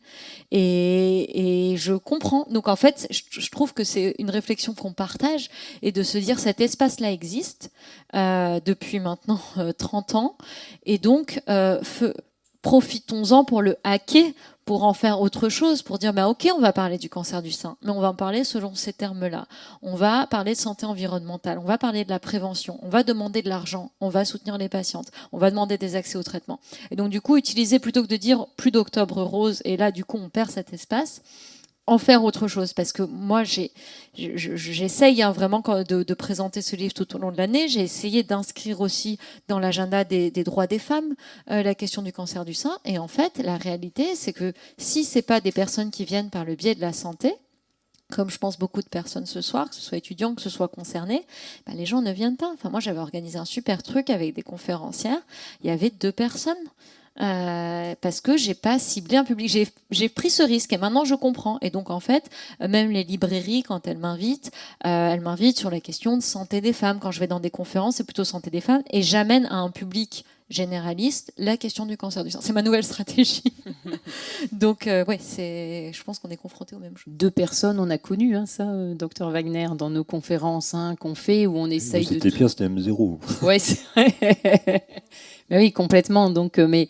Et je comprends. Donc en fait, je trouve que c'est une réflexion qu'on partage, et de se dire cet espace-là existe depuis maintenant 30 ans. Et donc profitons-en pour le hacker, pour en faire autre chose, pour dire ok, on va parler du cancer du sein, mais on va en parler selon ces termes-là. On va parler de santé environnementale, on va parler de la prévention, on va demander de l'argent, on va soutenir les patientes, on va demander des accès au traitement. Et donc du coup, utiliser, plutôt que de dire plus d'octobre rose, et là du coup on perd cet espace, en faire autre chose. Parce que moi, j'essaye vraiment de présenter ce livre tout au long de l'année. J'ai essayé d'inscrire aussi dans l'agenda des droits des femmes la question du cancer du sein. Et en fait, la réalité, c'est que si ce n'est pas des personnes qui viennent par le biais de la santé, comme je pense beaucoup de personnes ce soir, que ce soit étudiants, que ce soit concernés, les gens ne viennent pas. Enfin, moi, j'avais organisé un super truc avec des conférencières. Il y avait 2 personnes. Parce que j'ai pas ciblé un public, j'ai pris ce risque, et maintenant je comprends. Et donc en fait, même les librairies, quand elles m'invitent sur la question de santé des femmes. Quand je vais dans des conférences, c'est plutôt santé des femmes, et j'amène à un public généraliste la question du cancer du sein. C'est ma nouvelle stratégie. Donc je pense qu'on est confronté aux mêmes choses. 2 personnes, on a connu ça, Dr Wagner, dans nos conférences qu'on fait, où on essaye de... C'était pire, c'était M0. Ouais, c'est vrai. Mais oui, complètement. Donc, mais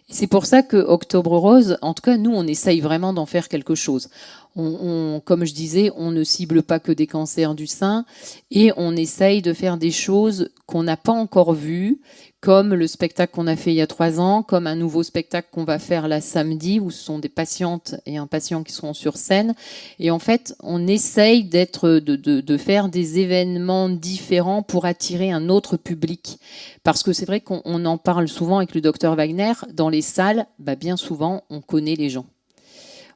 c'est pour ça que Octobre Rose, en tout cas, nous, on essaye vraiment d'en faire quelque chose. Comme je disais, on ne cible pas que des cancers du sein, et on essaye de faire des choses qu'on n'a pas encore vues, comme le spectacle qu'on a fait il y a 3 ans, comme un nouveau spectacle qu'on va faire là samedi, où ce sont des patientes et un patient qui seront sur scène. Et en fait, on essaye de faire des événements différents pour attirer un autre public. Parce que c'est vrai qu'on en parle souvent avec le docteur Wagner, dans les salles, bien souvent, on connaît les gens.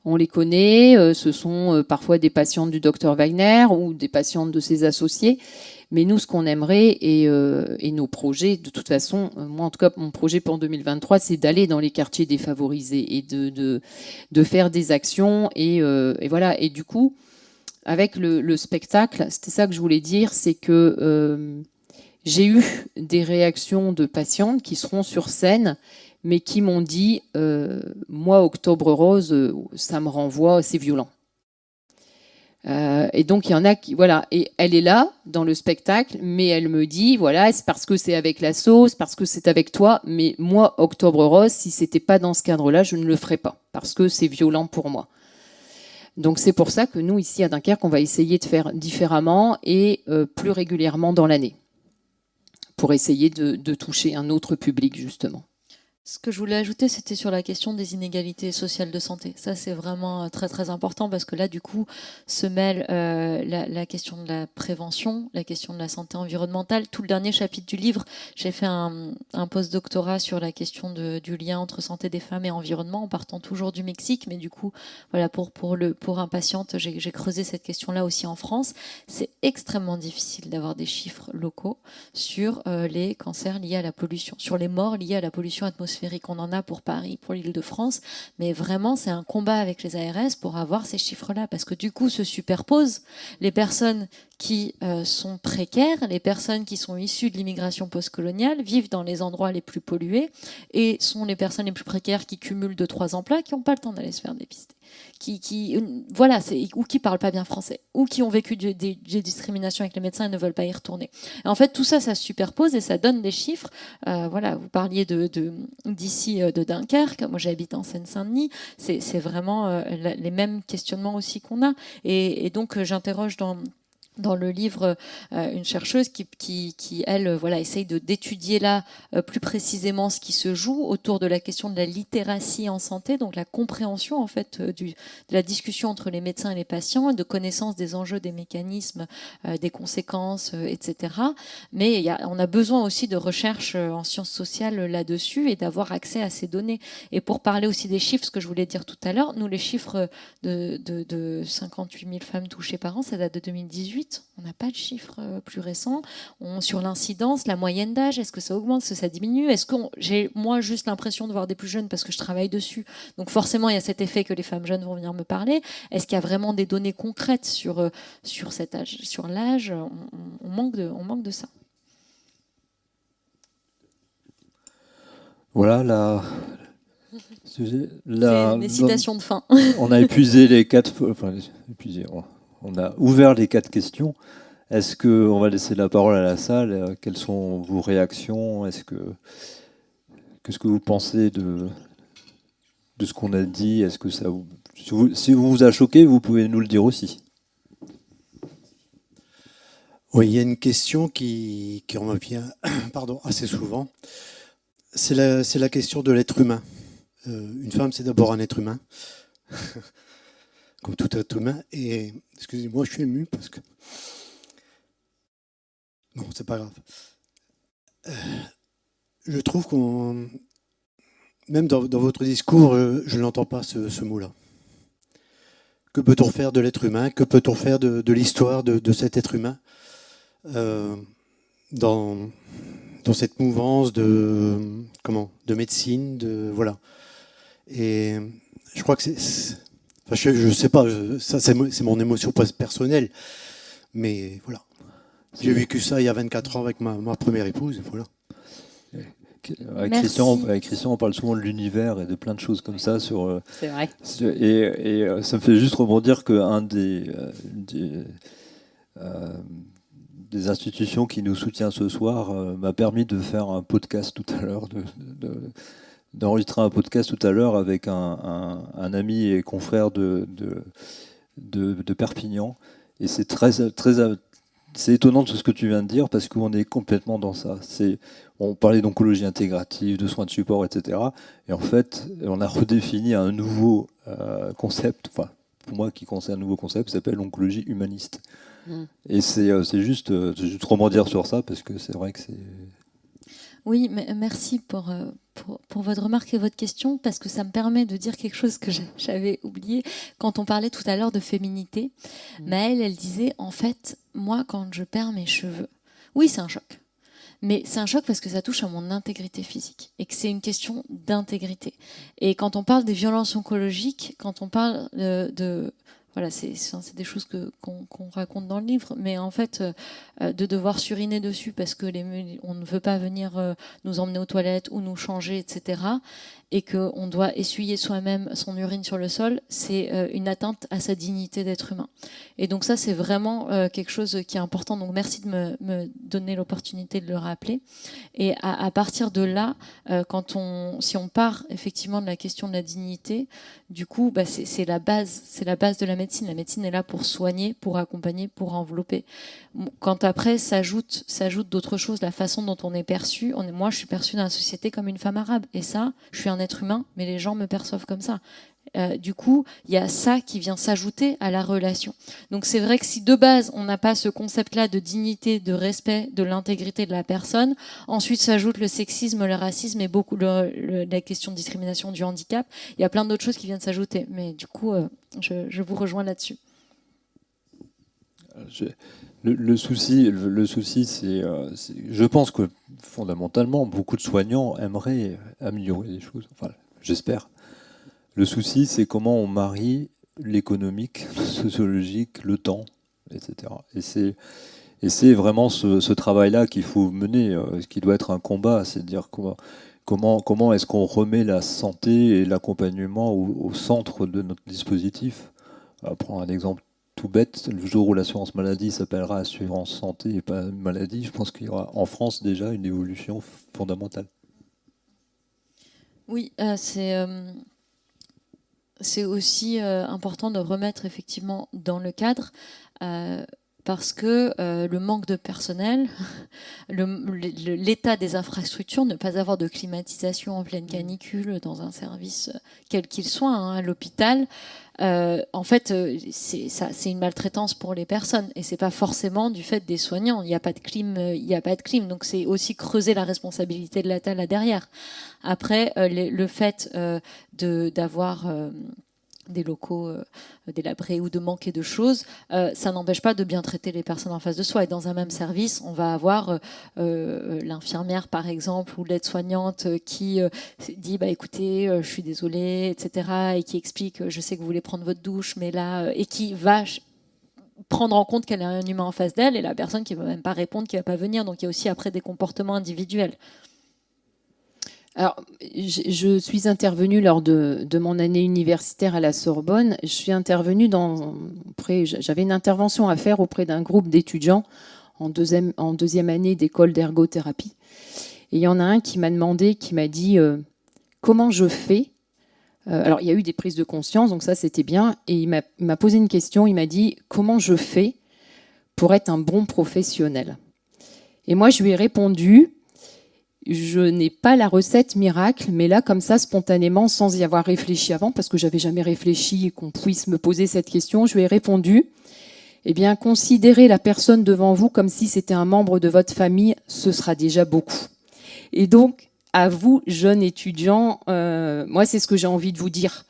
On les connaît, ce sont parfois des patientes du docteur Wagner ou des patientes de ses associés. Mais nous, ce qu'on aimerait, et nos projets, de toute façon, moi en tout cas, mon projet pour 2023, c'est d'aller dans les quartiers défavorisés et de faire des actions. Et voilà. Et du coup, avec le spectacle, c'était ça que je voulais dire, c'est que j'ai eu des réactions de patientes qui seront sur scène, mais qui m'ont dit, moi, Octobre Rose, ça me renvoie, c'est violent. Et donc, il y en a qui... Voilà, et elle est là, dans le spectacle, mais elle me dit, voilà, c'est parce que c'est avec la sauce, parce que c'est avec toi, mais moi, Octobre Rose, si c'était pas dans ce cadre-là, je ne le ferais pas, parce que c'est violent pour moi. Donc, c'est pour ça que nous, ici, à Dunkerque, on va essayer de faire différemment et plus régulièrement dans l'année, pour essayer de toucher un autre public, justement. Ce que je voulais ajouter, c'était sur la question des inégalités sociales de santé. Ça, c'est vraiment très, très important, parce que là, du coup, se mêle la question de la prévention, la question de la santé environnementale. Tout le dernier chapitre du livre, j'ai fait un post-doctorat sur la question du lien entre santé des femmes et environnement, en partant toujours du Mexique. Mais du coup, voilà, pour un patient, j'ai creusé cette question-là aussi en France. C'est extrêmement difficile d'avoir des chiffres locaux sur les cancers liés à la pollution, sur les morts liées à la pollution atmosphérique. On en a pour Paris, pour l'Île-de-France, mais vraiment c'est un combat avec les ARS pour avoir ces chiffres-là, parce que du coup se superposent les personnes qui sont précaires, les personnes qui sont issues de l'immigration postcoloniale, vivent dans les endroits les plus pollués, et sont les personnes les plus précaires qui cumulent 2-3 emplois, qui n'ont pas le temps d'aller se faire dépister, ou qui parlent pas bien français, ou qui ont vécu des discriminations avec les médecins et ne veulent pas y retourner. Et en fait, tout ça, ça se superpose et ça donne des chiffres. Voilà, vous parliez d'ici de Dunkerque. Moi, j'habite en Seine-Saint-Denis. C'est vraiment les mêmes questionnements aussi qu'on a. Et donc, j'interroge dans le livre une chercheuse qui elle, essaye d'étudier là plus précisément ce qui se joue autour de la question de la littératie en santé, donc la compréhension en fait de la discussion entre les médecins et les patients, de connaissance des enjeux, des mécanismes, des conséquences, etc. Mais on a besoin aussi de recherche en sciences sociales là-dessus et d'avoir accès à ces données. Et pour parler aussi des chiffres, ce que je voulais dire tout à l'heure, nous les chiffres de 58 000 femmes touchées par an, ça date de 2018. 2018. On n'a pas de chiffres plus récents. Sur l'incidence, la moyenne d'âge, est-ce que ça augmente, est-ce que ça diminue? Est-ce que j'ai, moi, juste l'impression de voir des plus jeunes parce que je travaille dessus? Donc forcément, il y a cet effet que les femmes jeunes vont venir me parler. Est-ce qu'il y a vraiment des données concrètes sur cet âge, sur l'âge? On manque de ça. Voilà C'est une citation de fin. On a épuisé les 4. Enfin, on a ouvert les 4 questions. Est-ce qu'on va laisser la parole à la salle? Quelles sont vos réactions? Qu'est-ce que vous pensez de ce qu'on a dit? Est-ce que ça si vous a choqué, vous pouvez nous le dire aussi. Oui, il y a une question qui revient assez souvent. C'est la question de l'être humain. Une femme, c'est d'abord un être humain, comme tout être humain. Et excusez-moi, je suis ému parce que... Non, c'est pas grave. Je trouve même dans votre discours, je n'entends pas ce mot-là. Que peut-on faire de l'être humain? Que peut-on faire de l'histoire de cet être humain dans cette mouvance de médecine, voilà. Et je crois que je sais pas, ça c'est mon émotion personnelle, mais voilà. J'ai vécu ça il y a 24 ans avec ma première épouse, voilà. Avec Christian, on parle souvent de l'univers et de plein de choses comme ça. C'est vrai. Et ça me fait juste rebondir qu'un des institutions qui nous soutient ce soir m'a permis de faire un podcast tout à l'heure, d'enregistrer un podcast tout à l'heure avec un ami et confrère de Perpignan. Et c'est c'est étonnant tout ce que tu viens de dire parce qu'on est complètement dans ça. On parlait d'oncologie intégrative, de soins de support, etc. Et en fait, on a redéfini un nouveau concept, enfin, pour moi qui concerne un nouveau concept, qui s'appelle l'oncologie humaniste. Et c'est juste rebondir sur ça parce que c'est vrai que c'est... Oui, merci pour votre remarque et votre question, parce que ça me permet de dire quelque chose que j'avais oublié. Quand on parlait tout à l'heure de féminité, Maëlle, elle disait, en fait, moi, quand je perds mes cheveux, oui, c'est un choc. Mais c'est un choc parce que ça touche à mon intégrité physique et que c'est une question d'intégrité. Et quand on parle des violences oncologiques, quand on parle voilà, c'est des choses qu'on raconte dans le livre, mais en fait, de devoir suriner dessus parce que on ne veut pas venir nous emmener aux toilettes ou nous changer, etc., et qu'on doit essuyer soi-même son urine sur le sol, c'est une atteinte à sa dignité d'être humain. Et donc ça, c'est vraiment quelque chose qui est important. Donc merci de me donner l'opportunité de le rappeler. Et à partir de là, si on part effectivement de la question de la dignité, du coup, c'est la base de la médecine. La médecine est là pour soigner, pour accompagner, pour envelopper. Quand après s'ajoute d'autres choses, la façon dont on est perçu, moi je suis perçue dans la société comme une femme arabe. Et ça, je suis un être humain, mais les gens me perçoivent comme ça. Du coup, il y a ça qui vient s'ajouter à la relation. Donc c'est vrai que si de base, on n'a pas ce concept-là de dignité, de respect, de l'intégrité de la personne, ensuite s'ajoute le sexisme, le racisme et beaucoup la question de discrimination du handicap. Il y a plein d'autres choses qui viennent s'ajouter. Mais du coup, je vous rejoins là-dessus. Le souci, c'est, je pense que fondamentalement, beaucoup de soignants aimeraient améliorer les choses. Enfin, j'espère. Le souci, c'est comment on marie l'économique, le sociologique, le temps, etc. Et c'est vraiment ce travail-là qu'il faut mener, qui doit être un combat, c'est de dire comment est-ce qu'on remet la santé et l'accompagnement au centre de notre dispositif. On prend un exemple tout bête, le jour où l'assurance maladie s'appellera assurance santé et pas maladie, je pense qu'il y aura en France déjà une évolution fondamentale. Oui, c'est aussi important de remettre effectivement dans le cadre parce que le manque de personnel, l'état des infrastructures, ne pas avoir de climatisation en pleine canicule dans un service quel qu'il soit, à l'hôpital, en fait, c'est une maltraitance pour les personnes et c'est pas forcément du fait des soignants. Il n'y a pas de clim, donc c'est aussi creuser la responsabilité de l'État là derrière. Après, le fait d'avoir des locaux délabrés ou de manquer de choses, ça n'empêche pas de bien traiter les personnes en face de soi. Et dans un même service, on va avoir l'infirmière, par exemple, ou l'aide-soignante qui dit écoutez, je suis désolée, etc. et qui explique je sais que vous voulez prendre votre douche, mais là, et qui va prendre en compte qu'elle a un humain en face d'elle, et la personne qui ne va même pas répondre, qui ne va pas venir. Donc il y a aussi après des comportements individuels. Alors, je suis intervenue lors de mon année universitaire à la Sorbonne. Je suis intervenue j'avais une intervention à faire auprès d'un groupe d'étudiants en deuxième année d'école d'ergothérapie. Et il y en a un qui m'a dit comment je fais. Alors, il y a eu des prises de conscience, donc ça, c'était bien. Et il m'a posé une question, il m'a dit comment je fais pour être un bon professionnel. Et moi, je lui ai répondu, je n'ai pas la recette miracle, mais là, comme ça, spontanément, sans y avoir réfléchi avant, parce que j'avais jamais réfléchi qu'on puisse me poser cette question, je lui ai répondu, eh bien, considérez la personne devant vous comme si c'était un membre de votre famille, ce sera déjà beaucoup. Et donc, à vous, jeunes étudiants, moi, c'est ce que j'ai envie de vous dire.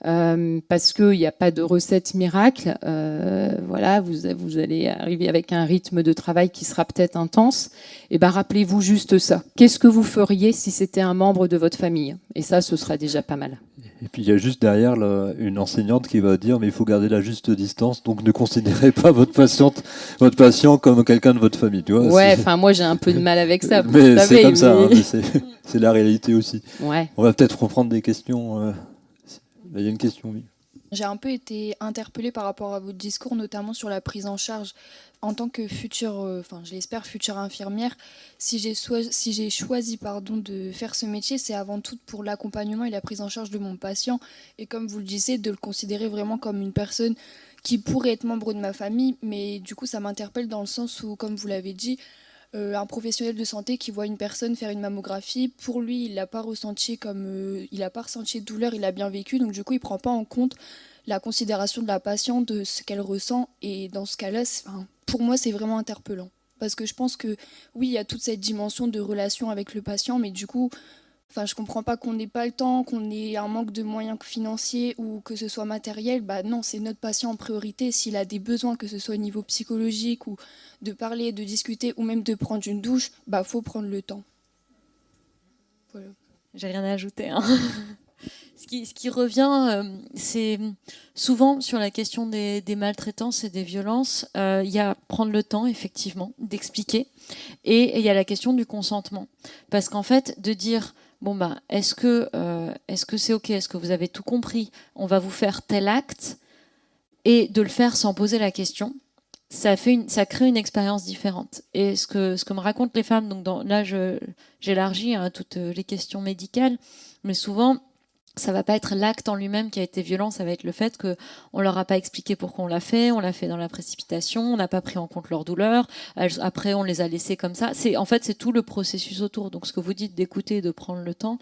Parce qu'il n'y a pas de recette miracle. Voilà, vous allez arriver avec un rythme de travail qui sera peut-être intense. Et rappelez-vous juste ça. Qu'est-ce que vous feriez si c'était un membre de votre famille? Et ça, ce sera déjà pas mal. Et puis il y a juste derrière une enseignante qui va dire mais il faut garder la juste distance, donc ne considérez pas votre patient comme quelqu'un de votre famille. Tu vois, ouais, enfin moi j'ai un peu de mal avec ça. Mais c'est comme ça, hein, c'est la réalité aussi. Ouais. On va peut-être reprendre des questions. Il y a une question, oui. J'ai un peu été interpellée par rapport à votre discours, notamment sur la prise en charge. En tant que future, je l'espère, future infirmière, si j'ai choisi de faire ce métier, c'est avant tout pour l'accompagnement et la prise en charge de mon patient. Et comme vous le disiez, de le considérer vraiment comme une personne qui pourrait être membre de ma famille. Mais du coup, ça m'interpelle dans le sens où, comme vous l'avez dit, un professionnel de santé qui voit une personne faire une mammographie, pour lui, il n'a pas ressenti de douleur, il a bien vécu, donc du coup, il ne prend pas en compte la considération de la patiente, de ce qu'elle ressent. Et dans ce cas-là, pour moi, c'est vraiment interpellant. Parce que je pense que, oui, il y a toute cette dimension de relation avec le patient, mais du coup, je comprends pas qu'on n'ait pas le temps, qu'on ait un manque de moyens financiers ou que ce soit matériel. Non, c'est notre patient en priorité. S'il a des besoins, que ce soit au niveau psychologique ou de parler, de discuter ou même de prendre une douche, faut prendre le temps. Voilà. J'ai rien à ajouter. Hein. Ce qui revient, c'est souvent sur la question des maltraitances et des violences. Il y a prendre le temps, effectivement, d'expliquer. Et il y a la question du consentement. Parce qu'en fait, de dire... est-ce que c'est OK? Est-ce que vous avez tout compris? On va vous faire tel acte, et de le faire sans poser la question, ça crée une expérience différente. Et ce que me racontent les femmes, donc là j'élargis toutes les questions médicales, mais souvent ça va pas être l'acte en lui-même qui a été violent, ça va être le fait qu'on leur a pas expliqué pourquoi on l'a fait dans la précipitation, on n'a pas pris en compte leur douleur, après on les a laissés comme ça. C'est tout le processus autour. Donc ce que vous dites d'écouter et de prendre le temps,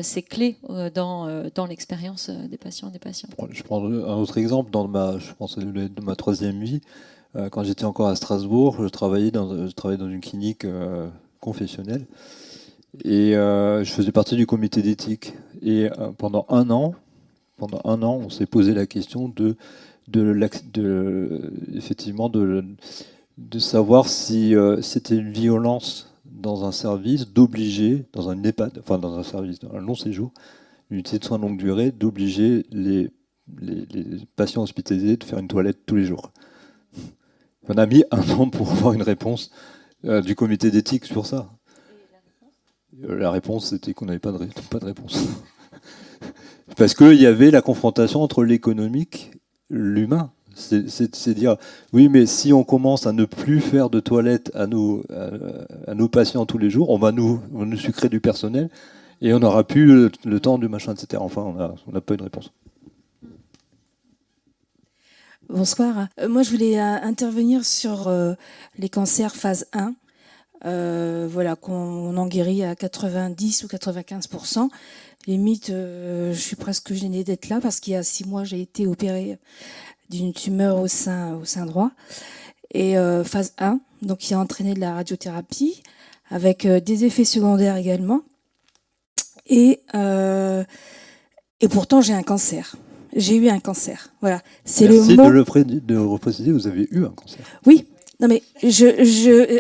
c'est clé dans l'expérience des patients et des patients. Je prends un autre exemple dans ma 3e vie. Quand j'étais encore à Strasbourg, je travaillais dans une clinique confessionnelle. Et je faisais partie du comité d'éthique. Et pendant un an, on s'est posé la question effectivement de savoir si c'était une violence dans un service d'obliger, dans un EHPAD, enfin dans un service, dans un long séjour, une unité de soins longue durée, d'obliger les patients hospitalisés de faire une toilette tous les jours. On a mis un an pour avoir une réponse du comité d'éthique sur ça. La réponse, c'était qu'on n'avait pas de réponse. Parce qu'il y avait la confrontation entre l'économique et l'humain. C'est dire, oui, mais si on commence à ne plus faire de toilettes à nos patients tous les jours, on va nous sucrer du personnel et on n'aura plus le temps du machin, etc. Enfin, on n'a pas eu de réponse. Bonsoir. Moi, je voulais intervenir sur les cancers phase 1. Qu'on en guérit à 90 ou 95%. Limite, je suis presque gênée d'être là parce qu'il y a 6 mois, j'ai été opérée d'une tumeur au sein droit. Et phase 1, donc qui a entraîné de la radiothérapie avec des effets secondaires également. Et pourtant, j'ai un cancer. j'ai eu un cancer. Voilà, c'est Merci le mot. de le repréciser, vous avez eu un cancer. Oui, non mais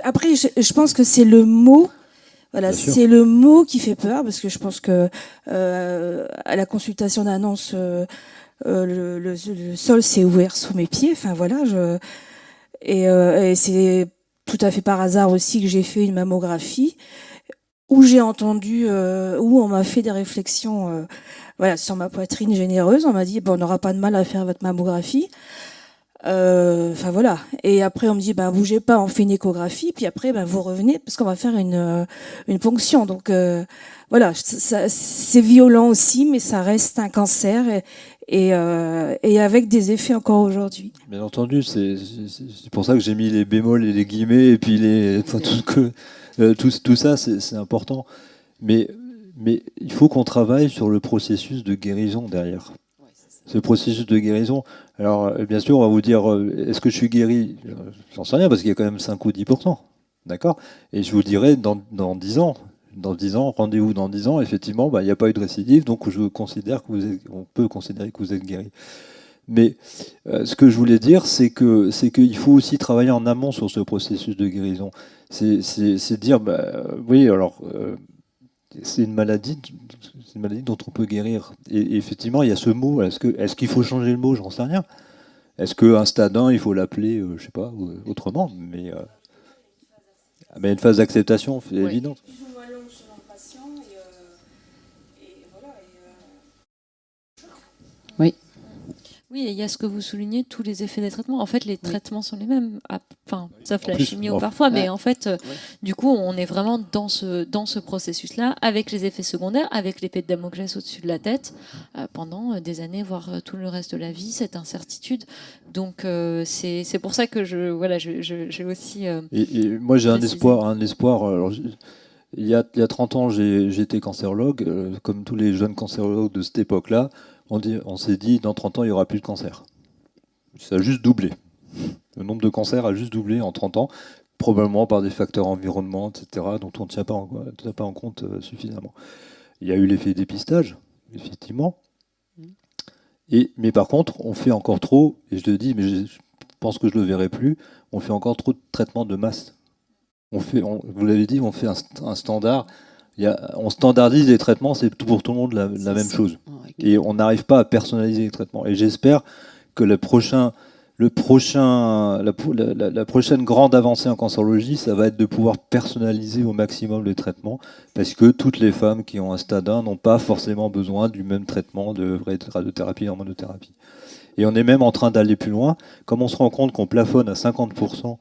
après, je pense que c'est le mot. Voilà, c'est le mot qui fait peur parce que je pense que à la consultation d'annonce, le sol s'est ouvert sous mes pieds. Enfin voilà, et c'est tout à fait par hasard aussi que j'ai fait une mammographie où j'ai entendu, où on m'a fait des réflexions, voilà, sur ma poitrine généreuse. On m'a dit bon, on n'aura pas de mal à faire votre mammographie. Enfin voilà. Et après on me dit bougez pas, on fait une échographie, puis après vous revenez parce qu'on va faire une ponction. Donc voilà, c'est violent aussi, mais ça reste un cancer et avec des effets encore aujourd'hui. Bien entendu, c'est pour ça que j'ai mis les bémols et les guillemets et puis tout ça, c'est important. Mais il faut qu'on travaille sur le processus de guérison derrière. Ce processus de guérison. Alors, bien sûr, on va vous dire, est-ce que je suis guéri? J'en sais rien, parce qu'il y a quand même 5 ou 10%. D'accord? Et je vous dirai dans 10 ans. Dans 10 ans, rendez-vous dans 10 ans, effectivement, il n'y a pas eu de récidive, donc on peut considérer que vous êtes guéri. Mais ce que je voulais dire, c'est qu'il faut aussi travailler en amont sur ce processus de guérison. C'est dire, oui, alors... c'est une maladie dont on peut guérir. Et effectivement, il y a ce mot. Est-ce qu'il faut changer le mot? J'en sais rien. Est-ce qu'un stade 1, il faut l'appeler, je sais pas, autrement? Mais une phase d'acceptation, c'est évident. Oui. Oui, et il y a ce que vous soulignez, tous les effets des traitements. En fait, les traitements sont les mêmes, sauf la chimio parfois, mais en fait, du coup, on est vraiment dans ce processus-là, avec les effets secondaires, avec l'épée de Damoclès au-dessus de la tête, pendant des années, voire tout le reste de la vie, cette incertitude. Donc, c'est pour ça que j'ai aussi... Et moi, j'ai un espoir. Alors, il y a 30 ans, j'étais cancérologue, comme tous les jeunes cancérologues de cette époque-là. On s'est dit, dans 30 ans, il n'y aura plus de cancer. Ça a juste doublé. Le nombre de cancers a juste doublé en 30 ans, probablement par des facteurs environnementaux, etc., dont on ne tient pas en compte suffisamment. Il y a eu l'effet dépistage, effectivement. Mais par contre, on fait encore trop, et je le dis, mais je pense que je ne le verrai plus, on fait encore trop de traitements de masse. Vous l'avez dit, on fait un standard. On standardise les traitements, c'est pour tout le monde la même chose. Et on n'arrive pas à personnaliser les traitements. Et j'espère que la prochaine grande avancée en cancérologie, ça va être de pouvoir personnaliser au maximum les traitements, parce que toutes les femmes qui ont un stade 1 n'ont pas forcément besoin du même traitement de radiothérapie et hormonothérapie. Et on est même en train d'aller plus loin. Comme on se rend compte qu'on plafonne à 50%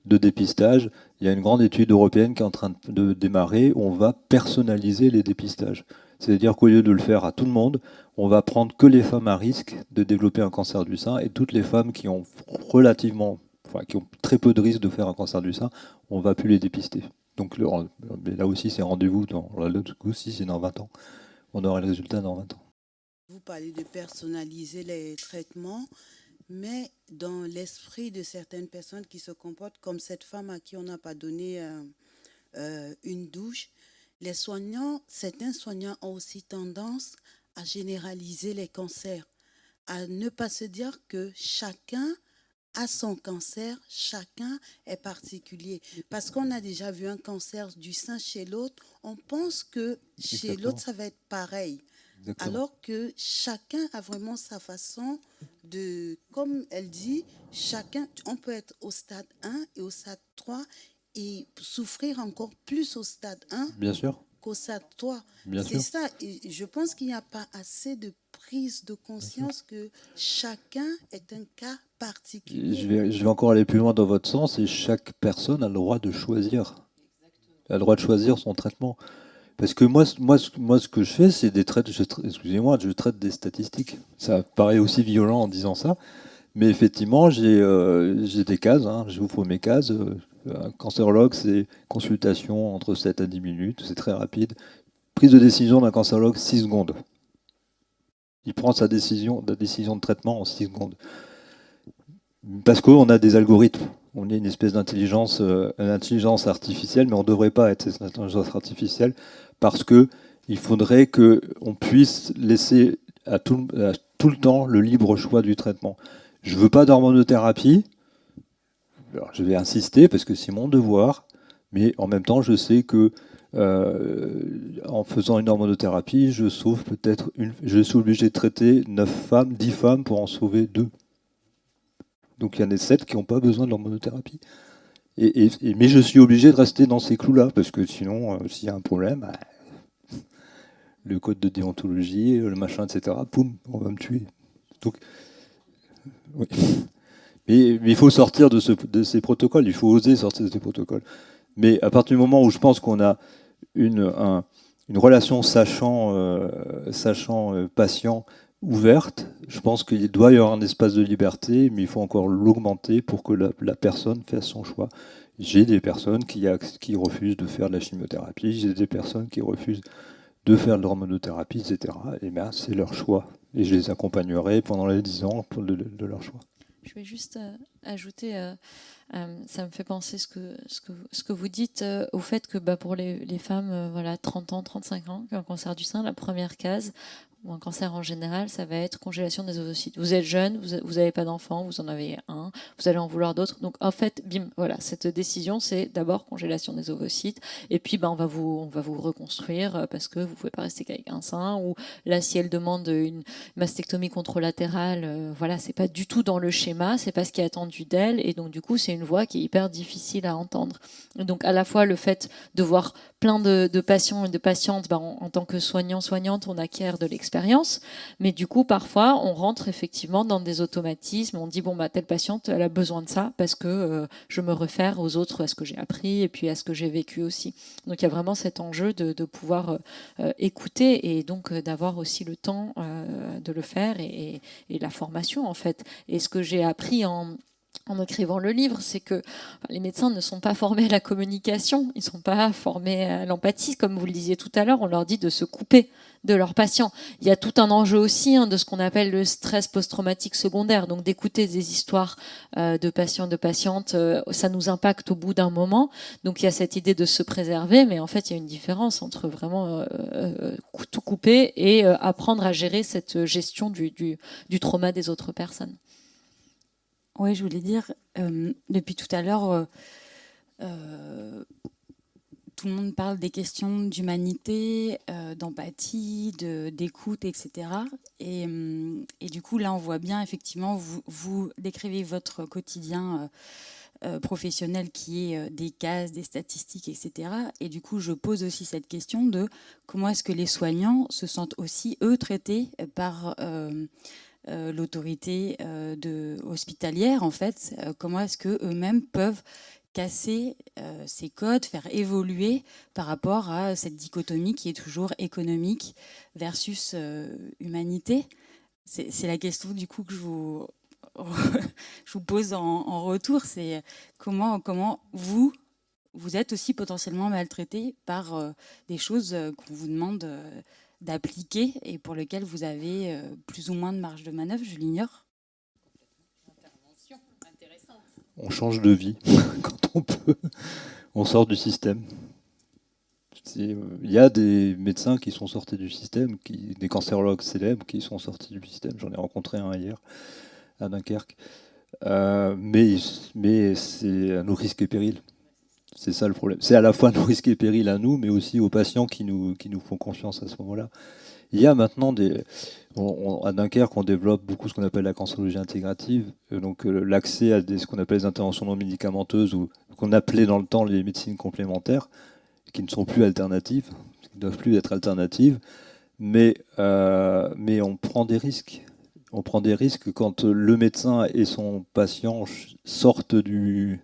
de dépistage, il y a une grande étude européenne qui est en train de démarrer où on va personnaliser les dépistages. C'est-à-dire qu'au lieu de le faire à tout le monde, on va prendre que les femmes à risque de développer un cancer du sein, et toutes les femmes qui ont qui ont très peu de risque de faire un cancer du sein, on ne va plus les dépister. Donc là aussi, c'est rendez-vous c'est dans 20 ans. On aura le résultat dans 20 ans. Vous parlez de personnaliser les traitements, mais dans l'esprit de certaines personnes qui se comportent comme cette femme à qui on n'a pas donné une douche, certains soignants ont aussi tendance à généraliser les cancers, à ne pas se dire que chacun a son cancer, chacun est particulier. Parce qu'on a déjà vu un cancer du sein chez l'autre, on pense que chez l'autre, ça va être pareil. Exactement. Alors que chacun a vraiment sa façon de, comme elle dit, on peut être au stade 1 et au stade 3 et souffrir encore plus au stade 1 Bien sûr. qu'au stade 3. C'est ça, et je pense qu'il n'y a pas assez de prise de conscience que chacun est un cas particulier. Je vais encore aller plus loin dans votre sens, et chaque personne a le droit de choisir. Elle a le droit de choisir son traitement. Parce que moi, ce que je fais, c'est je traite des statistiques. Ça paraît aussi violent en disant ça, mais effectivement, j'ai des cases, j'ouvre mes cases. Un cancérologue, c'est consultation entre 7 à 10 minutes, c'est très rapide. Prise de décision d'un cancérologue, 6 secondes. Il prend la décision de traitement en 6 secondes. Parce qu'on a des algorithmes. On est une espèce d'intelligence artificielle, mais on ne devrait pas être cette intelligence artificielle, parce qu'il faudrait qu'on puisse laisser à tout le temps le libre choix du traitement. Je veux pas d'hormonothérapie. Alors, je vais insister parce que c'est mon devoir, mais en même temps, je sais que en faisant une hormonothérapie, je sauve peut-être je suis obligé de traiter 9 femmes, 10 femmes pour en sauver 2. Donc il y en a 7 qui n'ont pas besoin de l'hormonothérapie. Mais je suis obligé de rester dans ces clous-là, parce que sinon, s'il y a un problème, le code de déontologie, le machin, etc., poum, on va me tuer. Donc, oui. Mais il faut sortir de ces protocoles, il faut oser sortir de ces protocoles. Mais à partir du moment où je pense qu'on a une relation sachant-patient ouverte, je pense qu'il doit y avoir un espace de liberté, mais il faut encore l'augmenter pour que la personne fasse son choix. J'ai des personnes qui refusent de faire de la chimiothérapie, j'ai des personnes qui refusent de faire de l'hormonothérapie, etc. Et bien, c'est leur choix. Et je les accompagnerai pendant les 10 ans de leur choix. Je vais juste ajouter, ça me fait penser ce que vous dites au fait que pour les femmes, 30 ans, 35 ans, qui ont un cancer du sein, la première case, ou un cancer en général, ça va être congélation des ovocytes. Vous êtes jeune, vous n'avez pas d'enfant, vous en avez un, vous allez en vouloir d'autres. Donc en fait, bim, voilà, cette décision, c'est d'abord congélation des ovocytes, et puis on va vous reconstruire parce que vous ne pouvez pas rester qu'avec un sein. Ou là, si elle demande une mastectomie contralatérale, c'est pas du tout dans le schéma, c'est pas ce qui est attendu d'elle, et donc du coup, c'est une voie qui est hyper difficile à entendre. Donc à la fois le fait de voir plein de patients et de patientes, en tant que soignante, on acquiert de l'expérience. Mais du coup, parfois, on rentre effectivement dans des automatismes. On dit, telle patiente, elle a besoin de ça parce que je me réfère aux autres, à ce que j'ai appris et puis à ce que j'ai vécu aussi. Donc, il y a vraiment cet enjeu de pouvoir écouter et donc d'avoir aussi le temps de le faire et la formation, en fait. Et ce que j'ai appris en écrivant le livre, c'est que les médecins ne sont pas formés à la communication, ils ne sont pas formés à l'empathie, comme vous le disiez tout à l'heure, on leur dit de se couper de leurs patients. Il y a tout un enjeu aussi de ce qu'on appelle le stress post-traumatique secondaire, donc d'écouter des histoires de patients, de patientes, ça nous impacte au bout d'un moment, donc il y a cette idée de se préserver, mais en fait il y a une différence entre vraiment tout couper et apprendre à gérer cette gestion du trauma des autres personnes. Oui, je voulais dire, depuis tout à l'heure, tout le monde parle des questions d'humanité, d'empathie, d'écoute, etc. Et du coup, là, on voit bien, effectivement, vous décrivez votre quotidien professionnel qui est des cases, des statistiques, etc. Et du coup, je pose aussi cette question de comment est-ce que les soignants se sentent aussi, eux, traités par l'autorité hospitalière, en fait, comment est-ce qu'eux-mêmes peuvent casser ces codes, faire évoluer par rapport à cette dichotomie qui est toujours économique versus humanité. C'est la question du coup que je vous pose en retour, c'est comment vous êtes aussi potentiellement maltraité par des choses qu'on vous demande d'appliquer et pour lesquelles vous avez plus ou moins de marge de manœuvre, je l'ignore. On change de vie quand on peut. On sort du système. Il y a des médecins qui sont sortis du système, des cancérologues célèbres qui sont sortis du système. J'en ai rencontré un hier à Dunkerque. Mais c'est à nos risques et périls. C'est ça le problème. C'est à la fois nos risques et périls à nous, mais aussi aux patients qui nous font confiance à ce moment-là. Il y a maintenant à Dunkerque, on développe beaucoup ce qu'on appelle la cancérologie intégrative, donc l'accès à ce qu'on appelle les interventions non médicamenteuses ou qu'on appelait dans le temps les médecines complémentaires, qui ne sont plus alternatives, qui ne doivent plus être alternatives, mais on prend des risques. On prend des risques quand le médecin et son patient sortent de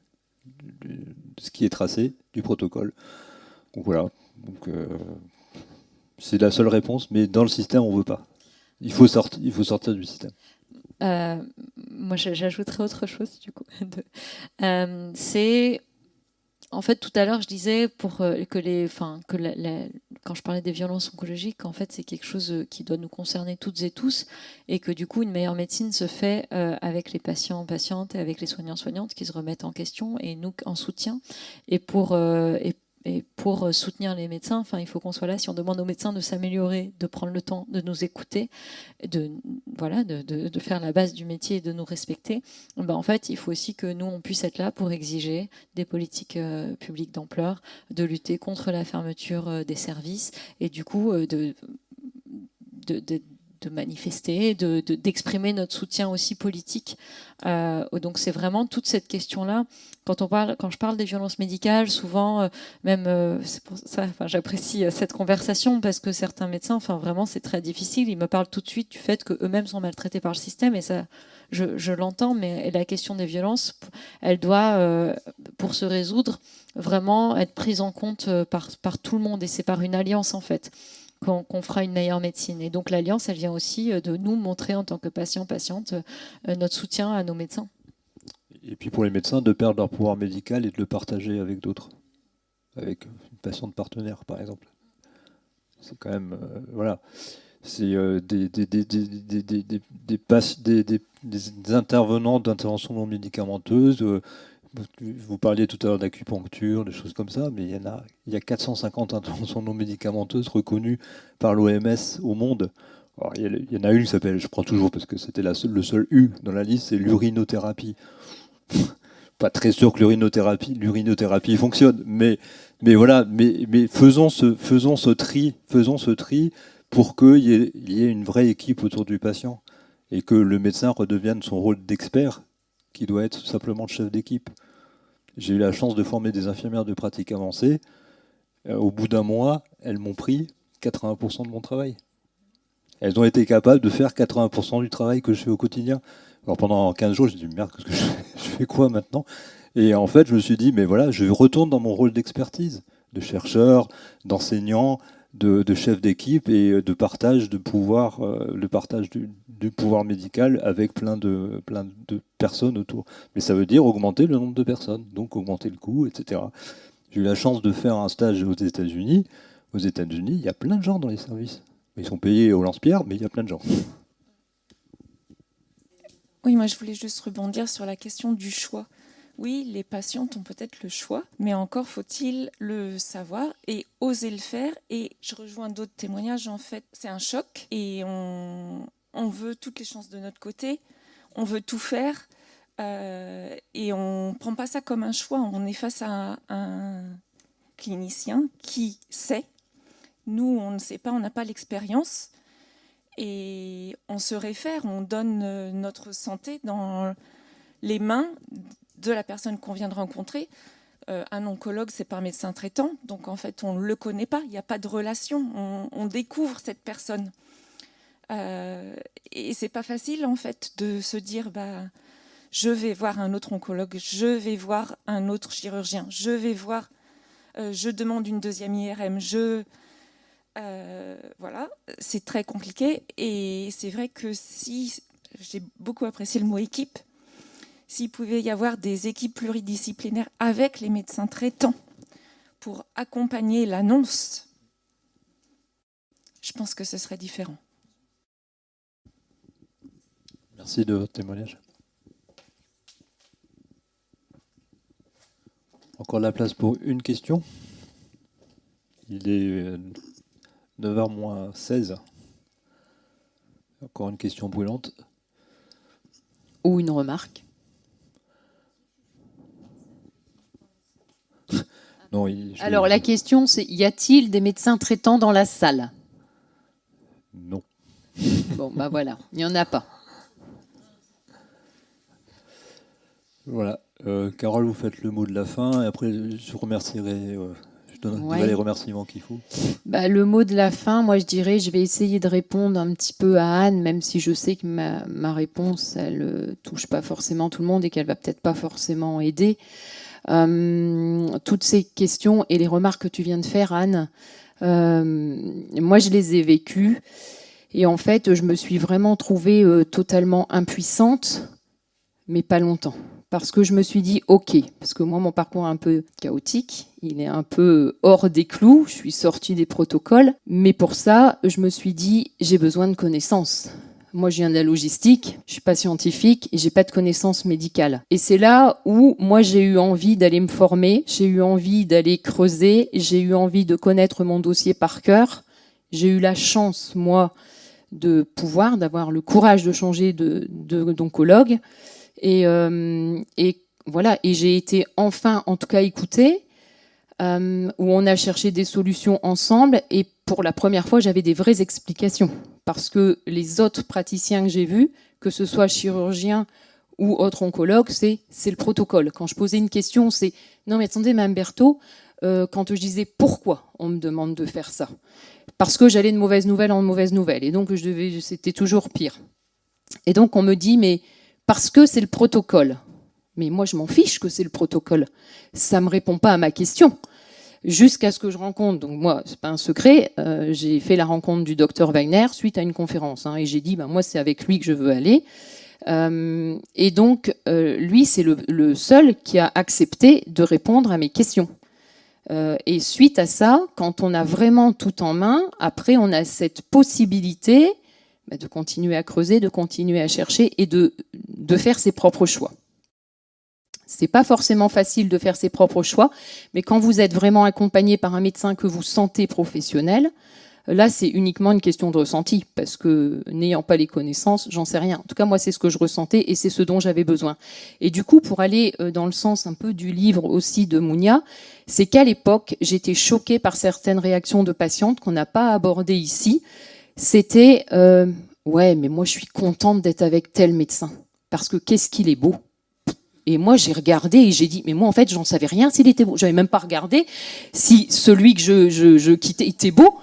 ce qui est tracé, du protocole. Donc voilà. C'est la seule réponse, mais dans le système, on ne veut pas. Il faut sortir du système. Moi, j'ajouterais autre chose, du coup. C'est... En fait, tout à l'heure, je disais quand je parlais des violences oncologiques, en fait, c'est quelque chose qui doit nous concerner toutes et tous, et que du coup, une meilleure médecine se fait avec les patients, patientes, et avec les soignants, soignantes qui se remettent en question, et nous en soutien, et Et pour soutenir les médecins, enfin, il faut qu'on soit là. Si on demande aux médecins de s'améliorer, de prendre le temps de nous écouter, de faire la base du métier et de nous respecter, en fait, il faut aussi que nous, on puisse être là pour exiger des politiques publiques d'ampleur, de lutter contre la fermeture des services et du coup de manifester, d'exprimer notre soutien aussi politique. Donc c'est vraiment toute cette question-là. Quand je parle des violences médicales, souvent, c'est pour ça, j'apprécie cette conversation parce que certains médecins, vraiment, c'est très difficile. Ils me parlent tout de suite du fait qu'eux-mêmes sont maltraités par le système et ça, je l'entends, mais la question des violences, elle doit, pour se résoudre, vraiment être prise en compte par tout le monde et c'est par une alliance en fait qu'on fera une meilleure médecine. Et donc l'alliance, elle vient aussi de nous montrer en tant que patients-patientes notre soutien à nos médecins. Et puis pour les médecins, de perdre leur pouvoir médical et de le partager avec d'autres, avec une patiente partenaire par exemple. C'est quand même, voilà, c'est des intervenants d'intervention non médicamenteuse. Vous parliez tout à l'heure d'acupuncture, des choses comme ça, mais il y a 450 interventions non médicamenteuses reconnues par l'OMS au monde. Alors, il y en a une qui s'appelle, je prends toujours parce que c'était le seul U dans la liste, c'est l'urinothérapie. Pas très sûr que l'urinothérapie fonctionne, mais voilà, mais faisons ce tri pour qu'il y ait une vraie équipe autour du patient et que le médecin redevienne son rôle d'expert, qui doit être simplement le chef d'équipe. J'ai eu la chance de former des infirmières de pratique avancée. Au bout d'un mois, elles m'ont pris 80% de mon travail. Elles ont été capables de faire 80% du travail que je fais au quotidien. Alors pendant 15 jours, j'ai dit merde, qu'est-ce que je fais quoi maintenant? Et en fait, je me suis dit, mais voilà, je retourne dans mon rôle d'expertise, de chercheur, d'enseignant, de chef d'équipe et de partage de pouvoir, le partage du pouvoir médical avec plein de personnes autour. Mais ça veut dire augmenter le nombre de personnes, donc augmenter le coût, etc. J'ai eu la chance de faire un stage aux États-Unis. Aux États-Unis, il y a plein de gens dans les services. Ils sont payés au lance-pierre, mais il y a plein de gens. Oui, moi je voulais juste rebondir sur la question du choix. Oui, les patientes ont peut-être le choix, mais encore faut-il le savoir et oser le faire. Et je rejoins d'autres témoignages, en fait, c'est un choc et on veut toutes les chances de notre côté, on veut tout faire et on ne prend pas ça comme un choix. On est face à un clinicien qui sait. Nous, on ne sait pas, on n'a pas l'expérience et on se réfère, on donne notre santé dans les mains de la personne qu'on vient de rencontrer. Un oncologue, c'est pas un médecin traitant, donc en fait, on ne le connaît pas, il n'y a pas de relation, on découvre cette personne. Et c'est pas facile, en fait, de se dire, je vais voir un autre oncologue, je vais voir un autre chirurgien, je demande une deuxième IRM, voilà, c'est très compliqué. Et c'est vrai que si, j'ai beaucoup apprécié le mot équipe, s'il pouvait y avoir des équipes pluridisciplinaires avec les médecins traitants pour accompagner l'annonce, je pense que ce serait différent. Merci de votre témoignage. Encore la place pour une question. Il est 9h moins 16. Encore une question brûlante. Ou une remarque. Non, alors la question c'est, y a-t-il des médecins traitants dans la salle? Non. Bon, voilà, il n'y en a pas. Voilà. Carole, vous faites le mot de la fin et après je remercierai, je donnerai les remerciements qu'il faut. Le mot de la fin, moi je dirais, je vais essayer de répondre un petit peu à Anne, même si je sais que ma réponse, elle touche pas forcément tout le monde et qu'elle va peut-être pas forcément aider. Toutes ces questions et les remarques que tu viens de faire, Anne, moi je les ai vécues et en fait je me suis vraiment trouvée totalement impuissante, mais pas longtemps, parce que je me suis dit ok, parce que moi mon parcours est un peu chaotique, il est un peu hors des clous, je suis sortie des protocoles, mais pour ça je me suis dit j'ai besoin de connaissances. Moi, je viens de la logistique, je suis pas scientifique et j'ai pas de connaissances médicales. Et c'est là où moi j'ai eu envie d'aller me former, j'ai eu envie d'aller creuser, j'ai eu envie de connaître mon dossier par cœur. J'ai eu la chance, moi, d'avoir le courage de changer d'oncologue. Et voilà, et j'ai été enfin, en tout cas, écoutée, où on a cherché des solutions ensemble. Et pour la première fois, j'avais des vraies explications. Parce que les autres praticiens que j'ai vus, que ce soit chirurgien ou autre oncologue, c'est le protocole. Quand je posais une question, c'est « Non mais attendez, Mme Berthaud, quand je disais « Pourquoi on me demande de faire ça ?» Parce que j'allais de mauvaise nouvelle en mauvaise nouvelle. Et donc, c'était toujours pire. Et donc, on me dit « Mais parce que c'est le protocole. » Mais moi, je m'en fiche que c'est le protocole. Ça ne me répond pas à ma question. Jusqu'à ce que je rencontre, donc moi, c'est pas un secret, j'ai fait la rencontre du docteur Wagner suite à une conférence. Et j'ai dit, moi, c'est avec lui que je veux aller. Et donc, lui, c'est le seul qui a accepté de répondre à mes questions. Et suite à ça, quand on a vraiment tout en main, après, on a cette possibilité de continuer à creuser, de continuer à chercher et de faire ses propres choix. C'est pas forcément facile de faire ses propres choix, mais quand vous êtes vraiment accompagné par un médecin que vous sentez professionnel, là, c'est uniquement une question de ressenti, parce que n'ayant pas les connaissances, j'en sais rien. En tout cas, moi, c'est ce que je ressentais et c'est ce dont j'avais besoin. Et du coup, pour aller dans le sens un peu du livre aussi de Mounia, c'est qu'à l'époque, j'étais choquée par certaines réactions de patientes qu'on n'a pas abordées ici. C'était « Ouais, mais moi, je suis contente d'être avec tel médecin, parce que qu'est-ce qu'il est beau !» Et moi, j'ai regardé et j'ai dit, mais moi, en fait, j'en savais rien s'il était beau. J'avais même pas regardé si celui que je quittais était beau,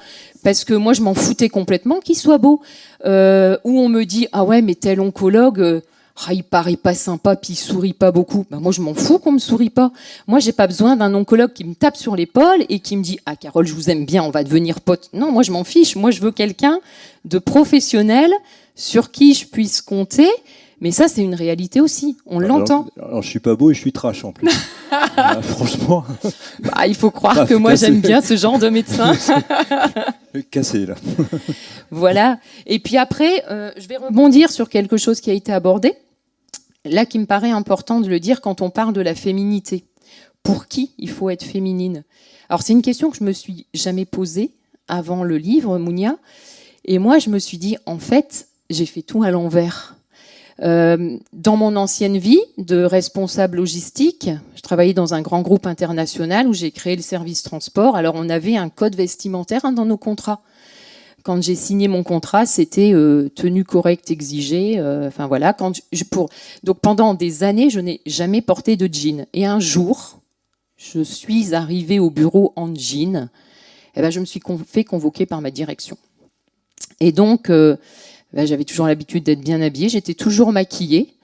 parce que moi, je m'en foutais complètement qu'il soit beau. Où on me dit, ah ouais, mais tel oncologue, il paraît pas sympa, puis il sourit pas beaucoup. Moi, je m'en fous qu'on me sourit pas. Moi, j'ai pas besoin d'un oncologue qui me tape sur l'épaule et qui me dit, ah Carole, je vous aime bien, on va devenir potes. Non, moi, je m'en fiche. Moi, je veux quelqu'un de professionnel sur qui je puisse compter. Mais ça, c'est une réalité aussi. On l'entend. Alors, je suis pas beau et je suis trash en plus. Franchement. Il faut croire que moi, j'aime bien ce genre de médecin. Cassé, là. Voilà. Et puis après, je vais rebondir sur quelque chose qui a été abordé. Là, qui me paraît important de le dire quand on parle de la féminité. Pour qui il faut être féminine? Alors, c'est une question que je me suis jamais posée avant le livre, Mounia. Et moi, je me suis dit, en fait, j'ai fait tout à l'envers. Dans mon ancienne vie de responsable logistique, je travaillais dans un grand groupe international où j'ai créé le service transport. Alors, on avait un code vestimentaire dans nos contrats. Quand j'ai signé mon contrat, c'était tenue correcte exigée. Enfin voilà. Donc pendant des années, je n'ai jamais porté de jean. Et un jour, je suis arrivée au bureau en jean. Je me suis fait convoquer par ma direction. Et donc, j'avais toujours l'habitude d'être bien habillée. J'étais toujours maquillée.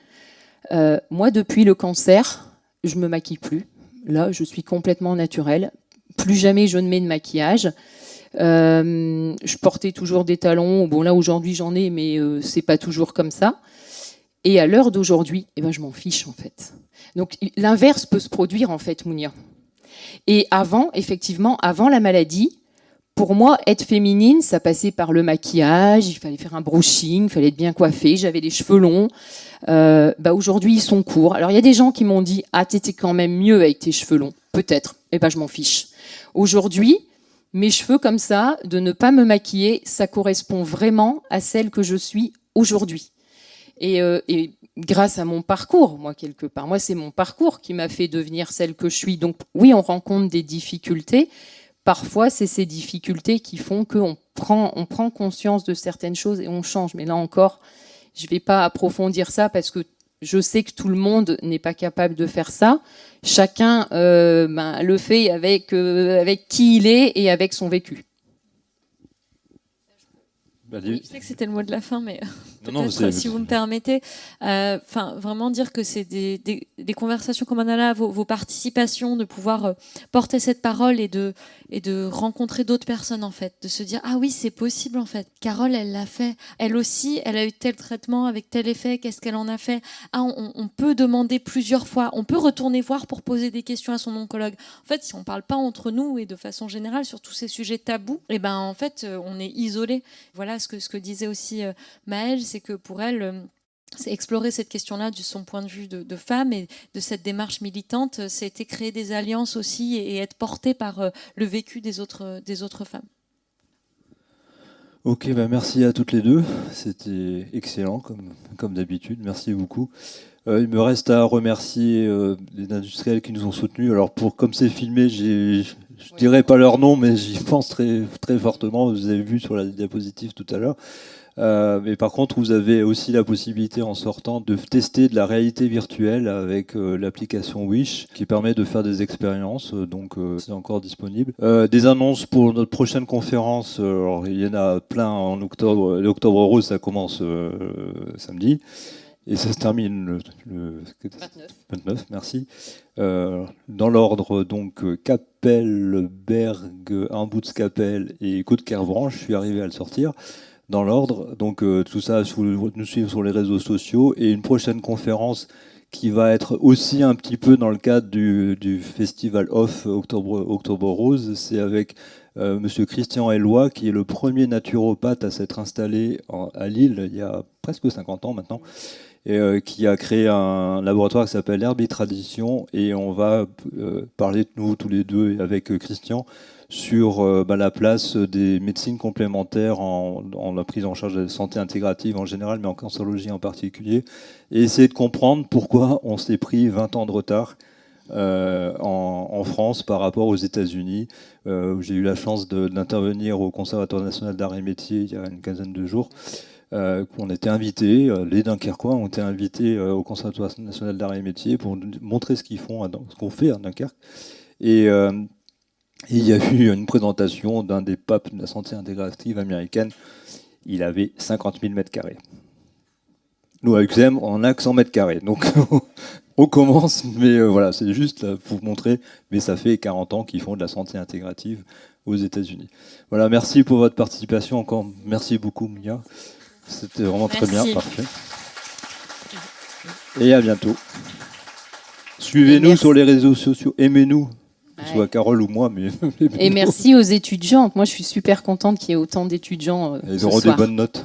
Moi, depuis le cancer, je me maquille plus. Là, je suis complètement naturelle. Plus jamais je ne mets de maquillage. Je portais toujours des talons. Bon, là, aujourd'hui, j'en ai, mais c'est pas toujours comme ça. Et à l'heure d'aujourd'hui, je m'en fiche, en fait. Donc, l'inverse peut se produire, en fait, Mounia. Et avant, effectivement, avant la maladie, pour moi, être féminine, ça passait par le maquillage, il fallait faire un brushing, il fallait être bien coiffée, j'avais les cheveux longs. Aujourd'hui, ils sont courts. Alors, il y a des gens qui m'ont dit « Ah, t'étais quand même mieux avec tes cheveux longs. » Peut-être. Je m'en fiche. Aujourd'hui, mes cheveux comme ça, de ne pas me maquiller, ça correspond vraiment à celle que je suis aujourd'hui. Et grâce à mon parcours, moi, quelque part. Moi, c'est mon parcours qui m'a fait devenir celle que je suis. Donc, oui, on rencontre des difficultés. Parfois, c'est ces difficultés qui font qu'on prend conscience de certaines choses et on change. Mais là encore, je ne vais pas approfondir ça parce que je sais que tout le monde n'est pas capable de faire ça. Chacun le fait avec qui il est et avec son vécu. Oui, je sais que c'était le mot de la fin, mais peut-être, si vous me permettez, vraiment dire que c'est des conversations comme on a là, vos participations, de pouvoir porter cette parole et de rencontrer d'autres personnes, en fait, de se dire, ah oui, c'est possible, en fait. Carole, elle l'a fait. Elle aussi, elle a eu tel traitement avec tel effet, qu'est-ce qu'elle en a fait? Ah, on peut demander plusieurs fois, on peut retourner voir pour poser des questions à son oncologue. En fait, si on ne parle pas entre nous et de façon générale sur tous ces sujets tabous, en fait, on est isolé. Voilà ce que disait aussi Maëlle, c'est c'est que pour elle, c'est explorer cette question-là de son point de vue de femme et de cette démarche militante, c'était créer des alliances aussi et être portée par le vécu des autres femmes. Ok, merci à toutes les deux. C'était excellent, comme d'habitude. Merci beaucoup. Il me reste à remercier les industriels qui nous ont soutenus. Alors, comme c'est filmé, je ne dirai pas leur nom, mais j'y pense très, très fortement. Vous avez vu sur la diapositive tout à l'heure. Mais par contre, vous avez aussi la possibilité en sortant de tester de la réalité virtuelle avec l'application Wish qui permet de faire des expériences, donc c'est encore disponible. Des annonces pour notre prochaine conférence, alors, il y en a plein en octobre. L'Octobre Rose, ça commence samedi et ça se termine le 29, merci. Dans l'ordre, donc Capelle, Berg, Armboutzkapelle et Côte-Kervranche, je suis arrivé à le sortir. Dans l'ordre, donc tout ça, nous suivre sur les réseaux sociaux et une prochaine conférence qui va être aussi un petit peu dans le cadre du Festival Off Octobre Rose, c'est avec Monsieur Christian Elloy, qui est le premier naturopathe à s'être installé à Lille il y a presque 50 ans maintenant, et qui a créé un laboratoire qui s'appelle Herbe et Tradition, et on va parler de nous tous les deux avec Christian sur la place des médecines complémentaires en la prise en charge de la santé intégrative en général, mais en cancérologie en particulier, et essayer de comprendre pourquoi on s'est pris 20 ans de retard en France par rapport aux États-Unis. J'ai eu la chance d'intervenir au Conservatoire national d'art et métiers il y a une quinzaine de jours. On était invités, les Dunkerquois ont été invités au Conservatoire national d'art et métiers pour montrer ce qu'ils font, ce qu'on fait à Dunkerque. Et il y a eu une présentation d'un des papes de la santé intégrative américaine. Il avait 50 000 mètres carrés. Nous, à UXEM, on n'a que 100 mètres carrés. Donc, on commence, mais voilà, c'est juste là, pour vous montrer. Mais ça fait 40 ans qu'ils font de la santé intégrative aux États-Unis. Voilà, merci pour votre participation. Encore, merci beaucoup, Mia. C'était vraiment très bien, parfait. Et à bientôt. Suivez-nous sur les réseaux sociaux, aimez-nous. Que ce soit Carole ou moi, mais... Et merci aux étudiantes. Moi, je suis super contente qu'il y ait autant d'étudiants. Ils auront des bonnes notes.